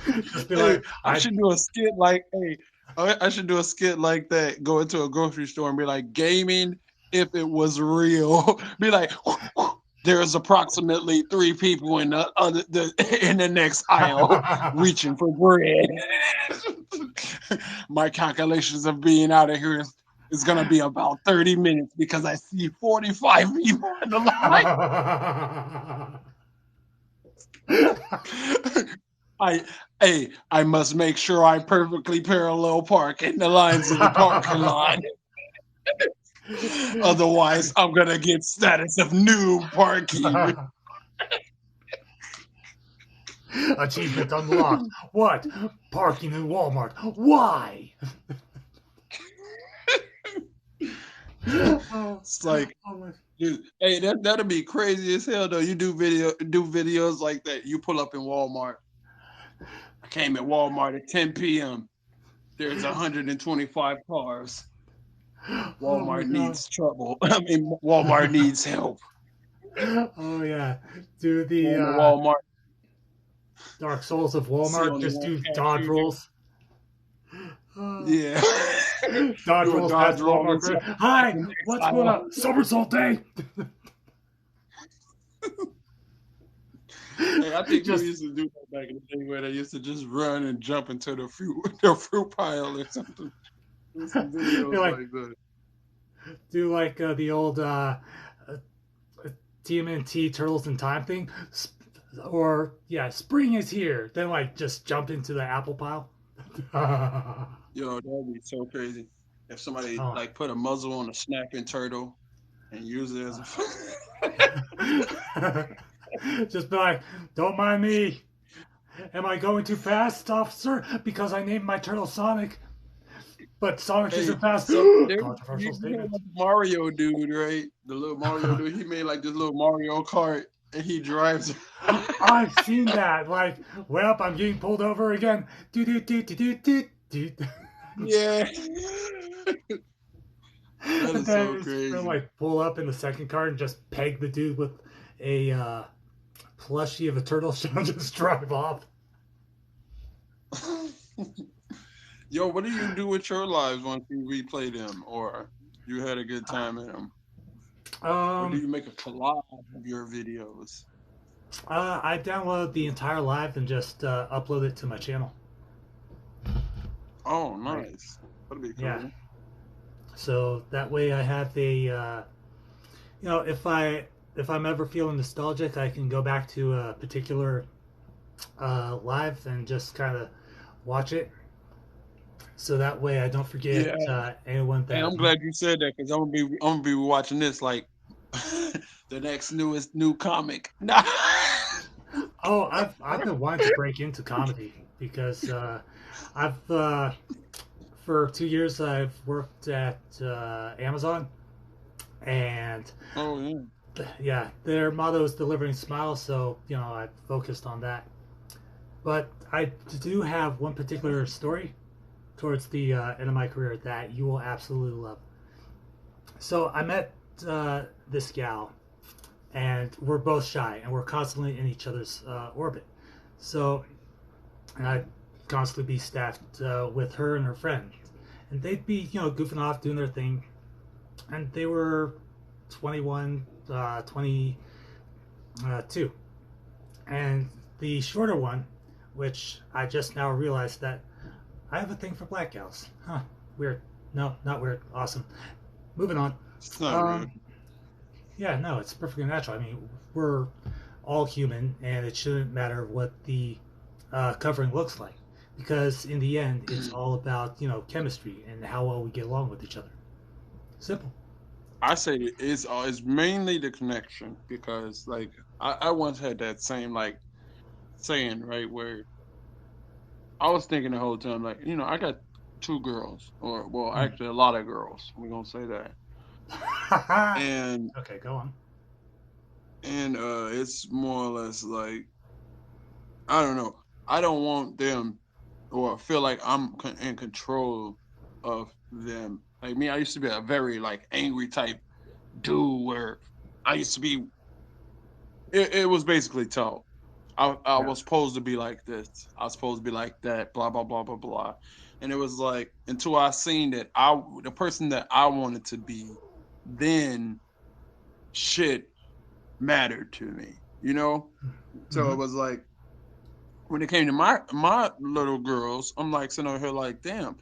Just be like, I should do a skit like, I should do a skit like that. Go into a grocery store and be like, gaming if it was real. Be like, there's approximately 3 people in in the next aisle reaching for bread. My calculations of being out of here is gonna be about 30 minutes because I see 45 people in the line. I must make sure I perfectly parallel park in the lines of the parking lot. Otherwise, I'm gonna get status of noob parking. Achievement unlocked. What? Parking in Walmart. Why? It's like, dude, hey, that'd be crazy as hell though. You do videos like that. You pull up in Walmart. I came at Walmart at 10 p.m. There's 125 cars. Walmart needs trouble. I mean, Walmart needs help. Oh yeah, do the Walmart. Dark Souls of See Walmart. only Just one do dodge cashier. rolls. Yeah. Dodge Do a rolls dodge past roll Walmart. and start Hi, the next what's going aisle. on? Somersault day. Hey, I think people Just used to do that back in the day where they used to just run and jump into the fruit pile or something. There's some videos like like that. do like the old TMNT Turtles in Time thing, or yeah, spring is here. Then like just jump into the apple pile. Yo, that'd be so crazy. If somebody Oh. like put a muzzle on a snapping turtle and use it as a Just be like, don't mind me. Am I going too fast, officer? Because I named my turtle Sonic. But Sonic Hey, isn't fast. so there, Controversial you know statement. the Mario dude, right? The little Mario dude. He made like this little Mario Kart, and he drives. I've seen that. Like, well, I'm getting pulled over again. Do do do do do do do. Yeah, that And is then so it's gonna crazy. like pull up in the second car and just peg the dude with a plushie of a turtle shell and just drive off. Yo, what do you do with your lives once you replay them, or you had a good time in them, or do Um, you make a collage of your videos? I download the entire live and just upload it to my channel. Oh, Like, nice. That'd be yeah. cool. So that way I have a, if I'm ever feeling nostalgic, I can go back to a particular live and just kind of watch it. So that way I don't forget Yeah. anyone Hey, that. I'm glad you said that because I'm gonna be watching this like the next new comic. Nah. Oh, I've been wanting to break into comedy because I've for 2 years I've worked at Amazon, and Oh yeah. yeah, their motto is delivering smiles, so I focused on that. But I do have one particular story towards the end of my career that you will absolutely love. So I met this gal, and we're both shy, and we're constantly in each other's orbit. So, and I'd constantly be staffed with her and her friend, and they'd be goofing off, doing their thing, and they were 21, 22, and the shorter one, which I just now realized that I have a thing for black gals. Huh? Weird. No, not weird. Awesome. Moving on. It's not real. Um, yeah, no, it's perfectly natural. I mean, we're all human, and it shouldn't matter what the covering looks like, because in the end, it's all about chemistry and how well we get along with each other. Simple. I say it's mainly the connection because like I once had that same like saying right where I was thinking the whole time like I got two girls or well Hmm. actually a lot of girls we're gonna say that and Okay, go on. it's more or less like I don't know. I don't want them or feel like I'm in control of them. Like me, I used to be a very like angry type dude where I used to be. It was basically told. I Yeah. was supposed to be like this. I was supposed to be like that. Blah blah blah blah blah. And it was like until I seen that the person that I wanted to be, then shit mattered to me. So Mm-hmm. it was like when it came to my little girls, I'm like sitting over here like, damn,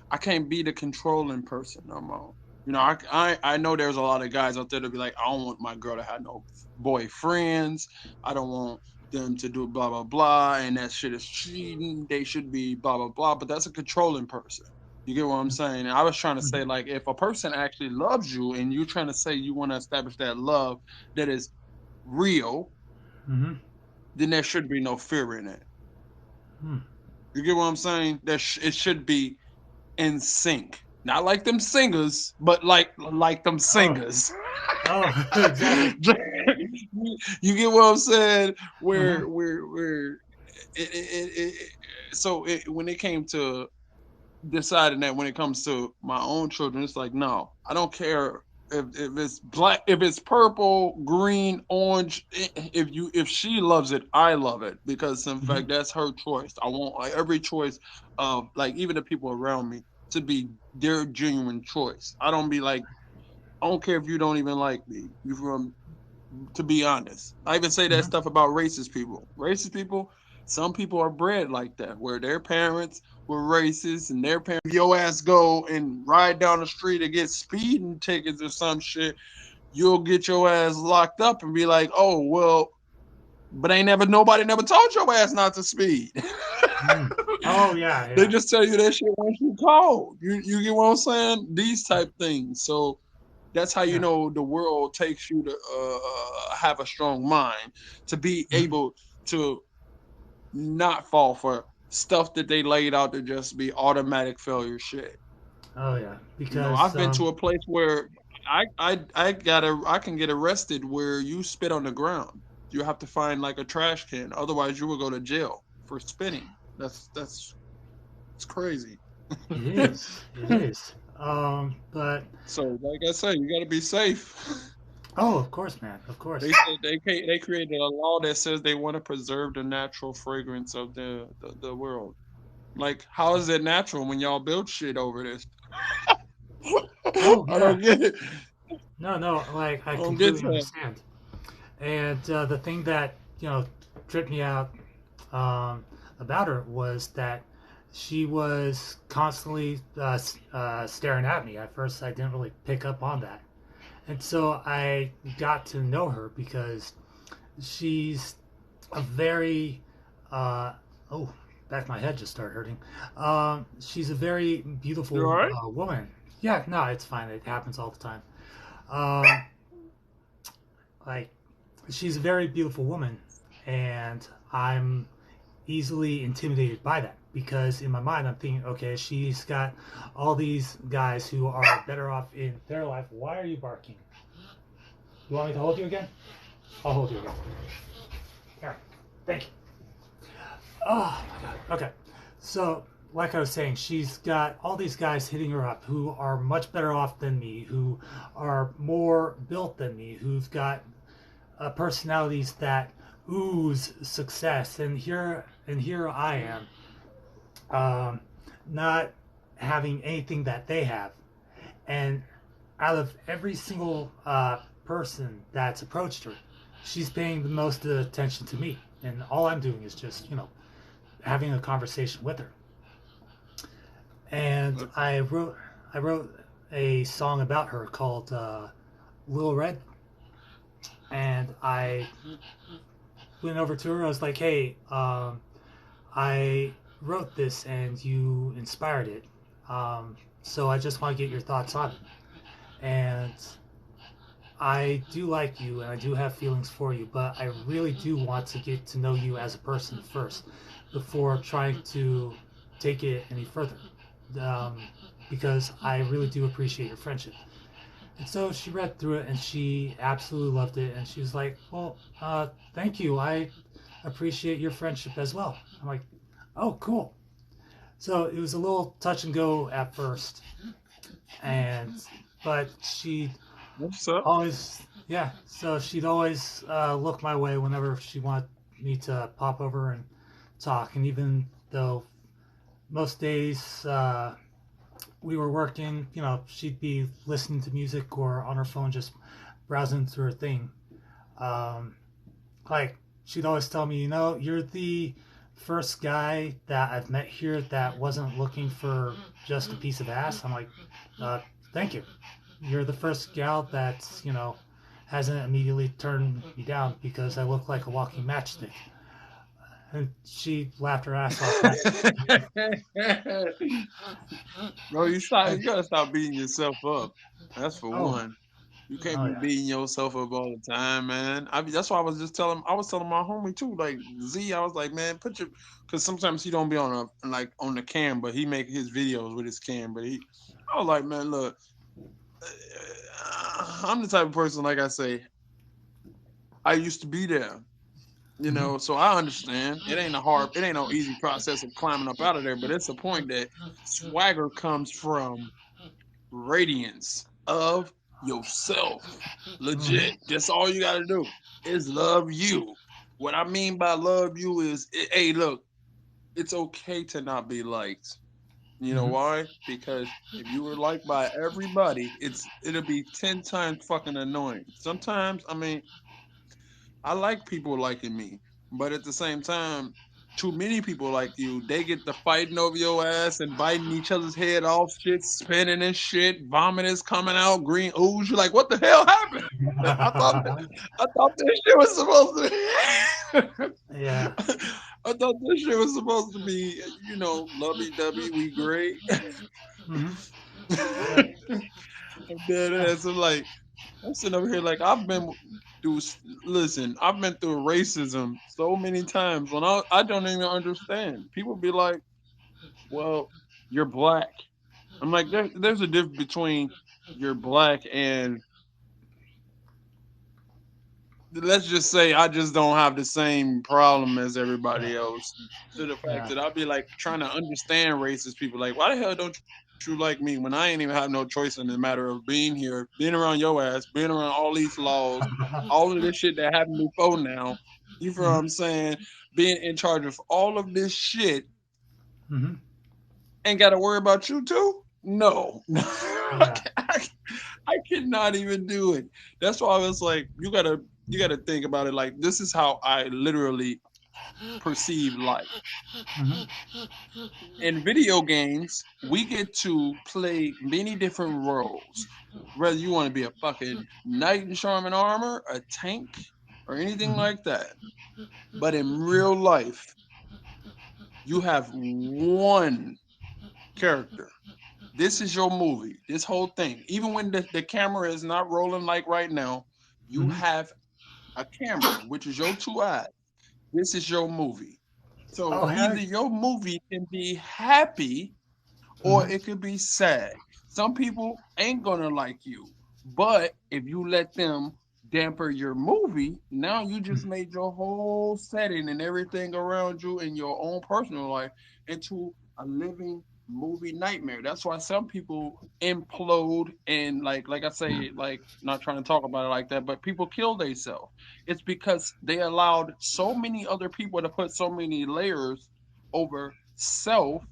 I can't be the controlling person no more. I know there's a lot of guys out there to be like, I don't want my girl to have no boyfriends. I don't want them to do blah blah blah, and that shit is cheating. They should be blah blah blah. But that's a controlling person. You get what I'm saying? And I was trying to say, like, if a person actually loves you and you're trying to say you want to establish that love that is real, Mm-hmm. then there should be no fear in it. Hmm. You get what I'm saying? It should be in sync. Not like them singers, but like them Oh, singers. oh, exactly. You get what I'm saying? Mm-hmm. Where so when it came to deciding that when it comes to my own children, it's like no, I don't care if it's black, if it's purple, green, orange, if she loves it, I love it because in fact that's her choice. I want like every choice of like even the people around me to be their genuine choice. I don't be like I don't care if you don't even like me. You from to be honest. I even say that stuff about racist people. Racist people, some people are bred like that, where their parents were racist and their parents your ass go and ride down the street and get speeding tickets or some shit, you'll get your ass locked up and be like, oh well, but ain't never nobody never told your ass not to speed. Oh yeah, They yeah. just tell you that shit once you call. You get what I'm saying? These type things. So that's how you Yeah. know the world takes you to have a strong mind to be able to not fall for stuff that they laid out to just be automatic failure shit. Oh yeah, You know, because I've been to a place where I can get arrested where you spit on the ground. You have to find like a trash can, otherwise you will go to jail for spitting. That's it's crazy. it is, it is. But So like I said, you got to be safe. oh, of course, man, of course. They said they created a law that says they want to preserve the natural fragrance of the world. Like, how is it natural when y'all build shit over this? Oh I yeah, don't get it. no, no, like I I don't get completely that. understand. And the thing that tripped me out about her was that she was constantly staring at me. At first, I didn't really pick up on that, and so I got to know her because she's a very oh, back of my head just started hurting. She's a very You beautiful all right? woman. Yeah, no, it's fine. It happens all the time. Um, like she's a very beautiful woman, and I'm easily intimidated by that because in my mind I'm thinking, okay, she's got all these guys who are better off in their life. Why are you barking? You want me to hold you again? I'll hold you again. Here, thank you. Oh my god. Okay, so like I was saying, she's got all these guys hitting her up who are much better off than me, who are more built than me, who've got personalities that ooze success, and here I am, not having anything that they have, and out of every single person that's approached her, she's paying the most attention to me, and all I'm doing is just having a conversation with her. And I wrote a song about her called Little Red, and I went over to her. I was like, "Hey, I wrote this, and you inspired it. So I just want to get your thoughts on it. And I do like you, and I do have feelings for you, but I really do want to get to know you as a person first, before trying to take it any further, um, because I really do appreciate your friendship." And so she read through it and she absolutely loved it. And she was like, "Well, thank you. I appreciate your friendship as well." I'm like, "Oh, cool." So it was a little touch and go at first. And, but she What's up? always, yeah. So she'd always look my way whenever she wanted me to pop over and talk. And even though most days we were working, she'd be listening to music or on her phone just browsing through her thing. Um, like, she'd always tell me, "You're the first guy that I've met here that wasn't looking for just a piece of ass." I'm like, "Thank you. You're the first gal that's, hasn't immediately turned me down because I look like a walking matchstick." And she laughed her ass off. Bro, you gotta stop beating yourself up. That's for Oh, one. You can't oh be yeah. beating yourself up all the time, man. That's why I was telling my homie too, like Z, I was like, man, cause sometimes he don't be on the cam, but he make his videos with his cam, I was like, man, look, I'm the type of person, like I say, I used to be there, Mhm. so I understand. It ain't no easy process of climbing up out of there, but it's a point that swagger comes from radiance of yourself. Legit. That's all you gotta do is love you. What I mean by love you is, hey, look, it's okay to not be liked. You know why? Because if you were liked by everybody, it'll be 10 times fucking annoying. Sometimes, I mean, I like people liking me, but at the same time, too many people like you, they get to fighting over your ass and biting each other's head off, shit spinning and shit, vomit is coming out, green ooze. You're like, what the hell happened? I thought this shit was supposed to be. Yeah. I thought this shit was supposed to be, lovey dovey, we great. Mm-hmm. Yeah. I'm dead ass. I'm sitting over here like through. Listen, I've been through racism so many times when I don't even understand. People be like, "Well, you're black." I'm like, there's a difference between you're black and, let's just say, I just don't have the same problem as Yeah. everybody else. To the fact Yeah. that I'll be like trying to understand racist people. Like, why the hell don't you like me when I ain't even have no choice in the matter of being here, being around your ass, being around all these laws, all of this shit that happened before now. You feel what Mm-hmm. I'm saying? Being in charge of all of this shit, Mm-hmm. ain't got to worry about you too? No. Yeah. I cannot even do it. That's why I was like, you gotta think about it like this is how I literally perceive life. Mm-hmm. In video games, we get to play many different roles. Whether you want to be a fucking knight in shining armor, a tank, or anything Mm-hmm. like that. But in real life, you have one character. This is your movie. This whole thing. Even when the camera is not rolling like right now, you Mm-hmm. have a camera, which is your two eyes. This is your movie. So Oh, either heck. your movie can be happy or Mm-hmm. it could be sad. Some people ain't gonna like you, but if you let them damper your movie, now you just made your whole setting and everything around you in your own personal life into a living movie nightmare. That's why some people implode and, like I say, like, not trying to talk about it like that, but people kill themselves. It's because they allowed so many other people to put so many layers over self,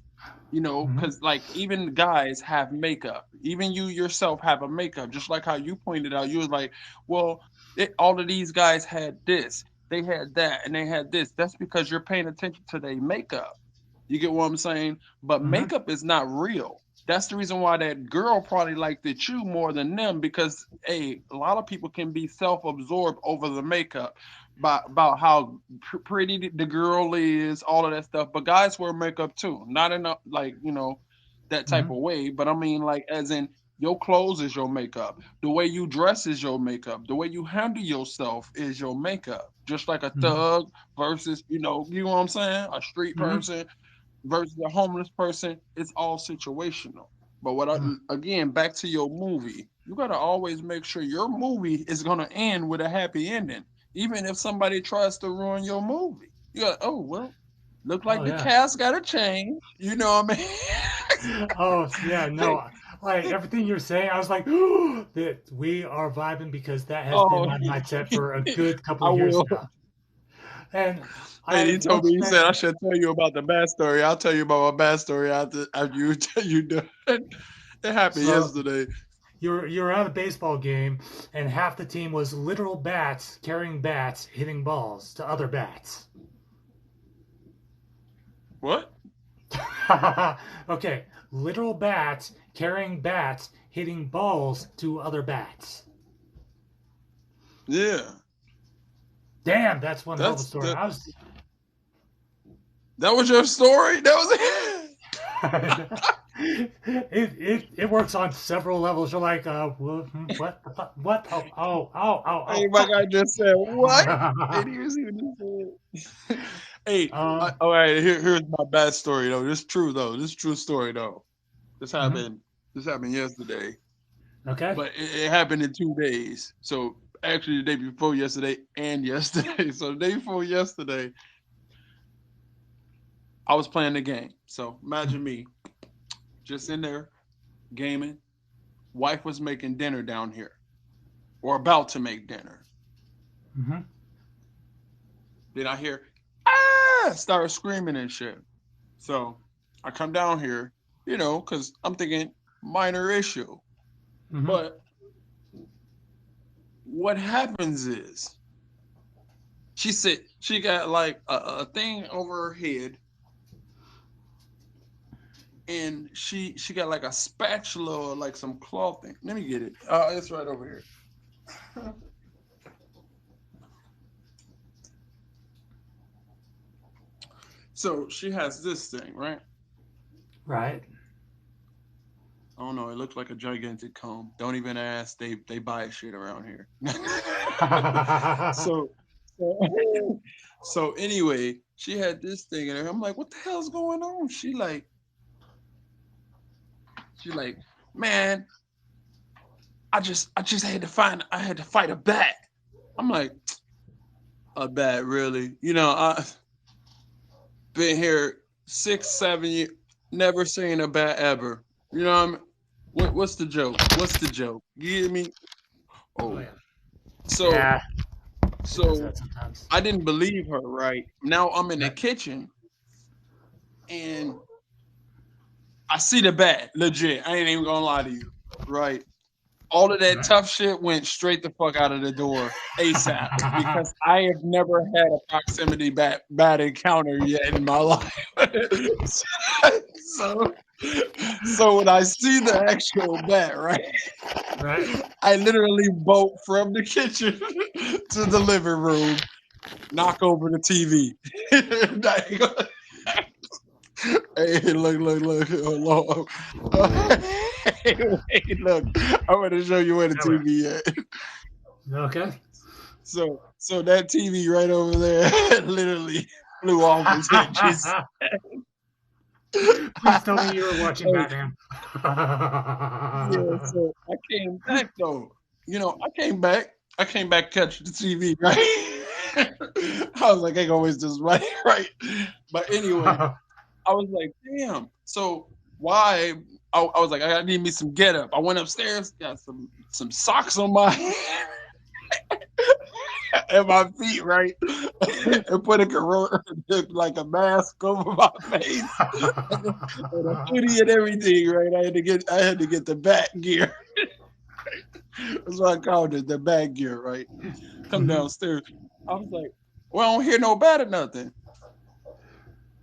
Mm-hmm. because like even guys have makeup. Even you yourself have a makeup, just like how you pointed out. You was like, well, all of these guys had this, they had that, and they had this. That's because you're paying attention to their makeup. You get what I'm saying? But Mm-hmm. makeup is not real. That's the reason why that girl probably liked it you more than them because, hey, a lot of people can be self-absorbed over the makeup about how pretty the girl is, all of that stuff. But guys wear makeup too, not in a, like, that type Mm-hmm. of way. But I mean, like, as in, your clothes is your makeup. The way you dress is your makeup. The way you handle yourself is your makeup. Just like a Mm-hmm. thug versus, you know what I'm saying, a street Mm-hmm. person versus a homeless person, it's all situational. But again, back to your movie, you gotta always make sure your movie is gonna end with a happy ending, even if somebody tries to ruin your movie. You got, oh well, look like Oh, the yeah. cast got to change. You know what I mean? Oh, yeah. Hey, No, like everything you're saying, I was like, that we are vibing because that has been oh, my mindset for a good couple I of years will. now. And Hey, I he told once me. He met, said I should tell you about the bad story. I'll tell you about my bad story after you done. It happened so yesterday. you're at a baseball game, and half the team was literal bats carrying bats, hitting balls to other bats. What? Okay, literal bats carrying bats, hitting balls to other bats. Yeah, Damn, that's one hell of a that's story. that. I was. That was your story. That was it. It works on several levels. You're like, what the fuck? What? Hey, Oh, my fuck. guy just said what? And he was even said. Hey, um, all right. Here's my bad story though. This is true though. This is true story though. This mhm. happened. This happened yesterday, Okay. but it happened in 2 days. So actually, the day before yesterday and yesterday. So the day before yesterday, I was playing the game. So imagine Mhm. me just in there gaming. Wife was making dinner down here. or about to make dinner. Mm-hmm. Then I hear, start screaming and shit. So I come down here, because I'm thinking minor issue. Mm-hmm. But what happens is she said she got like a thing over her head, and she got like a spatula or like some cloth thing. Let me get it. It's right over here. So she has this thing, right? Right. I don't know. It looks like a gigantic comb. Don't even ask. They buy shit around here. so, so so anyway, she had this thing in her. I'm like, what the hell's going on? She like, man, I just had to fight a bat. I'm like, a bat, really? I been here 6, 7 years, never seen a bat ever. You know what I mean? What's the joke? What's the joke? You hear me? Oh, yeah. so Yeah. so I didn't believe her, right? Now I'm in the kitchen and I see the bat, legit. I ain't even gonna lie to you, right? All of that tough shit went straight the fuck out of the door ASAP because I have never had a proximity bat encounter yet in my life. so when I see the actual bat, right? I literally bolt from the kitchen to the living room, knock over the TV. Hey, look. Hold on. Hey, wait, look. I'm going to show you where the TV at. Okay. So that TV right over there literally flew off his hinges. Please tell me you were watching Batman. Yeah, so I came back though. I came back catch the TV, right? I was like, I can waste this right. But anyway, I was like, damn. So why? I was like, I need me some get up. I went upstairs, got some socks on my and my feet, right? And put like a mask over my face and a hoodie and everything, right? I had to get the bat gear. That's what I called it, the bat gear, right? Come downstairs. I was like, well, I don't hear no bat or nothing.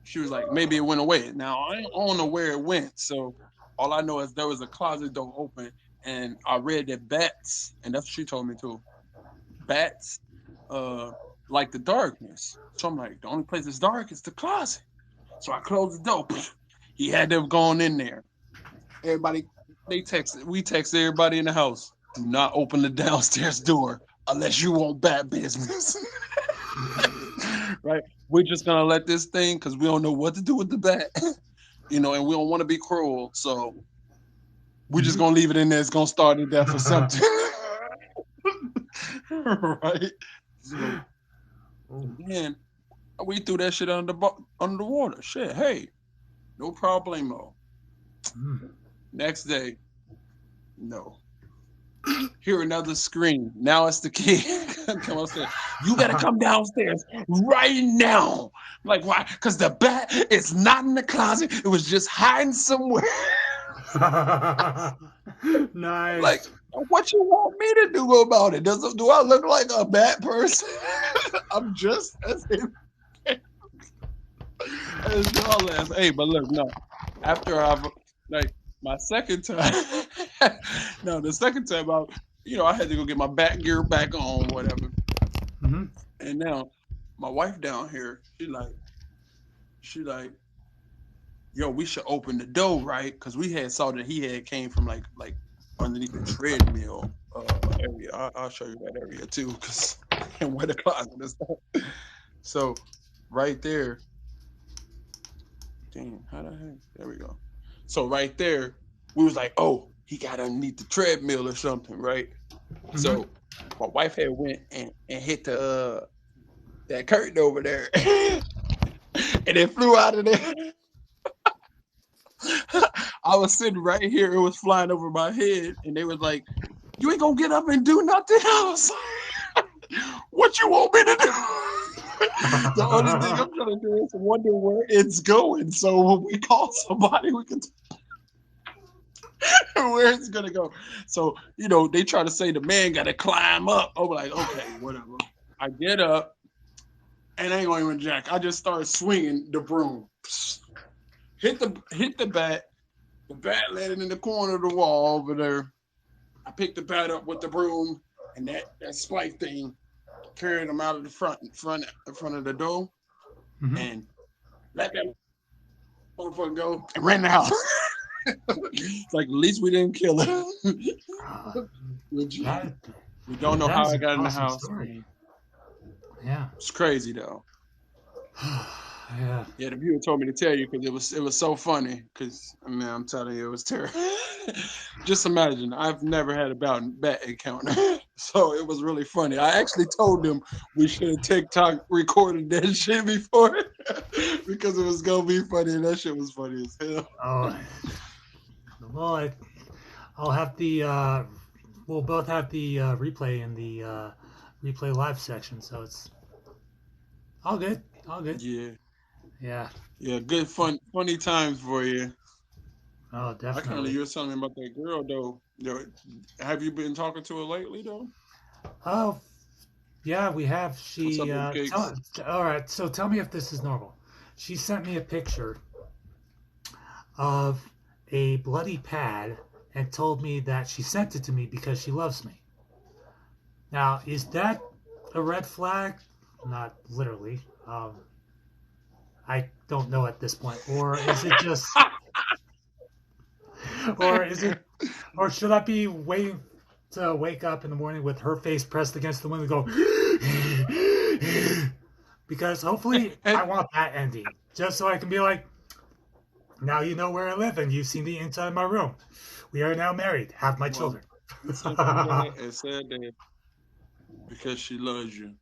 She was like, maybe it went away. Now I don't know where it went. So all I know is there was a closet door open, and I read that bats, and that's what she told me too. Bats, like the darkness. So I'm like, the only place that's dark is the closet. So I closed the door. He had them going in there. Everybody, we text everybody in the house. Do not open the downstairs door unless you want bat business. Right? We're just gonna let this thing because we don't know what to do with the bat, and we don't want to be cruel. So we're just gonna leave it in there. It's gonna start to death or something. Right? So then we threw that shit under the water. Shit, hey, no problemo. Next day, no. Hear another scream. Now it's the kid. Come upstairs. You gotta come downstairs right now. I'm like, why? Because the bat is not in the closet. It was just hiding somewhere. Nice. Like, what you want me to do about it? Do I look like a bat person? I'm just as y'all ass. Hey, but look, no. After I've my second time, the second time I had to go get my bat gear back on, whatever. And now my wife down here, she like, yo, we should open the door, right? Because we had saw that he had came from like underneath the treadmill area. I'll show you that area too, because and where the closet and stuff. So right there, damn, how the heck? There we go. So right there, we was like, oh, he got underneath the treadmill or something, right? So my wife had went and hit the that curtain over there, and it flew out of there. I was sitting right here, it was flying over my head, and they was like, You ain't gonna get up and do nothing else. What you want me to do? The only thing I'm gonna do is wonder where it's going. So when we call somebody, we can where it's gonna go. So they try to say the man gotta climb up. I'm like, okay, whatever. I get up and I ain't gonna even jack. I just start swinging the broom. Hit the bat. The bat landed in the corner of the wall over there. I picked the bat up with the broom and that spike thing, carried him out of the front of the door, and let that motherfucker go and ran the house. It's like, at least we didn't kill him. We don't know how I got in the house. Story. Yeah. It's crazy though. Yeah. Yeah, the viewer told me to tell you because it was so funny. Because I'm telling you, it was terrible. Just imagine, I've never had a bat encounter, so it was really funny. I actually told them we should have TikTok recorded that shit before because it was gonna be funny, and that shit was funny as hell. Oh, well, I'll have the. We'll both have the replay in the replay live section, so it's all good. All good. Yeah. Yeah. Yeah, good funny times for you. Oh, definitely. You were telling me about that girl though. Have you been talking to her lately though? Oh, yeah, we have. She. What's up, all right. So tell me if this is normal. She sent me a picture of a bloody pad and told me that she sent it to me because she loves me. Now, is that a red flag? Not literally. I don't know at this point. Or is it just... or should I be waiting to wake up in the morning with her face pressed against the window and go... Because hopefully I want that ending. Just so I can be like, now you know where I live and you've seen the inside of my room. We are now married. Have my children. And said that because she loves you.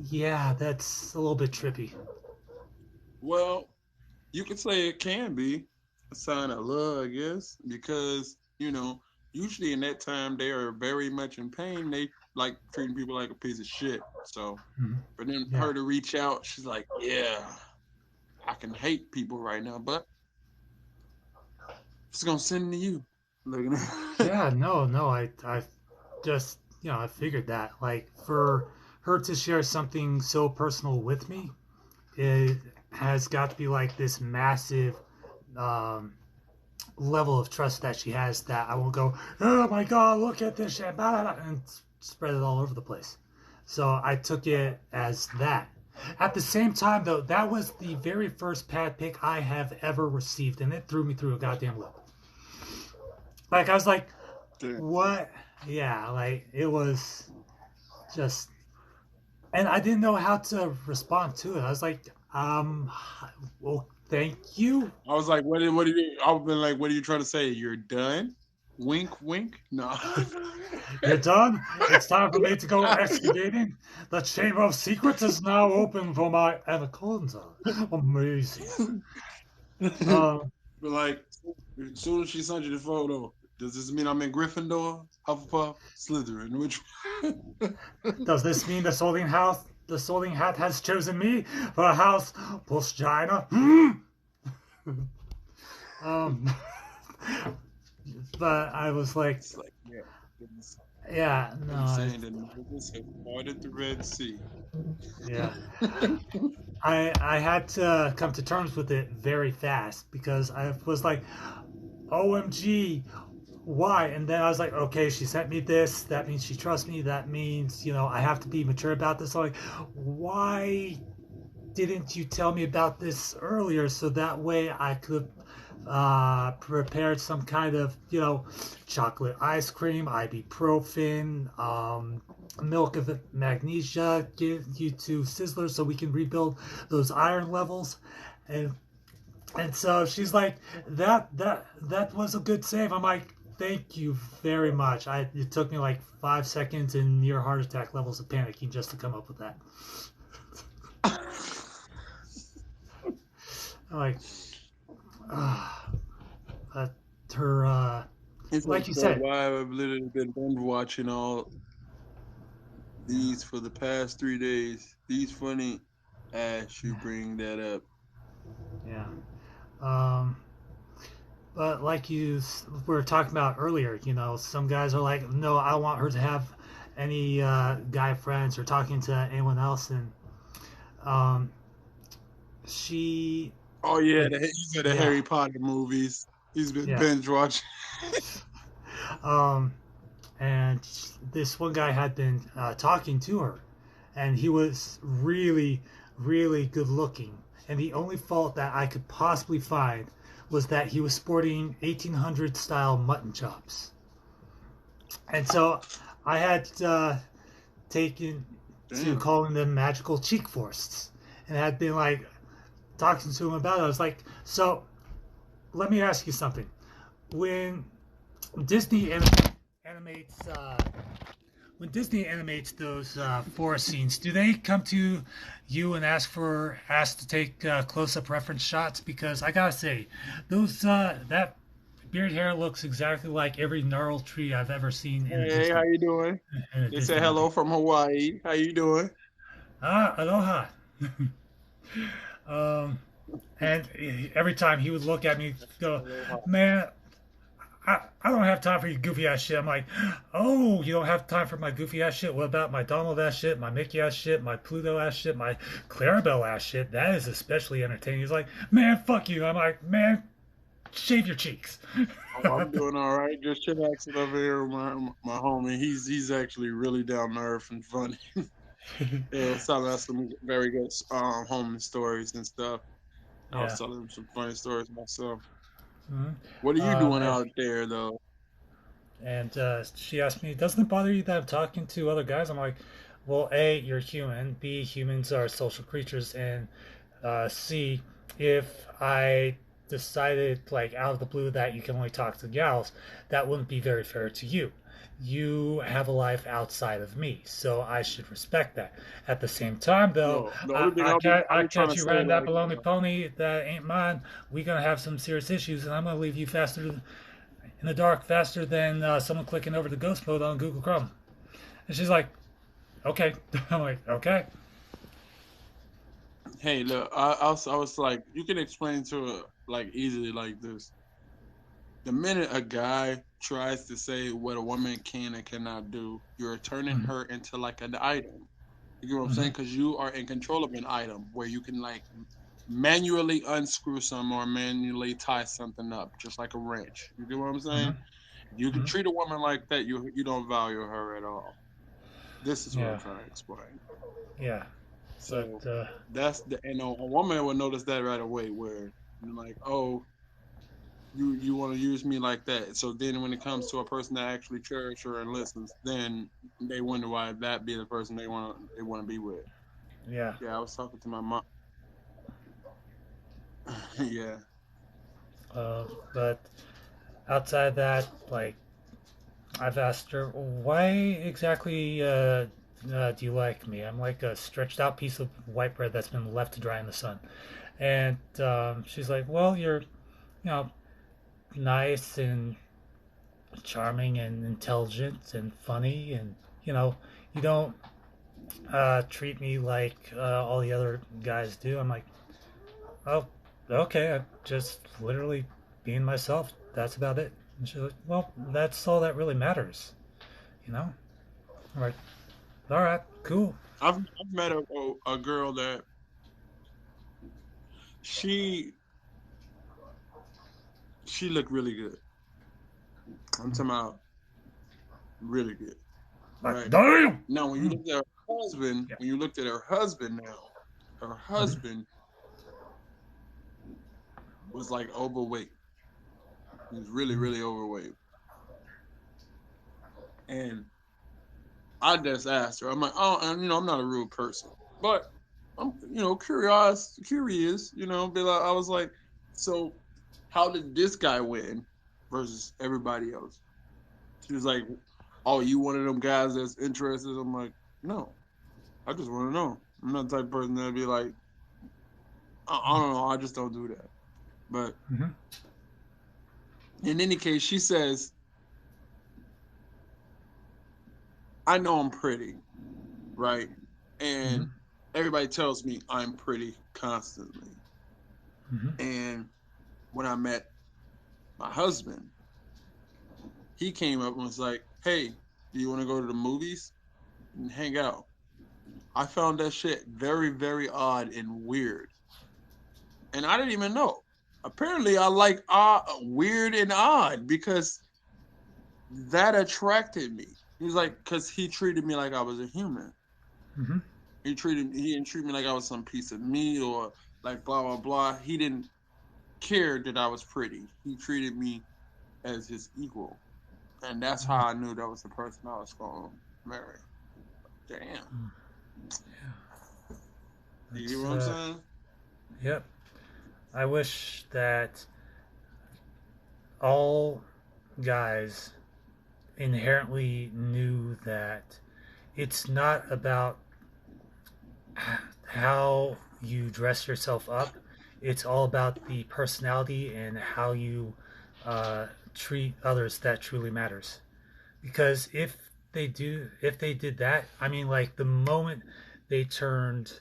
Yeah, that's a little bit trippy. Well, you could say it can be a sign of love, I guess, because, usually in that time they are very much in pain. They like treating people like a piece of shit. So, for them, her to reach out, she's like, yeah, I can hate people right now, but it's going to send to you. Yeah, no, I just, I figured that. Like, for her to share something so personal with me, it has got to be like this massive level of trust that she has that I won't go, oh my God, look at this shit, blah, blah, blah, and spread it all over the place. So I took it as that. At the same time, though, that was the very first pad pic I have ever received, and it threw me through a goddamn loop. Like, I was like, what? Yeah, like, it was just... And I didn't know how to respond to it. I was like, well, thank you. I was like, what are you... I would been like, what are you trying to say? You're done? Wink, wink? No. You're done? It's time for me to go excavating. The Chamber of Secrets is now open for my anaconda. Amazing. But like, as soon as she sent you the photo, does this mean I'm in Gryffindor, Hufflepuff, Slytherin? Which? Does this mean the Sorting Hat has chosen me for House Postgina? But I was like, yeah, no. Saying that Moses has parted the Red Sea. Yeah. I had to come to terms with it very fast because I was like, OMG, why? And then I was like, okay, she sent me this. That means she trusts me. That means, I have to be mature about this. So like, why didn't you tell me about this earlier so that way I could prepared some kind of, chocolate ice cream, ibuprofen, milk of magnesia, give you to Sizzler so we can rebuild those iron levels. And so she's like, that was a good save. I'm like, thank you very much. It took me like 5 seconds and near heart attack levels of panicking just to come up with that. I'm like, her like you So said, why I've literally been binge watching all these for the past 3 days. These funny as you bring that up. yeah. Um, but like were talking about earlier, some guys are like, no, I don't want her to have any guy friends or talking to anyone else, and um, she, Oh yeah, like, these are the yeah, Harry Potter movies. He's been yeah. binge watching. Um, and this one guy had been talking to her, and he was really, really good looking. And the only fault that I could possibly find was that he was sporting 1800 style mutton chops. And so I had taken to Damn. calling them magical cheek forests, and had been like talking to him about it. I was like, so let me ask you something. When Disney animates when Disney animates those forest scenes, do they come to you and ask to take close-up reference shots? Because I gotta say, those that beard hair looks exactly like every gnarled tree I've ever seen in a Hey, how Disney you doing? They say hello movie. from Hawaii. How you doing? Aloha. um, and every time he would look at me, go, Aloha. man, I don't have time for your goofy ass shit. I'm like, oh, you don't have time for my goofy ass shit? What about my Donald ass shit, my Mickey ass shit, my Pluto ass shit, my Clarabelle ass shit? That is especially entertaining. He's like, man, fuck you. I'm like, man, shave your cheeks. Oh, I'm doing all right. Just chillaxing over here with my homie. He's actually really down to earth and funny. Yeah, I was telling us some very good homie stories and stuff. I was Yeah. telling him some funny stories myself. Mhm. What are you doing And, out there though? and she asked me, doesn't it bother you that I'm talking to other guys? I'm like, well, A, you're human. B, humans are social creatures. And C, if I decided like out of the blue that you can only talk to gals, that wouldn't be very fair to you. You have a life outside of me, so I should respect that. At the same time, though, No, the only thing I'll I be trying catch to you say riding that like baloney pony that ain't mine. We gonna have some serious issues, and I'm gonna leave you faster in the dark, faster than someone clicking over the ghost mode on Google Chrome. And she's like, okay. I'm like, okay. hey, look, I was like, you can explain to her like easily like this. The minute a guy tries to say what a woman can and cannot do, you're turning Mm-hmm. her into like an item. You get what I'm Mm-hmm. saying? Because you are in control of an item where you can like manually unscrew some or manually tie something up, just like a wrench. You get what I'm saying? You can Mm-hmm. treat a woman like that, you don't value her at all. This is what I'm Yeah. trying to explain. Yeah. But So that's the and a woman will notice that right away where you're like, oh, you want to use me like that. So then when it comes to a person that actually cherishes her and listens, then they wonder why that be the person they want to be with. yeah. Yeah, I was talking to my mom. Yeah. Uh, but outside that, like, I've asked her, why exactly do you like me? I'm like a stretched out piece of white bread that's been left to dry in the sun. And she's like, well, you're, nice and charming and intelligent and funny. And, you know, you don't treat me like all the other guys do. I'm like, oh, okay. I'm just literally being myself. That's about it. And she's like, well, that's all that really matters, you know? I'm like, all right, cool. I've met a girl that she she looked really good. I'm talking about really good. Like, Right. damn! Now when you look at her husband, Yeah. when you looked at her husband now, her Mhm. husband was like overweight. He was really, Mhm. really overweight. And I just asked her, I'm like, oh, and I'm not a rude person, but I'm, curious, be like, I was like, so how did this guy win versus everybody else? She was like, oh, you one of them guys that's interested? I'm like, no, I just want to know. I'm not the type of person that'd be like, I don't know, I just don't do that. But Mhm. in any case, she says I know I'm pretty, right? Mm-hmm. And everybody tells me I'm pretty constantly. Mm-hmm. And when I met my husband, he came up and was like, "Hey, do you want to go to the movies and hang out?" I found that shit very, very odd and weird, and I didn't even know. Apparently, I like weird and odd because that attracted me. He's like, because he treated me like I was a human. Mm-hmm. He didn't treat me like I was some piece of meat or like blah blah blah. He didn't care that I was pretty. He treated me as his equal, and that's how I knew that was the person I was going to marry. Damn, you get That's what I'm saying? yep. I wish that all guys inherently knew that it's not about how you dress yourself up. It's all about the personality and how you treat others that truly matters. Because if they did that, I mean, like the moment they turned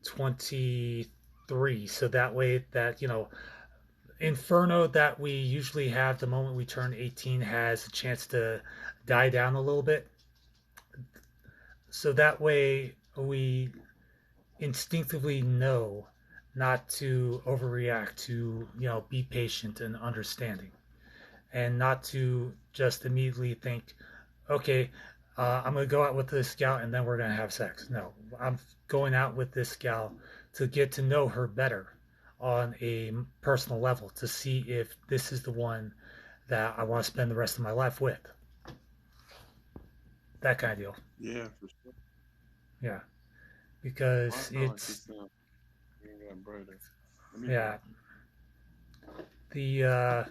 23, so that way that, Inferno that we usually have the moment we turn 18 has a chance to die down a little bit. So that way we instinctively know not to overreact, to, be patient and understanding, and not to just immediately think, okay, I'm going to go out with this gal and then we're going to have sex. No, I'm going out with this gal to get to know her better on a personal level, to see if this is the one that I want to spend the rest of my life with. That kind of deal. Yeah, for sure. Yeah. Well, I Because feel like it's, this now. You got brighter. Let me yeah, go. the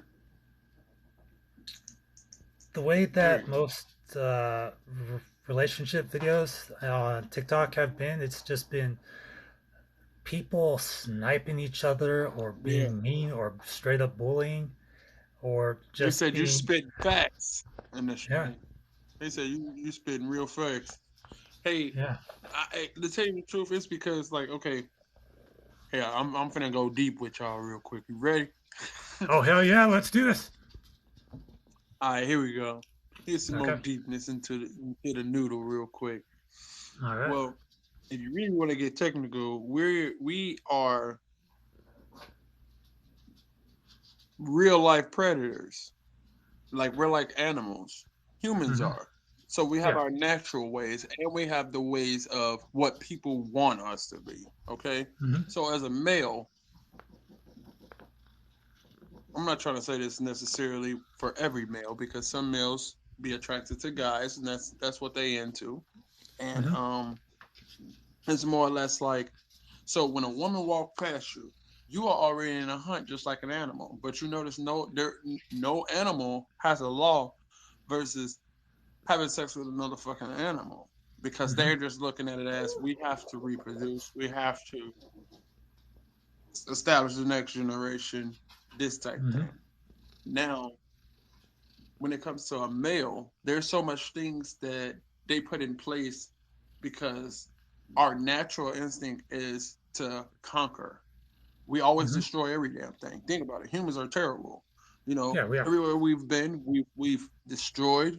the way There you that go. most relationship videos on TikTok have been, it's just been people sniping each other or Yeah, being mean or straight up bullying or they just said you being, spit facts in the yeah, stream. They said you spitting real facts. Hey, yeah. to tell you the truth, it's because like okay, yeah, I'm finna go deep with y'all real quick. You ready? Oh, hell yeah, let's do this. All right, here we go. Here's some more Okay. deepness into the noodle real quick. All right. Well, if you really want to get technical, we are real life predators. Like we're like animals. Humans Mm-hmm. are. So we have Yeah. our natural ways and we have the ways of what people want us to be. Okay. Mm-hmm. So as a male, I'm not trying to say this necessarily for every male because some males be attracted to guys and that's what they into. And Mm-hmm. it's more or less like so when a woman walks past you, you are already in a hunt just like an animal. But you notice no animal has a law versus having sex with another fucking animal because Mm-hmm. they're just looking at it as we have to reproduce, we have to establish the next generation, this type Mm-hmm. thing. Now, when it comes to a male, there's so much things that they put in place because our natural instinct is to conquer. We always Mm-hmm. destroy every damn thing. Think about it. Humans are terrible. Yeah, we are. Everywhere we've been, we've destroyed,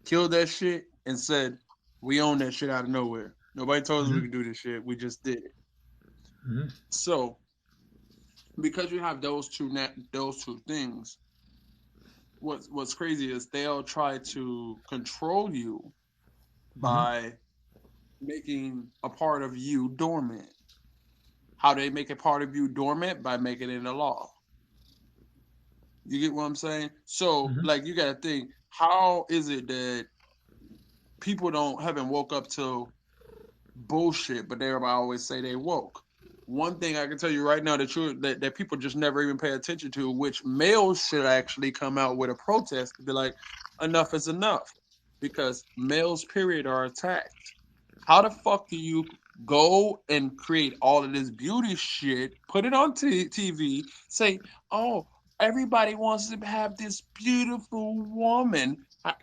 killed that shit, and said we own that shit out of nowhere. Nobody told us we Mm-hmm. could do this shit. We just did it. Mm-hmm. So because you have those two things, what's crazy is they'll try to control you Mm-hmm. by making a part of you dormant. How they make a part of you dormant? By making it a law. You get what I'm saying? So, Mm-hmm. like, you got to think, how is it that people don't haven't woke up to bullshit, but everybody always say they woke? One thing I can tell you right now that people just never even pay attention to, which males should actually come out with a protest to be like, enough is enough, because males period are attacked. How the fuck do you go and create all of this beauty shit, put it on TV, say, oh, everybody wants to have this beautiful woman,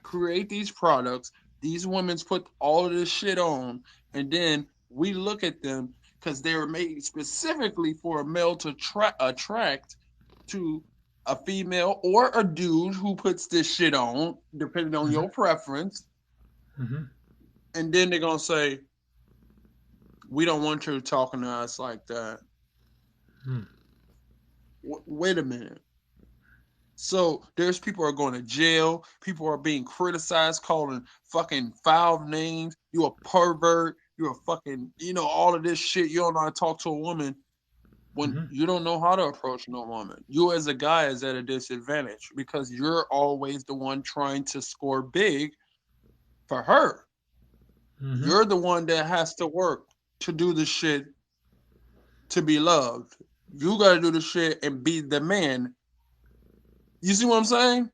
create these products, These women's put all of this shit on, and then we look at them because they were made specifically for a male to attract to a female or a dude who puts this shit on, depending on your preference. Mm-hmm. And then they're gonna say, "We don't want you talking to us like that." Wait a minute. So there's people are going to jail. People are being criticized, calling fucking foul names. You a pervert. You're a fucking, all of this shit. You don't know how to talk to a woman when you don't know how to approach no woman. You as a guy is at a disadvantage because you're always the one trying to score big for her. You're the one that has to work to do the shit to be loved. You got to do the shit and be the man. You see what I'm saying?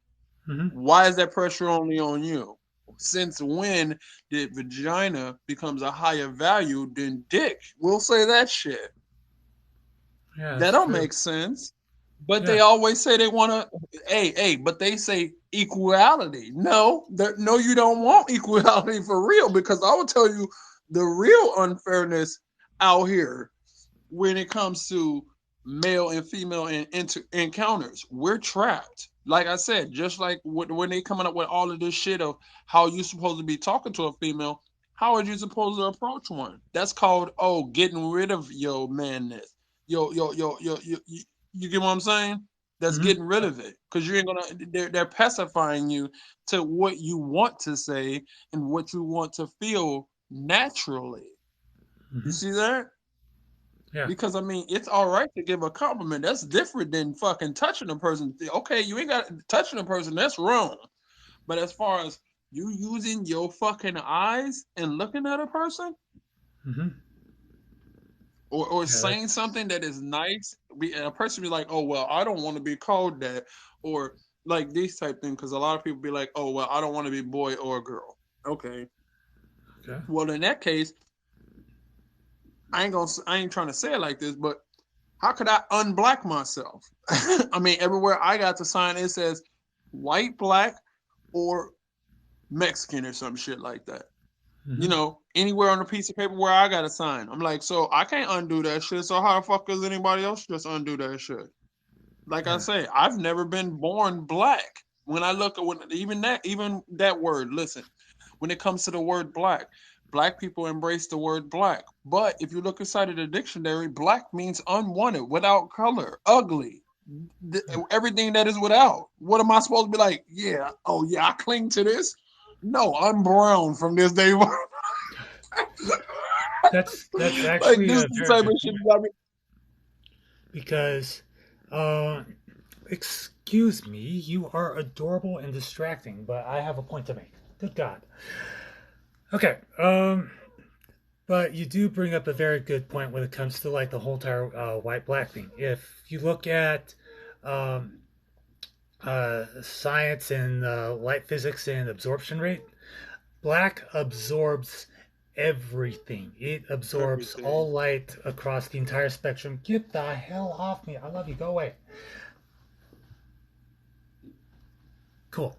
Why is that pressure only on you? Since when did vagina becomes a higher value than dick? We'll say that shit. Yeah, that don't make sense. But they Yeah. always say they want to, but they say equality. No, you don't want equality for real, because I will tell you the real unfairness out here when it comes to male and female encounters. We're trapped. Like I said, just like when they coming up with all of this shit of how you supposed to be talking to a female, how are you supposed to approach one? That's called getting rid of your manness. You get what I'm saying? That's getting rid of it, because you ain't gonna. They're pacifying you to what you want to say and what you want to feel naturally. You see that? Yeah. Because I mean, it's all right to give a compliment. That's different than fucking touching a person. Okay, you ain't got touching a person. That's wrong. But as far as you using your fucking eyes and looking at a person, or saying something that is nice, and a person be like, "Oh well, I don't want to be called that," or like these type thing. Because a lot of people be like, "Oh well, I don't want to be boy or girl." Okay. Well, in that case, I ain't trying to say it like this, but how could I unblack myself? I mean, everywhere I got to sign, it says white, black, or Mexican or some shit like that. Anywhere on a piece of paper where I got to sign. I'm like, so I can't undo that shit. So how the fuck does anybody else just undo that shit? Like I say, I've never been born black. When I look at even that word, listen, when it comes to the word black people embrace the word black. But if you look inside of the dictionary, black means unwanted, without color, ugly, everything that is without. What am I supposed to be like? Yeah, I cling to this. No, I'm brown from this day on. That's like actually this a the very type good of shit. point. Because, excuse me, you are adorable and distracting, but I have a point to make. Good God. Okay. But you do bring up a very good point when it comes to like the whole entire white black thing. If you look at science and light physics and absorption rate, black absorbs everything. It absorbs all light across the entire spectrum. Get the hell off me. I love you. Go away. Cool.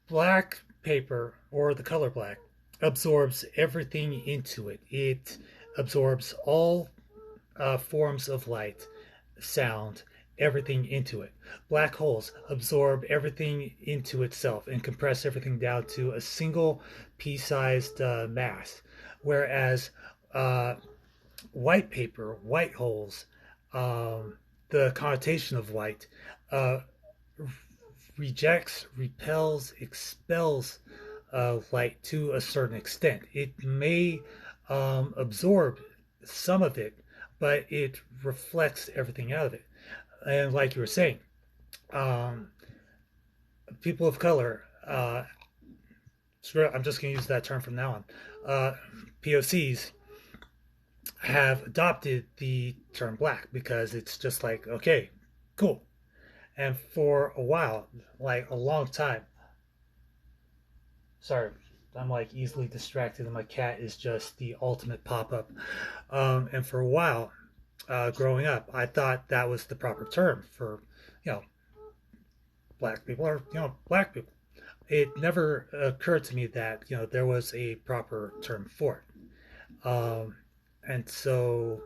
Black paper, or the color black, absorbs everything into it. It absorbs all forms of light, sound, everything into it. Black holes absorb everything into itself and compress everything down to a single pea-sized mass. Whereas white paper, white holes, the connotation of white, uh, rejects, repels, expels light to a certain extent. It may absorb some of it, but it reflects everything out of it. And like you were saying, people of color, I'm just going to use that term from now on, POCs have adopted the term black because it's just like, okay, cool. And for a while, like a long time, sorry, I'm like easily distracted, and my cat is just the ultimate pop-up. And for a while, growing up, I thought that was the proper term for, black people, or black people. it never occurred to me that there was a proper term for it, and so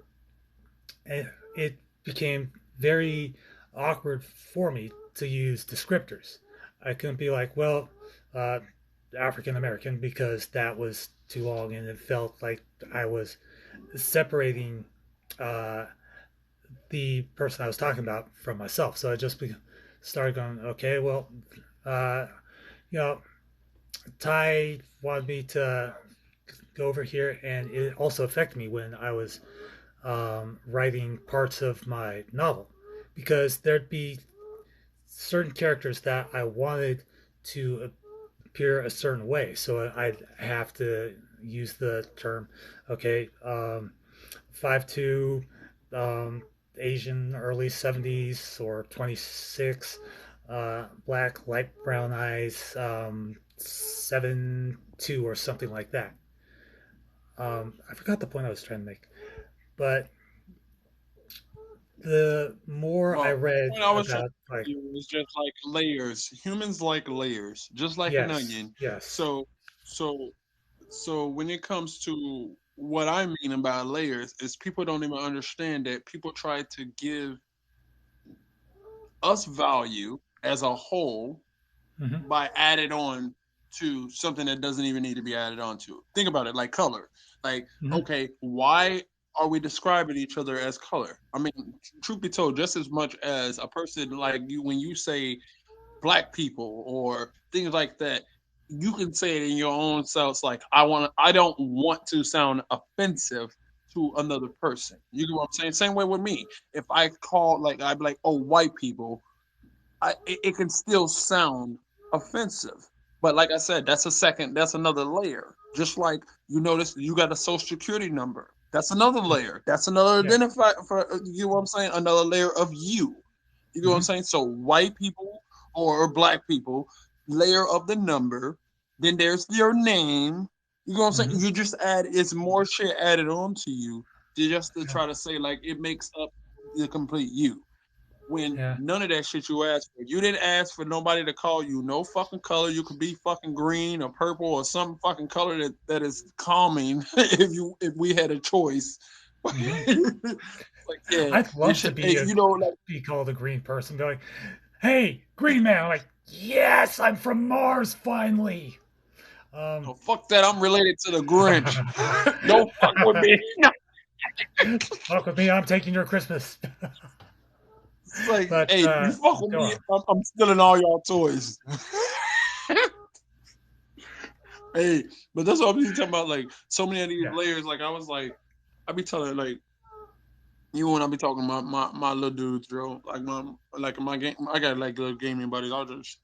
it became very awkward for me to use descriptors. I couldn't be like, well, uh, African American, because that was too long and it felt like I was separating uh, the person I was talking about from myself. So I just started going, okay, well, uh, you know, Ty wanted me to go over here, and it also affected me when I was writing parts of my novel, because there'd be certain characters that I wanted to appear a certain way. So I'd have to use the term, okay, 5'2", Asian, early 70s or 26, black, light brown eyes, 7'2" or something like that. I forgot the point I was trying to make, but the more I Well, read what I was trying about, to like, do was just like layers. Humans like layers, just like an yes, onion. yes, So, so, so when it comes to what I mean about layers, is people don't even understand that people try to give us value as a whole mm-hmm, by added on to something that doesn't even need to be added on to. Think about it, like color. Like, mm-hmm, okay, why are we describing each other as color? I mean, truth be told, just as much as a person like you, when you say black people or things like that, you can say it in your own self. Like, I don't want to sound offensive to another person. You get what I'm saying? Same way with me. If I call, like, I'd be like, oh, white people, it can still sound offensive. But like I said, that's another layer. Just like you notice you got a social security number. That's another layer. That's another yeah, identifier for, you know what I'm saying? Another layer of you. You know what I'm mm-hmm, saying? So white people or black people, layer of the number. Then there's your name. You know what I'm saying? mm-hmm, You just add, it's more shit added on to you just to yeah, try to say like it makes up the complete you, when yeah, none of that shit you asked for. You didn't ask for nobody to call you no fucking color. You could be fucking green or purple or some fucking color that is calming if we had a choice. mm-hmm. Like, yeah, I'd you love to should, you know, like, be called a green person. Be like, hey, green man. I'm like, yes, I'm from Mars finally. Um, oh, fuck that. I'm related to the Grinch. Don't fuck with me. fuck with me. I'm taking your Christmas. It's like, But hey, you fuck with go me, on. I'm stealing all y'all toys. Hey, but that's what I'm talking about. Like, so many of these Yeah. layers. Like, I was like, I be telling, like, even when I be talking about my little dudes, bro, like my game, I got like little gaming buddies.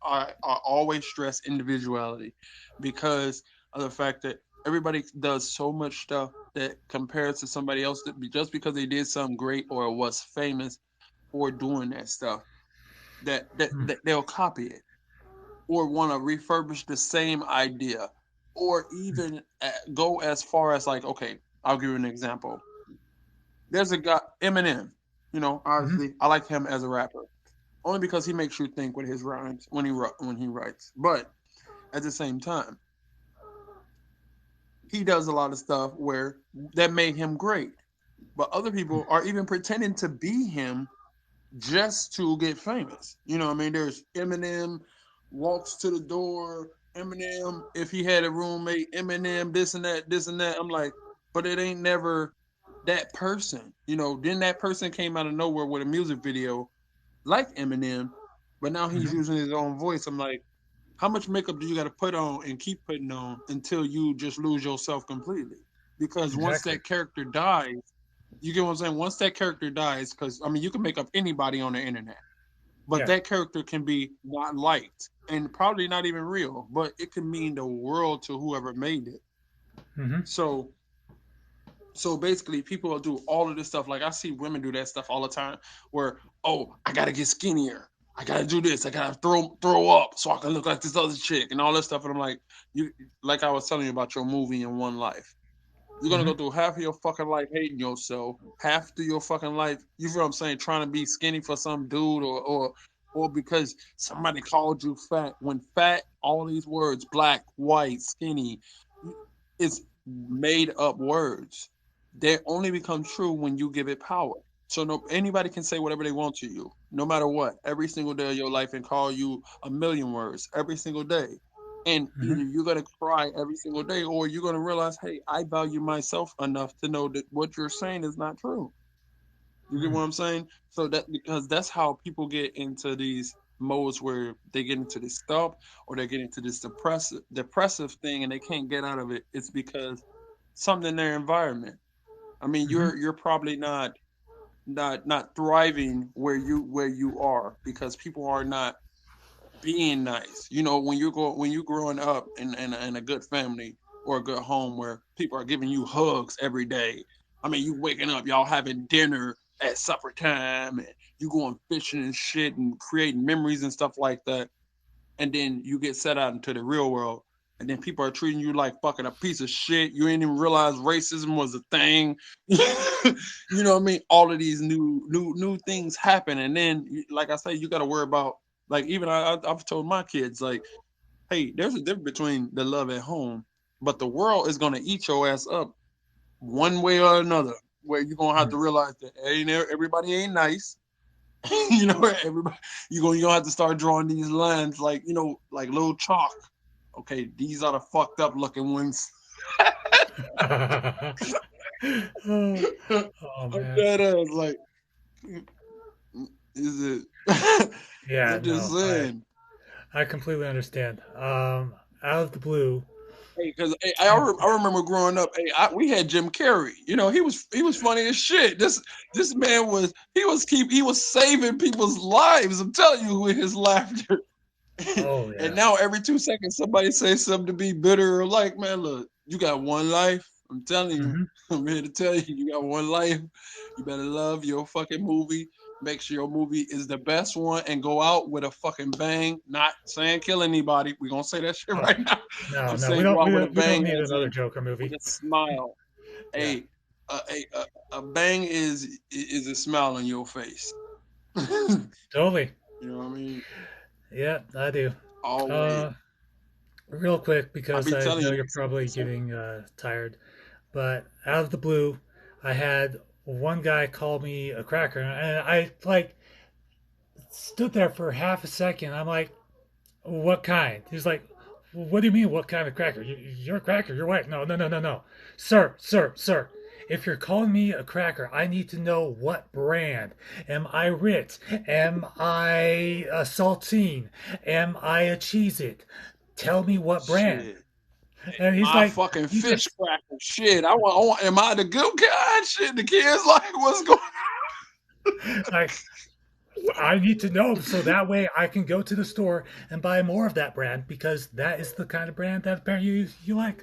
I always stress individuality, because of the fact that everybody does so much stuff that compares to somebody else, that just because they did something great or was famous for doing that stuff, Hmm. that they'll copy it or want to refurbish the same idea, or even go as far as like, okay, I'll give you an example. There's a guy, Eminem. You know, Mm-hmm. obviously, I like him as a rapper only because he makes you think with his rhymes when he writes. But at the same time, he does a lot of stuff where that made him great. But other people are even pretending to be him just to get famous. You know what I mean? There's Eminem walks to the door. Eminem, if he had a roommate, Eminem, this and that, this and that. I'm like, but it ain't never that person. You know, then that person came out of nowhere with a music video like Eminem, but now he's Mm-hmm. using his own voice. I'm like, how much makeup do you got to put on and keep putting on until you just lose yourself completely? Because once Exactly. that character dies, you get what I'm saying? Once that character dies, because I mean, you can make up anybody on the internet, but Yeah. that character can be not liked and probably not even real, but it can mean the world to whoever made it. Mm-hmm. So so basically, people will do all of this stuff. Like, I see women do that stuff all the time, where, oh, I gotta get skinnier, I gotta do this, I gotta throw up so I can look like this other chick and all this stuff. And I'm like, you, like I was telling you about your movie in one life. You're gonna Mm-hmm. go through half of your fucking life hating yourself, half of your fucking life, you feel what I'm saying, trying to be skinny for some dude, or or because somebody called you fat. When fat, all these words, black, white, skinny, it's made up words. They only become true when you give it power. So no anybody can say whatever they want to you, no matter what, every single day of your life and call you a million words every single day. And either you're gonna cry every single day or you're gonna realize, hey, I value myself enough to know that what you're saying is not true. You get what I'm saying? So that because that's how people get into these modes where they get into this stuff or they get into this depressive thing and they can't get out of it. It's because something in their environment. I mean, you're probably not thriving where you are because people are not being nice. You know, when you growing up in a good family or a good home where people are giving you hugs every day. I mean, you waking up, y'all having dinner at supper time, and you going fishing and shit and creating memories and stuff like that. And then you get set out into the real world, and then people are treating you like fucking a piece of shit. You ain't even realize racism was a thing. You know what I mean? All of these new things happen, and then, like I say, you got to worry about like even I've told my kids like, hey, there's a difference between the love at home, but the world is gonna eat your ass up one way or another. Where you're gonna have to realize that everybody ain't nice. You know, everybody you're gonna have to start drawing these lines like like little chalk. Okay, these are the fucked up looking ones. Oh, I'm man. dead ass like, is it? Yeah, I'm just no, saying. I completely understand. Out of the blue. Hey, because hey, I remember growing up. Hey, we had Jim Carrey. You know, he was funny as shit. This man he was saving people's lives. I'm telling you with his laughter. Oh And yeah. now every 2 seconds somebody says something to be bitter or like, man, look, you got one life. I'm telling you, I'm here to tell you, you got one life. You better love your fucking movie. Make sure your movie is the best one and go out with a fucking bang. Not saying kill anybody. We're gonna say that shit Oh, right now. no, I'm no, we saying go don't, we out with a don't, we don't bang need as another in Joker with movie. a smile. Yeah, A bang is a smile on your face. You totally. know what I mean? Yeah, I do. Always. Uh, Real quick I because be I telling know you you're this. probably getting tired, but out of the blue, I had one guy call me a cracker, and I like stood there for half a second. I'm like, "What kind?" He's like, "What do you mean, what kind of cracker? You're a cracker. You're white." No, no, no, no, no, sir. If you're calling me a cracker, I need to know what brand. Am I Ritz? Am I a saltine? Am I a Cheez-It? Tell me what brand. Shit. And he's My like, fucking he fish just, cracker. Shit. Am I the good guy? Shit. The kids like, what's going like, I need to know so that way I can go to the store and buy more of that brand because that is the kind of brand that apparently you like.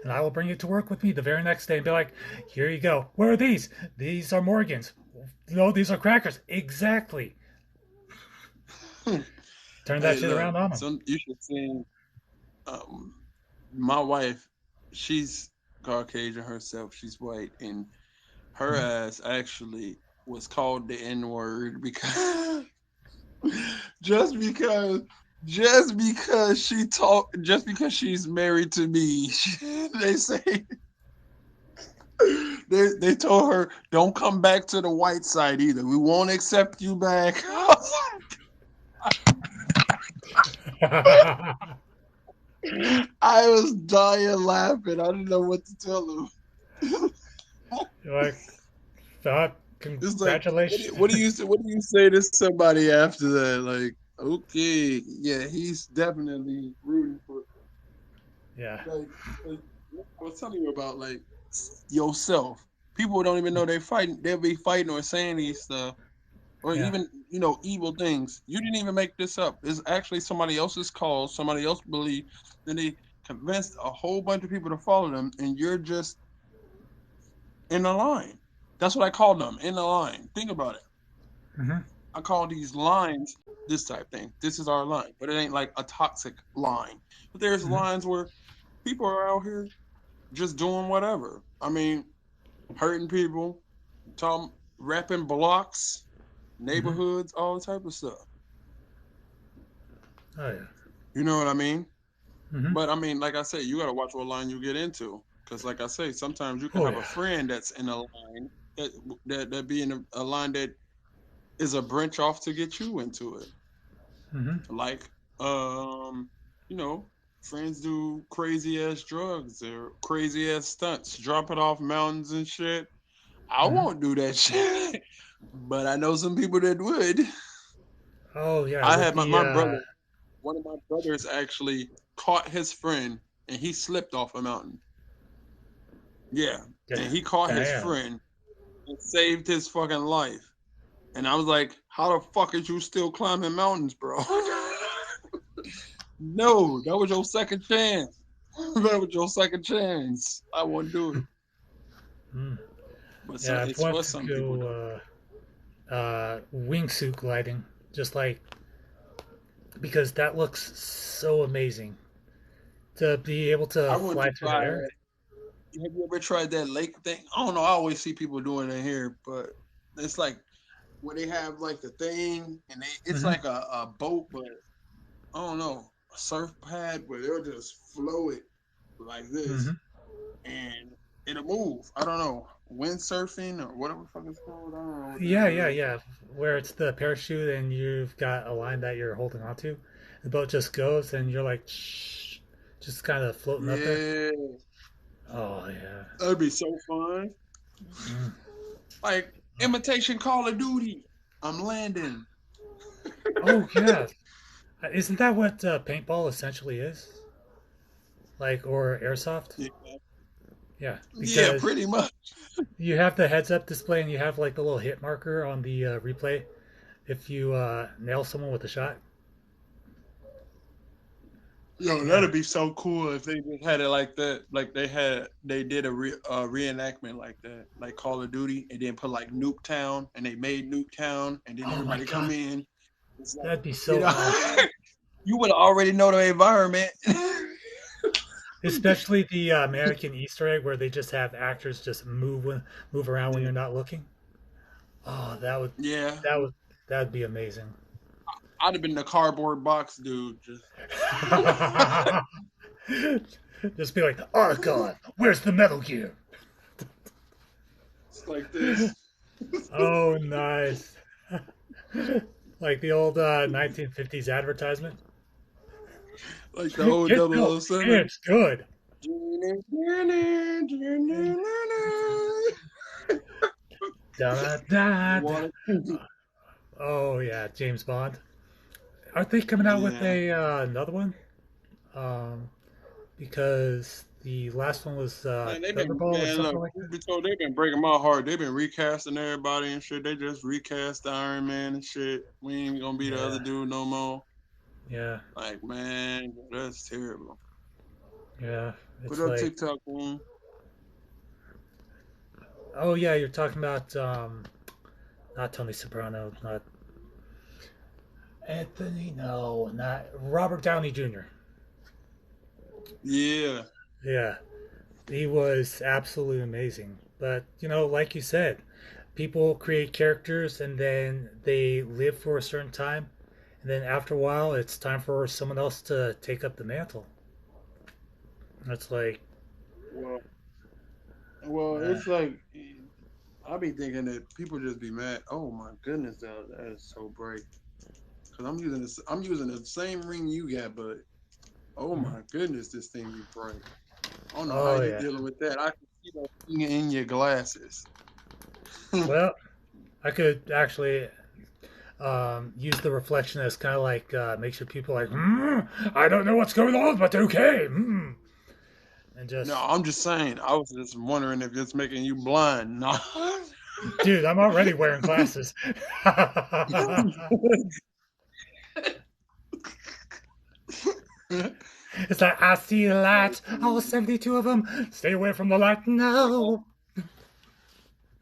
And I will bring it to work with me the very next day and be like, here you go. Where are these? These are Morgan's. No, these are crackers. Exactly. on? Turn that Hey, shit look. around on them. Some you should see. Um, my wife, she's Caucasian herself. She's white, and her ass actually was called the N word because just because just because she's married to me, they say they told her don't come back to the white side either. We won't accept you back. I was dying laughing. I didn't know what to tell them. You're like, thought, It's like, congratulations. what do you say to somebody after that? Like, okay, yeah, he's definitely rooting for Yeah. like I was telling you about like yourself. People don't even know they're fighting. They'll be fighting or saying these stuff, or Yeah. even evil things. You didn't even make this up. It's actually somebody else's cause, somebody else believe. Then they convinced a whole bunch of people to follow them, and you're just in the line. That's what I call them, in the line. Think about it. Hmm. I call these lines this type thing. This is our line, but it ain't like a toxic line. But there's Hmm. lines where people are out here just doing whatever. I mean, hurting people, talking, rapping blocks, Hmm. neighborhoods, all type of stuff. Oh yeah. You know what I mean? Mm-hmm. But I mean, like I said, you got to watch what line you get into, because like I say, sometimes you can Oh have a yeah. friend that's in a line that be in a line that is a branch off to get you into it. Mm-hmm. Like, um, you know, friends do crazy ass drugs or crazy ass stunts, drop it off mountains and shit. I Mm-hmm. won't do that shit, but I know some people that would. Oh yeah. I With had the my brother, one of my brothers actually caught his friend and he slipped off a mountain. Yeah. And he caught his damn. friend and saved his fucking life. And I was like, how the fuck is you still climbing mountains, bro? No, that was your second chance. That was your second chance. I won't do it. Mm. But Yeah, I've it's wanted for to some people though. go wingsuit gliding, just like because that looks so amazing to be able I to want fly to through the try air. it. Have you ever tried that lake thing? I don't know. I always see people doing it here, but it's like where they have like the thing and it's Mm-hmm. like a boat, but I don't know, a surf pad where they'll just float it like Mm-hmm. this and it'll move. I don't know. Windsurfing or whatever the fuck it's called. I don't know what that Yeah, yeah, is. yeah. Where it's the parachute and you've got a line that you're holding onto. The boat just goes and you're like, shh, just kind of floating up there. Yeah, Oh yeah. that'd be so fun. Mm. Like imitation Call of Duty. I'm landing. Oh yeah. Isn't that what paintball essentially is? Like or airsoft? Yeah, Yeah, yeah, because pretty much. you have the heads up display and you have like the little hit marker on the replay if you nail someone with a shot. Yo, Yeah. that'd be so cool if they just had it like that. Like they did a reenactment like that, like Call of Duty, and then put like Nuketown, and they made Nuketown, and then Oh my everybody come god, in. It's like, that'd be you so know, awesome. you would already know the environment. Especially the American Easter egg where they just have actors just move around when Yeah, you're not looking. Oh, yeah. that would that'd be amazing. I'd have been the cardboard box dude. Just Just be like, oh god, where's the Metal Gear? it's like this, Oh, nice. Like the old 1950s advertisement. like the old Get double milk, O Seven. it's good. Da, da, da. Water. Oh yeah, James Bond. Aren't they coming out with Yeah. a another one? Um, because the last one was Man, they've been Thunderball or man. something Look, like truth that. be told, they've been breaking my heart. They've been recasting everybody and shit. They just recast the Iron Man and shit. We ain't even gonna be the other Yeah, dude no more. yeah, Like, man, that's terrible. yeah. Put It's up like, TikTok, man. oh yeah, you're talking about not Tony Soprano, not Anthony, no, not Robert Downey Jr. Yeah, Yeah, he was absolutely amazing. But like you said, people create characters and then they live for a certain time, and then after a while, it's time for someone else to take up the mantle. It's like, well, well, uh, it's like I be thinking that people just be mad. Oh my goodness, that is so bright. Cause I'm using the same ring you got, but oh mhm. my goodness, this thing be bright. I don't know how Oh you yeah. dealing with that. I can see that thing in your glasses. Well, I could actually use the reflection as kind of like makes your people like, I don't know what's going on, but okay. And No, just, I'm just saying. I was just wondering if it's making you blind. No. dude, I'm already wearing glasses. It's like, I see the light, all 72 of them. Stay away from the light. No.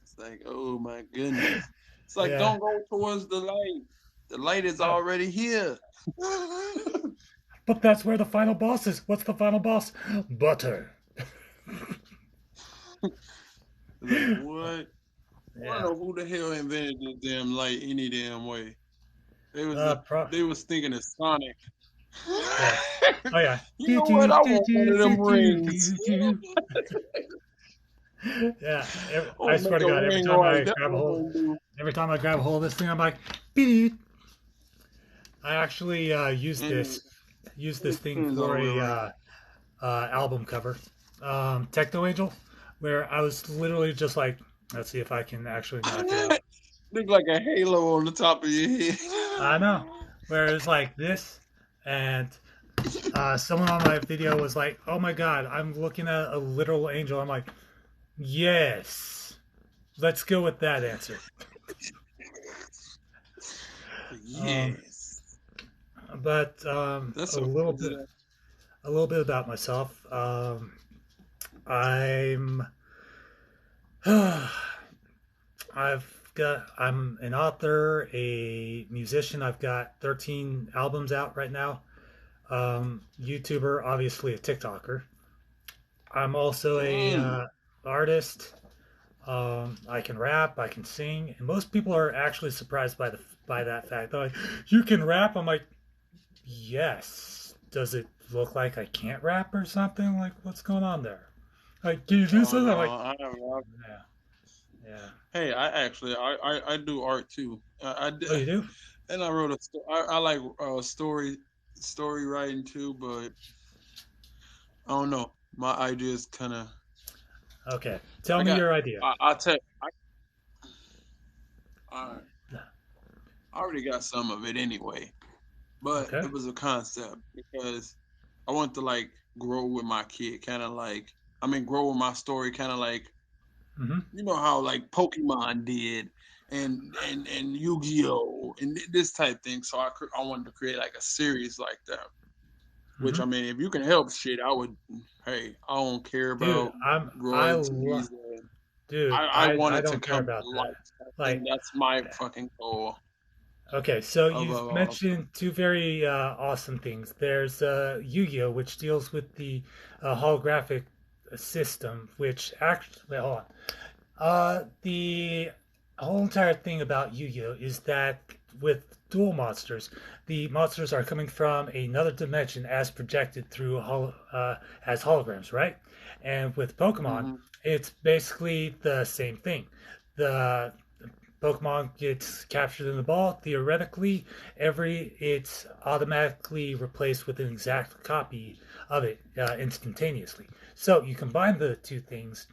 It's like, oh my goodness. It's like, Yeah. don't go towards the light. The light is Oh, already here. but that's where the final boss is. What's the final boss? Butter. Like, what? I don't Yeah. know who the hell invented this damn light any damn way. They was Pro- they was thinking of Sonic. Yeah. Oh yeah. You know what? I want one of them rings. Yeah. I'm I gonna swear make to a God, ring right. That's what I'm gonna do. every time I grab a hold of this thing, I'm like, beep. I actually And used it this thing depends on for the real a ring. album cover, Techno Angel, where I was literally just like, let's see if I can actually knock it out. Look like a halo on the top of your head. I know. Where it's like this, and someone on my video was like, "Oh my God, I'm looking at a literal angel." I'm like, "Yes, let's go with that answer." Um, Yes. but That's so crazy. a little bit about myself. I'm I'm an author, a musician. I've got 13 albums out right now. YouTuber, obviously a TikToker. I'm also a Mm. artist. I can rap, I can sing, and most people are actually surprised by that fact. They're like, "You can rap?" I'm like, "Yes." Does it look like I can't rap or something? Like, what's going on there? Like, can you do Oh something? no, I'm like, I have rock. yeah, yeah. Hey, I actually I do art too. I Oh, you do? and I wrote I like story writing too, but I don't know. My ideas kind of Okay. Tell I me got your idea. I tell I I already got some of it anyway, but Okay. it was a concept because I want to like grow with my kid, kind of like grow with my story, kind of like Mm-hmm. you know how like Pokemon did and Yu-Gi-Oh and this type thing. So I wanted to create like a series like that. Which Mm-hmm. I mean, if you can help shit, I would. Hey, I don't care Dude, about I love. royalties. Dude, I want I it to don't care come about to that. life. I think Like, that's my fucking goal okay, so of you've mentioned two very awesome things. There's Yu-Gi-Oh, which deals with the holographic system, which actually, wait, hold on. The whole entire thing about Yu-Gi-Oh is that with dual monsters, the monsters are coming from another dimension as projected through as holograms, right? And with Pokemon, hmm it's basically the same thing. The Pokemon gets captured in the ball, theoretically, it's automatically replaced with an exact copy of it instantaneously. So you combine the two things,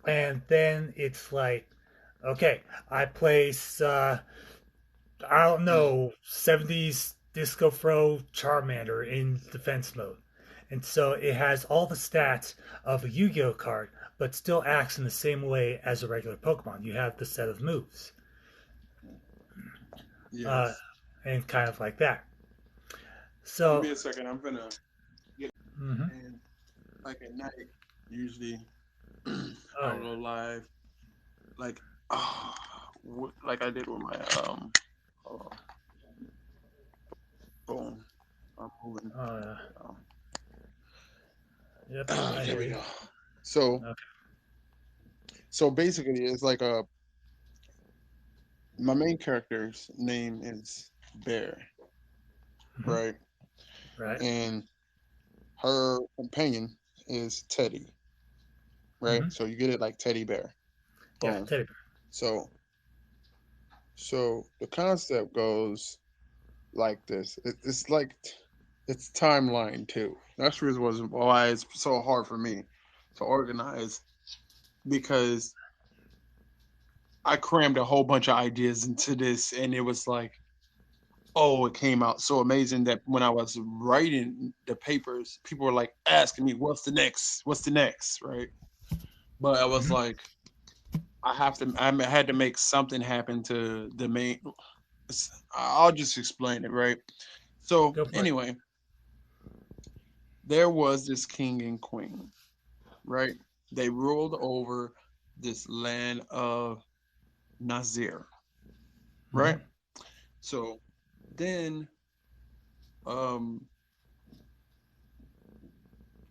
and then it's like, okay, I place, I don't know, 70s Disco Fro Charmander in defense mode. And so it has all the stats of a Yu Gi Oh card, but still acts in the same way as a regular Pokemon. You have the set of moves. uh, Yes. and kind of like that. Give So, me a second. I'm gonna get mhm. and like at night. Usually, Oh I'll go live like ah, like I did with my hold on, boom. I'm moving. yeah, yep, I There hear we you. go. So Okay. so basically, it's like a my main character's name is Bear, Hmm. right? Right. And her companion is Teddy, right? Hmm. So you get it like teddy bear. Yeah, Boom. teddy bear. So so the concept goes like this. It's like it's timeline too. That's the reason why it's so hard for me to organize because I crammed a whole bunch of ideas into this and it was like, oh, it came out so amazing that when I was writing the papers, people were like asking me, what's the next? What's the next? Right. But I was Hmm. like, I had to make something happen to the main. I'll just explain it, right? So Go for it. anyway, there was this king and queen, right? They ruled over this land of Nazir, right? Hmm. So then um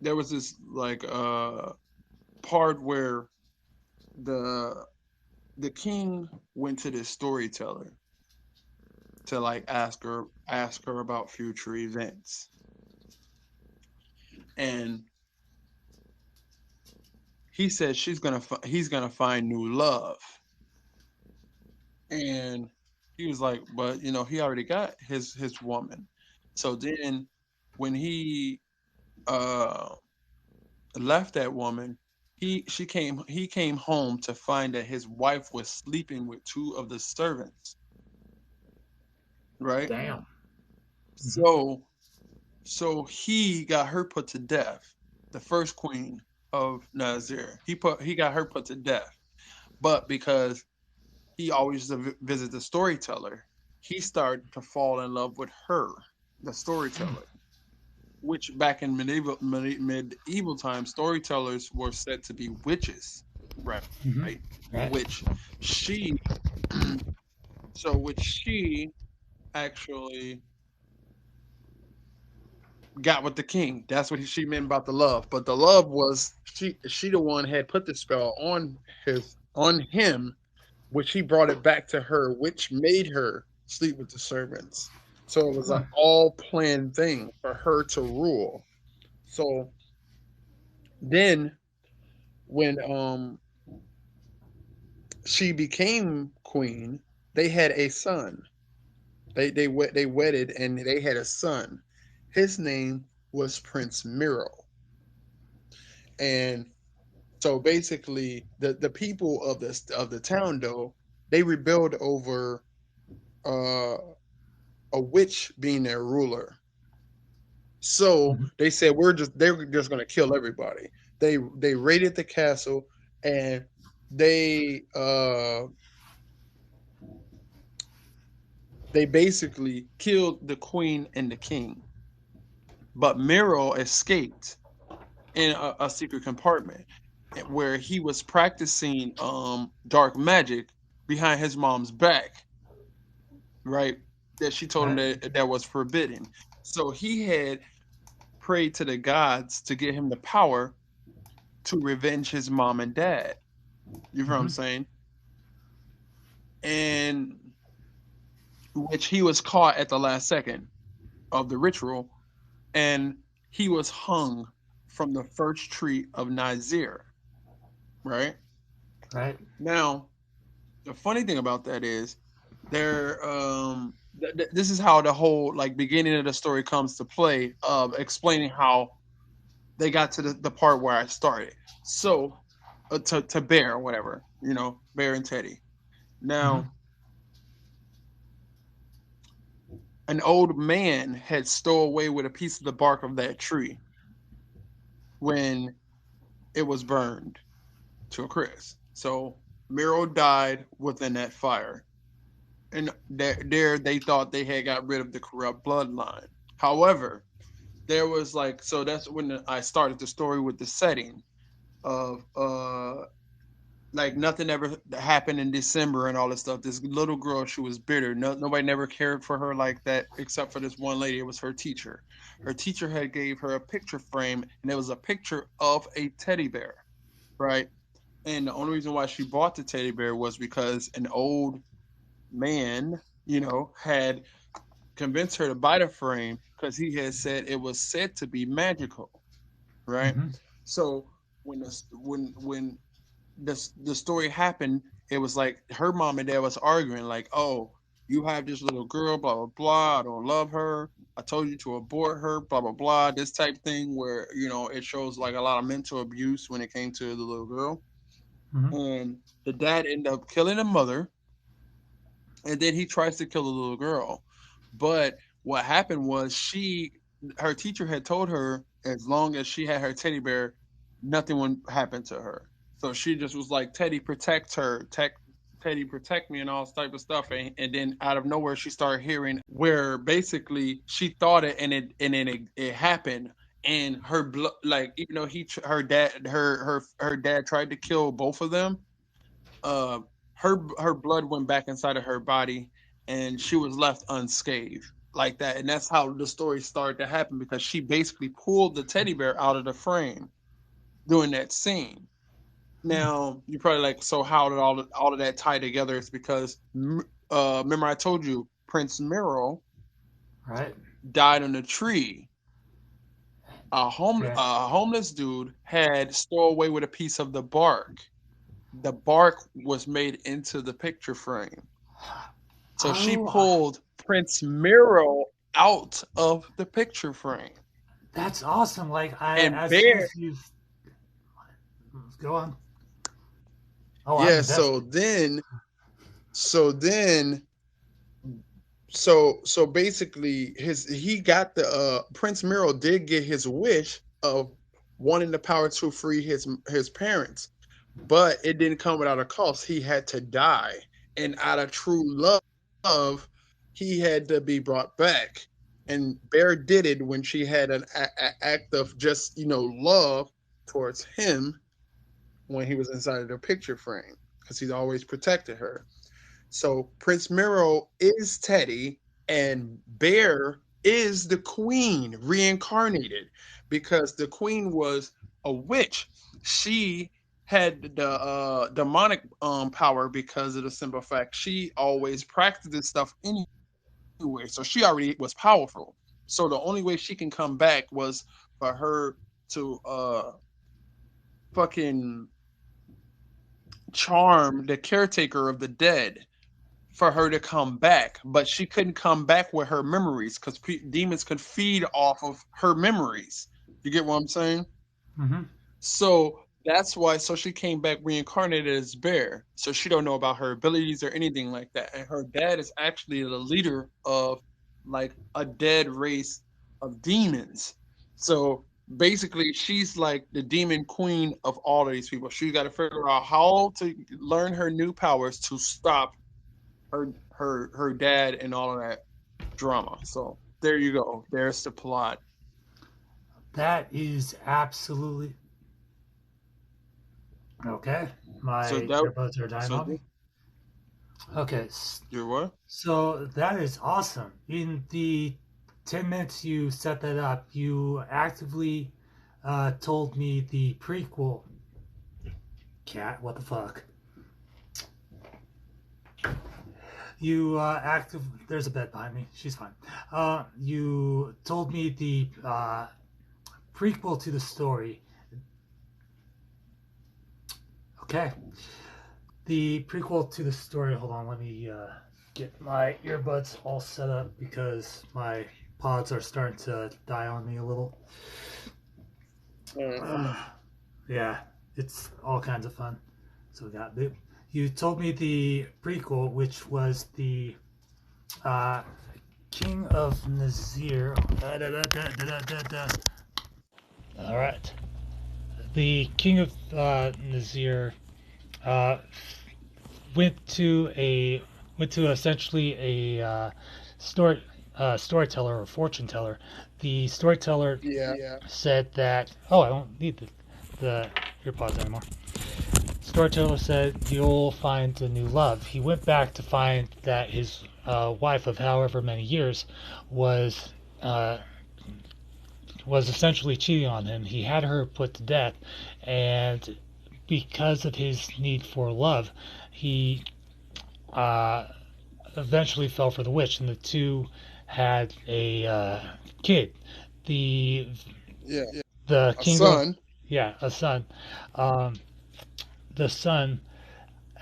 there was this like part where the the king went to this storyteller to like ask her about future events. And he said he's gonna find new love. And he was like, but he already got his woman. So then when uh left that woman, he came home to find that his wife was sleeping with two of the servants, right? Damn. So he got her put to death. The first queen of Nazir. He got her put to death. But because he always used to visit the storyteller, he started to fall in love with her, the storyteller. Which back in medieval times, storytellers were said to be witches, right? Right. Which she, which she actually got with the king. That's what she meant about the love. But the love was she the one had put the spell on him, which he brought it back to her, which made her sleep with the servants. So it was an all planned thing for her to rule. So then when she became queen, they had a son. They wedded and they had a son. His name was Prince Miro. And so basically the people of the town though, they rebelled over uh a witch being their ruler. So they said they're just gonna kill everybody. They raided the castle and they they basically killed the queen and the king. But Miro escaped in a secret compartment where he was practicing dark magic behind his mom's back, right? That she told him Right. that was forbidden. So he had prayed to the gods to get him the power to revenge his mom and dad. You know what I'm saying? And which he was caught at the last second of the ritual, and he was hung from the first tree of Nazir, right? Right. Now, the funny thing about that is there this is how the whole like beginning of the story comes to play of explaining how they got to the part where I started. So to Bear, whatever, Bear and Teddy. Now, an old man had stowed away with a piece of the bark of that tree when it was burned to a crisp. So Miro died within that fire. And there they thought they had got rid of the corrupt bloodline. However, there was like, so that's when I started the story with the setting of like nothing ever happened in December and all this stuff. This little girl, she was bitter. Nobody never cared for her like that except for this one lady. It was her teacher. Her teacher had gave her a picture frame, and it was a picture of a teddy bear, right? And the only reason why she bought the teddy bear was because an old man, had convinced her to buy the frame because he had said it was said to be magical, right? So when the story happened, it was like her mom and dad was arguing, like, "Oh, you have this little girl, blah blah blah. I don't love her. I told you to abort her, blah blah blah." This type thing where it shows like a lot of mental abuse when it came to the little girl, and the dad ended up killing the mother, and then he tries to kill the little girl. But what happened was her teacher had told her as long as she had her teddy bear, nothing would happen to her. So she just was like, Teddy, protect her. Teddy, protect me, and all this type of stuff. And then out of nowhere, she started hearing where basically she thought it, and then it happened. And her blood, like even though her dad tried to kill both of them, uh, her blood went back inside of her body, and she was left unscathed like that. And that's how the story started to happen because she basically pulled the teddy bear out of the frame during that scene. Now you're probably like, so how did all of that tie together? It's because remember I told you Prince Miro Right. died on a tree. A homeless dude had stole away with a piece of the bark. The bark was made into the picture frame. So she pulled Prince Miro out of the picture frame. That's awesome. Like And as soon Bear, as you go on. Oh, I'm yeah, invested. so basically he got the Prince Miro did get his wish of wanting the power to free his parents, but it didn't come without a cost. He had to die, and out of true love, he had to be brought back. And Bear did it when she had an act of just love towards him when he was inside of the picture frame, because he's always protected her. So Prince Miro is Teddy, and Bear is the queen reincarnated, because the queen was a witch. She had the demonic power because of the simple fact she always practiced this stuff anyway. So she already was powerful. So the only way she can come back was for her to fucking charm the caretaker of the dead for her to come back, but she couldn't come back with her memories because demons could feed off of her memories. You get what I'm saying? Mm-hmm. So that's why. So she came back reincarnated as Bear. So she don't know about her abilities or anything like that. And her dad is actually the leader of like a dead race of demons. So basically, she's like the demon queen of all of these people. She got to figure out how to learn her new powers to stop her dad and all of that drama. So there you go. There's the plot. That is absolutely okay. My So that earbuds are dying so on me. Okay, you're what? so that is awesome. In the 10 minutes you set that up, you actively told me the prequel. Cat, what the fuck? You there's a bed behind me. She's fine. You told me the prequel to the story. Okay. The prequel to the story. Hold on, let me get my earbuds all set up because my pods are starting to die on me a little. Yeah, it's all kinds of fun. So we got you told me the prequel, which was the King of Nazir. All right, the King of Nazir uh, went to essentially a storyteller or fortune teller. The storyteller said that I don't need the earpods anymore. Storyteller said you'll find a new love. He went back to find that his wife of however many years was essentially cheating on him. He had her put to death, and because of his need for love, he eventually fell for the witch, and the two had a kid. The A king of son. a son. Um, the son.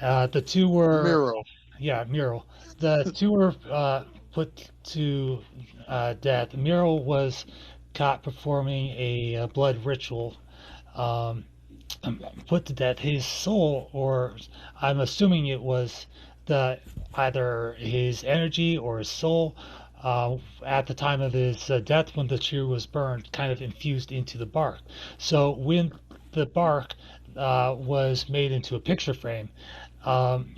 The two were Miro. Muriel. The two were put to death. Muriel was caught performing a blood ritual. Um, put to death. His soul, or I'm assuming it was the either his energy or his soul, at the time of his death, when the tree was burned, kind of infused into the bark. So when the bark was made into a picture frame, um,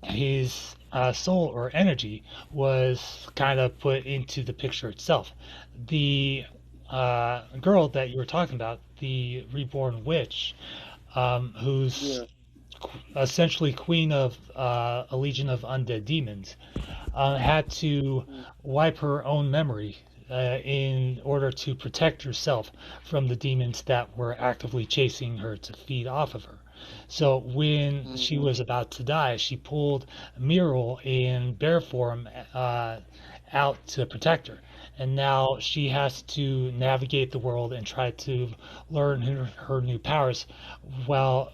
his soul or energy was kind of put into the picture itself. The girl that you were talking about, the reborn witch, who's essentially queen of a legion of undead demons, had to wipe her own memory in order to protect herself from the demons that were actively chasing her to feed off of her. So when she was about to die, she pulled Muriel in bear form out to protect her. And now she has to navigate the world and try to learn her new powers while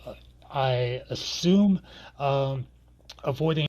I assume avoiding